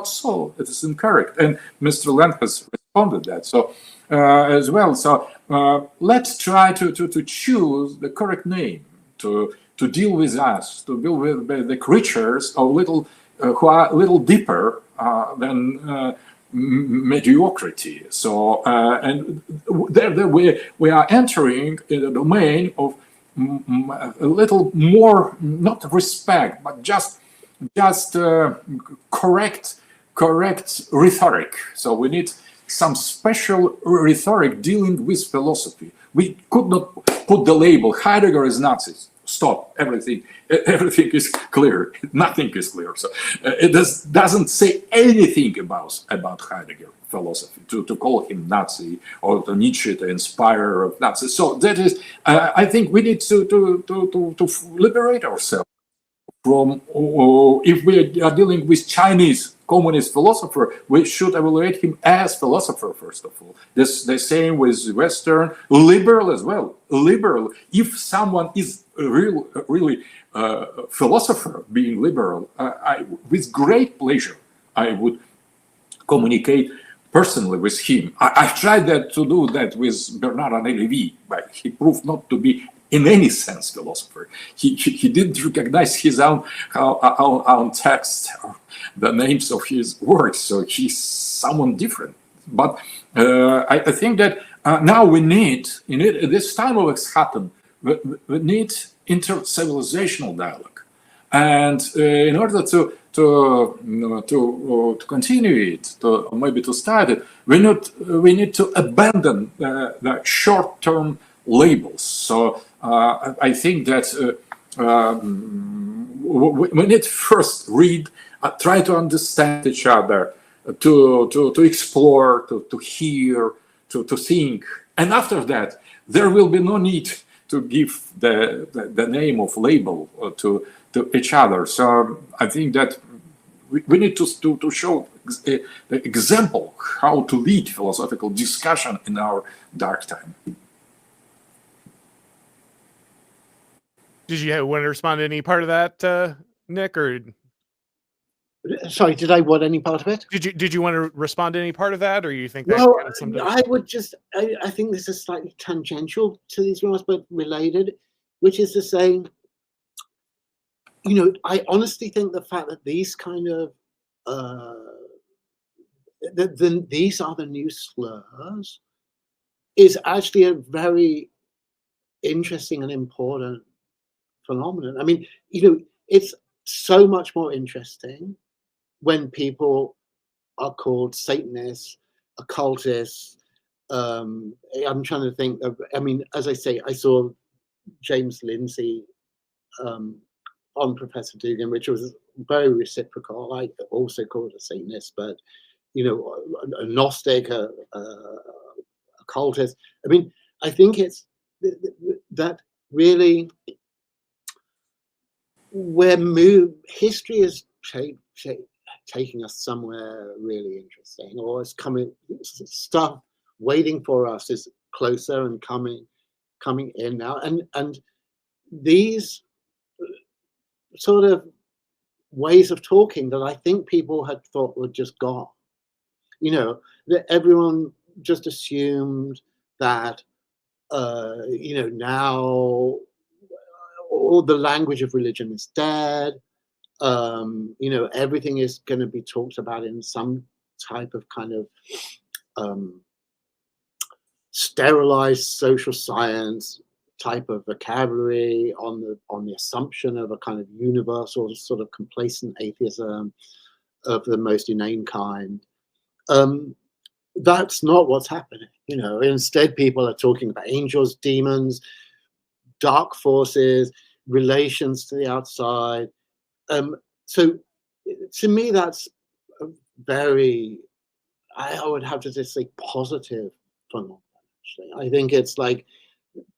so. It is incorrect. And Mr. Land has responded that. So as well. So let's try to choose the correct name to deal with us, to deal with the creatures who are a little deeper than mediocrity. So and there we are entering in the domain of a little more, not respect, but just correct rhetoric. So we need some special rhetoric dealing with philosophy. We could not put the label Heidegger is Nazis. Stop. Everything is clear. Nothing is clear. So it doesn't say anything about Heidegger philosophy to call him Nazi or to Nietzsche the inspirer of Nazis. So that is, I think we need to liberate ourselves from. If we are dealing with Chinese communist philosopher, we should evaluate him as philosopher first of all. The same with Western liberal as well. Liberal. If someone is really philosopher being liberal, with great pleasure I would communicate personally with him. I've tried to do that with Bernard-Henri Lévy, but he proved not to be in any sense philosopher. He didn't recognize his own text, or the names of his works, so he's someone different. But I think that now we need, in this time of Exhaten, we need inter-civilizational dialogue. And in order to continue it, maybe to start it, we need to abandon the short-term labels. So I think that we need to first read, try to understand each other, to explore, to hear, to think, and after that there will be no need to give the name of label to each other. So I think that we need to show the example how to lead philosophical discussion in our dark time. Did you want to respond to any part of that, Nick, or Sorry, did I want any part of it? did you want to respond to any part of that, or you think that Well, kind of summed it up? I would just, I think this is slightly tangential to these remarks, but related, which is to say, you know, I honestly think the fact that these kind of, these are the new slurs is actually a very interesting and important phenomenon. I mean, you know, it's so much more interesting when people are called Satanists, occultists. I'm trying to think of, I mean, as I say, I saw James Lindsay on Professor Dugin, which was very reciprocal. I also called a Satanist, but, you know, a Gnostic, a occultist. I mean, I think it's that really history is taking us somewhere really interesting, or it's coming, stuff waiting for us is closer and coming in now, and these sort of ways of talking that I think people had thought were just gone. You know, that everyone just assumed that you know, now all the language of religion is dead. You know, everything is going to be talked about in some type of kind of sterilized social science type of vocabulary on the assumption of a kind of universal sort of complacent atheism of the most inane kind. That's not what's happening. You know, instead people are talking about angels, demons, dark forces, relations to the outside. So to me, that's a very, I would have to just say, positive phenomenon. Actually, I think it's like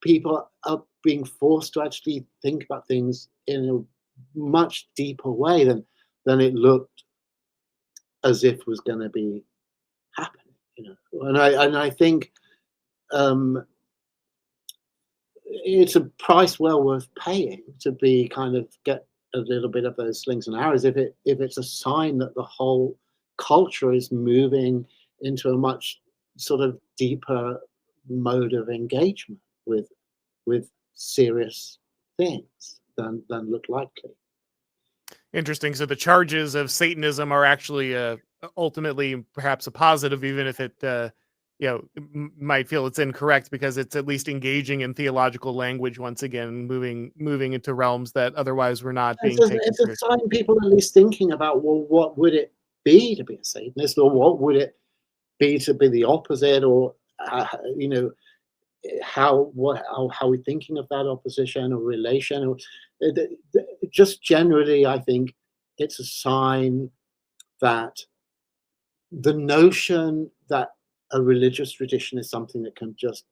people are being forced to actually think about things in a much deeper way than it looked as if was going to be happening. You know, and I think it's a price well worth paying to be kind of get a little bit of those slings and arrows if it's a sign that the whole culture is moving into a much sort of deeper mode of engagement with serious things than look likely. Interesting. So the charges of Satanism are actually ultimately perhaps a positive, even if it you know, might feel it's incorrect, because it's at least engaging in theological language once again, moving into realms that otherwise were not being taken It's a sign people are at least thinking about, well, what would it be to be a Satanist, or what would it be to be the opposite, or you know, how we're thinking of that opposition or relation, or just generally, I think it's a sign that the notion that a religious tradition is something that can just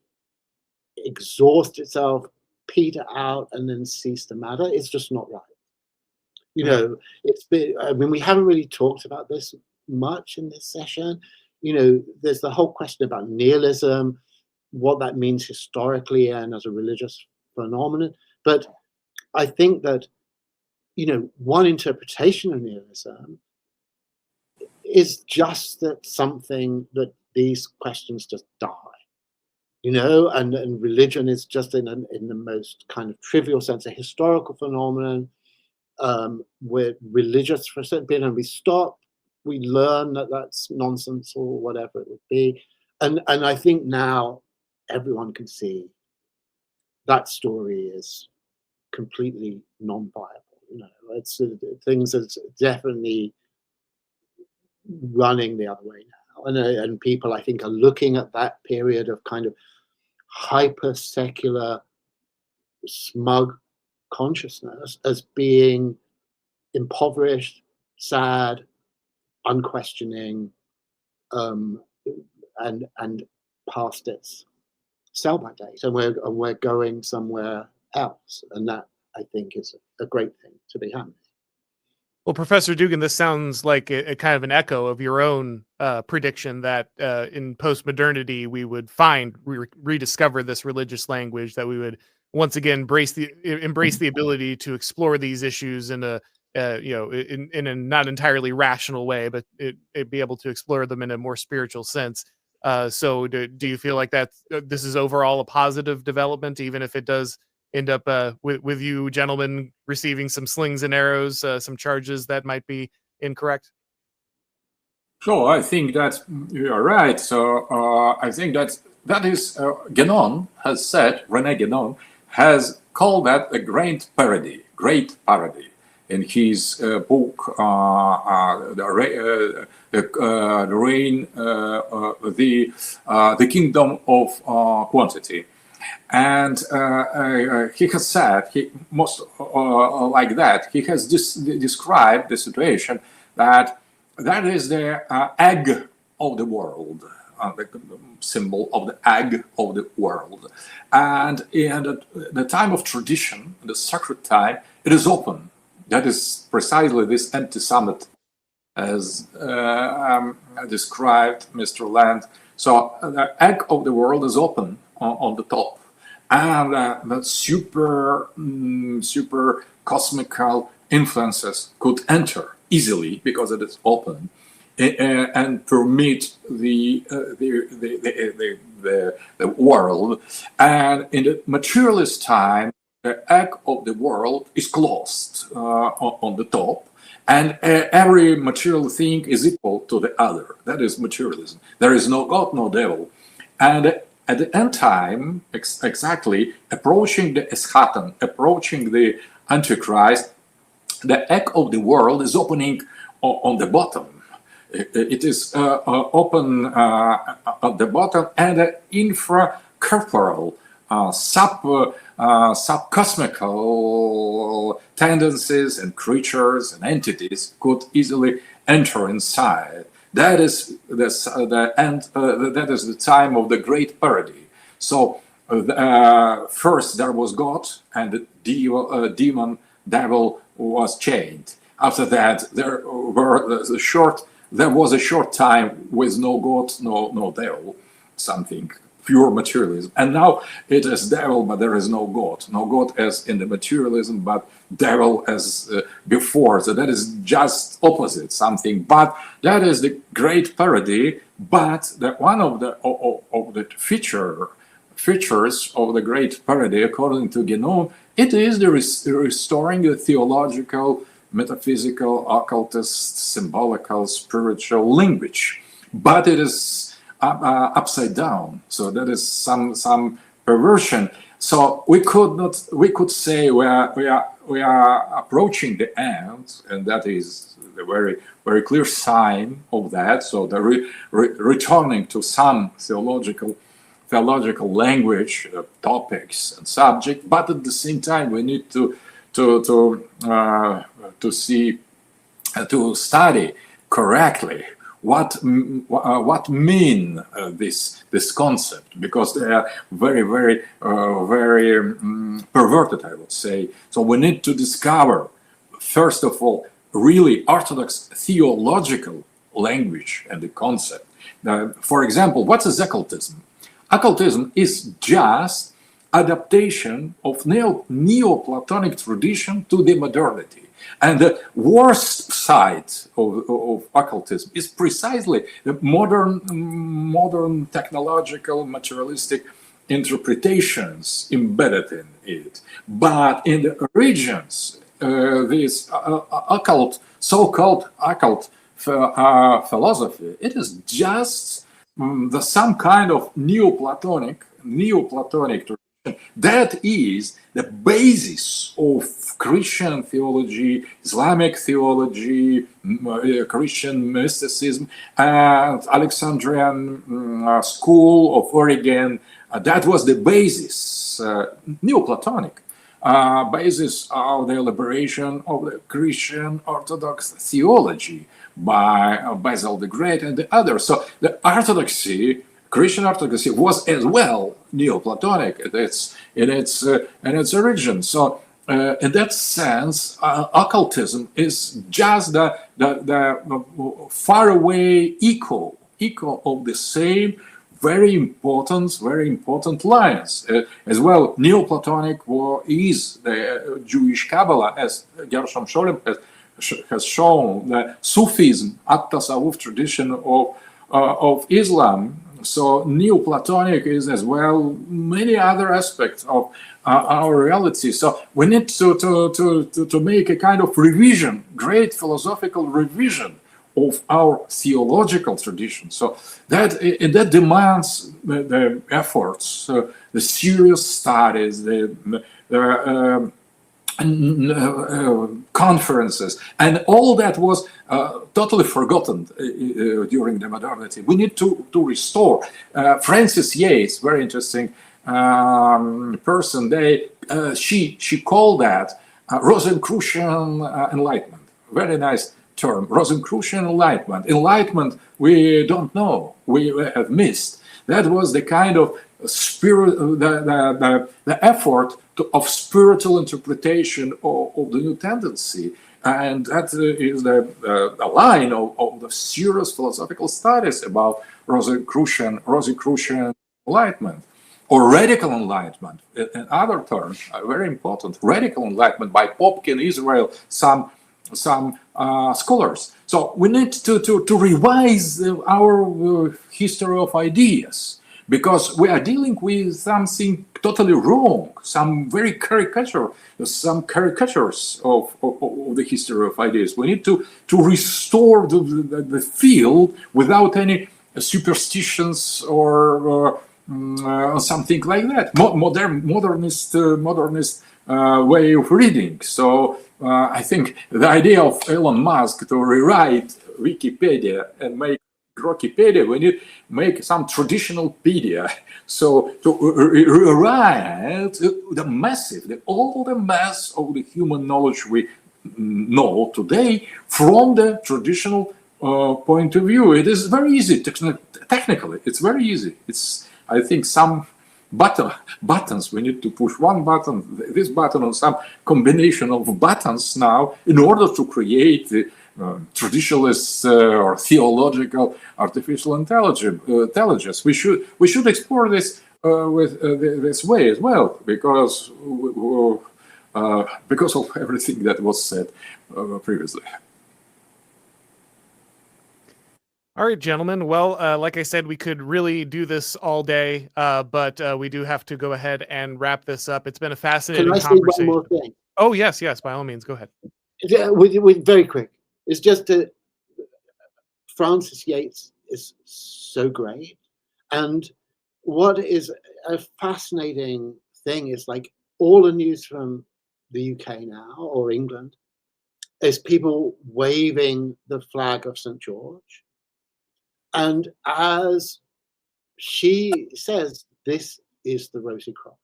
exhaust itself, peter out, and then cease to matter is just not right. You know, it's been, I mean, we haven't really talked about this much in this session. You know, there's the whole question about nihilism, what that means historically and as a religious phenomenon. But I think that, you know, one interpretation of nihilism is just that something that these questions just die, you know, and religion is just in the most kind of trivial sense a historical phenomenon. We're religious for a certain period, and we stop, we learn that that's nonsense or whatever it would be, and I think now everyone can see that story is completely non-viable. You know, it's things are definitely running the other way now, and people I think are looking at that period of kind of hyper secular smug consciousness as being impoverished, sad, unquestioning, and past its sell-by date, and we're going somewhere else, and that I think is a great thing to be happening. Well, Professor Dugin, this sounds like a kind of an echo of your own prediction that in post-modernity we would rediscover this religious language, that we would once again embrace the ability to explore these issues in a in a not entirely rational way, but it be able to explore them in a more spiritual sense. So do you feel like that this is overall a positive development, even if it does end up with you gentlemen receiving some slings and arrows, some charges that might be incorrect? Sure, I think that you are right. So I think that is Guénon has said, René Guénon has called that a great parody in his book, the Kingdom of Quantity. And he has said, like that, he has described the situation that is the egg of the world, the symbol of the egg of the world. And in the time of tradition, the sacred time, it is open. That is precisely this empty summit, as described Mr. Land. So the egg of the world is open on the top. And the super cosmical influences could enter easily because it is open, and permit the world. And in the materialist time, the egg of the world is closed on the top, and every material thing is equal to the other. That is materialism. There is no God, no devil. And at the end time, exactly, approaching the eschaton, approaching the Antichrist, the egg of the world is opening on the bottom. It is open at the bottom, and the infracorporeal, subcosmical tendencies and creatures and entities could easily enter inside. That is the end. That is the time of the great parody. So first there was God, and the devil was chained. After that, there was a short time with no God, no devil, something pure materialism. And now it is devil, but there is no God as in the materialism, but devil as before. So that is just opposite something. But that is the great parody. But one of the features of the great parody, according to Guénon, it is the restoring the theological, metaphysical, occultist, symbolical, spiritual language. But it is upside down. So that is some perversion. So we could say we are approaching the end, and that is a very clear sign of that. So the returning to some theological language, topics and subject, but at the same time we need to study correctly what mean this concept, because they are very perverted, I would say. So we need to discover, first of all, really orthodox theological language and the concept. For example, what is occultism? Occultism is just adaptation of Neoplatonic tradition to the modernity. And the worst side of occultism is precisely the modern technological materialistic interpretations embedded in it. But in the origins, this occult, so-called occult philosophy, it is just some kind of Neoplatonic tradition that is the basis of Christian theology, Islamic theology, Christian mysticism, and Alexandrian school of Oregon. That was the basis, Neoplatonic basis of the elaboration of the Christian Orthodox theology by Basil the Great and the others. So the Orthodoxy, Christian Orthodoxy, was as well Neoplatonic in its origin. So in that sense, occultism is just the far away echo of the same very important lines. As well, Neoplatonic is the Jewish Kabbalah, as Gershom Scholem has shown, the Sufism, At-Tasawwuf tradition of Islam. So Neoplatonic is as well many other aspects of our reality. So we need to make a kind of revision, great philosophical revision of our theological tradition. So that demands the efforts, the serious studies, the conferences, and all that was totally forgotten during the modernity. We need to restore. Frances Yates, very interesting person, she called that Rosicrucian enlightenment. Very nice term, Rosicrucian enlightenment. Enlightenment, we don't know, we have missed. That was the kind of spirit, the effort of spiritual interpretation of the new tendency. And that is the line of the serious philosophical studies about Rosicrucian enlightenment, or radical enlightenment, in other terms, very important. Radical enlightenment by Popkin, Israel, some scholars. So we need to revise our history of ideas, because we are dealing with something totally wrong, some caricatures of the history of ideas. We need to restore the field without any superstitions or something like that. Modernist way of reading. So I think the idea of Elon Musk to rewrite Wikipedia and make Grokipedia, we need to make some traditional pedia. So to rewrite all the mass of the human knowledge we know today from the traditional point of view. It is very easy, technically, it's very easy. It's, I think, some buttons, we need to push one button, this button, or some combination of buttons now in order to create the traditionalist or theological artificial intelligence. We should explore this with this way as well, because of everything that was said previously. All right, gentlemen. Well, like I said, we could really do this all day, but we do have to go ahead and wrap this up. It's been a fascinating conversation. Can I say one more thing? Oh, yes, by all means, go ahead. With very quick. It's just that Frances Yates is so great, and what is a fascinating thing is, like, all the news from the UK now, or England, is people waving the flag of St. George. And as she says, this is the Rosy Cross.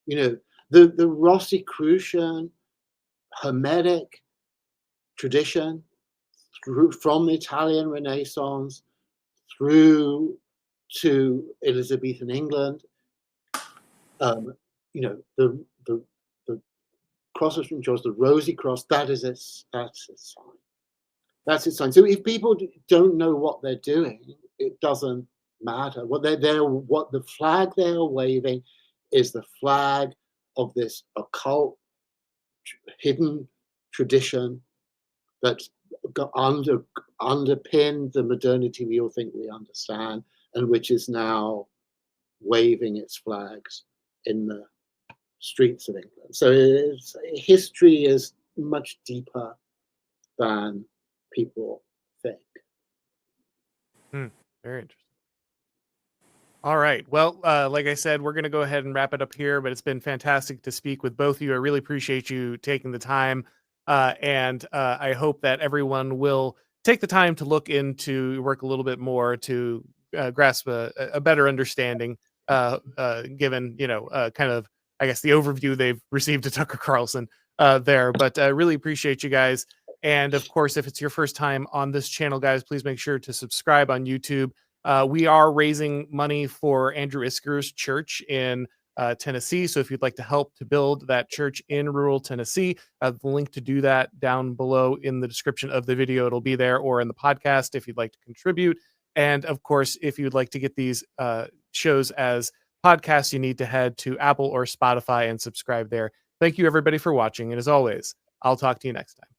You know, the Rosicrucian Hermetic tradition, from the Italian Renaissance through to Elizabethan England. You know, the cross of St. George, the Rosy Cross, that's its sign. That's its sign. So if people don't know what they're doing, it doesn't matter. What the flag they're waving is the flag of this occult, hidden tradition that underpinned the modernity we all think we understand, and which is now waving its flags in the streets of England. So history is much deeper than people think. Very interesting. All right. Well, like I said, we're going to go ahead and wrap it up here, but it's been fantastic to speak with both of you. I really appreciate you taking the time. And I hope that everyone will take the time to look into your work a little bit more to grasp a better understanding, given, kind of, I guess, the overview they've received to Tucker Carlson there. But I really appreciate you guys. And of course, if it's your first time on this channel, guys, please make sure to subscribe on YouTube. We are raising money for Andrew Isker's church in Tennessee. So if you'd like to help to build that church in rural Tennessee, the link to do that down below in the description of the video. It'll be there, or in the podcast if you'd like to contribute. And of course, if you'd like to get these shows as podcasts, you need to head to Apple or Spotify and subscribe there. Thank you, everybody, for watching. And as always, I'll talk to you next time.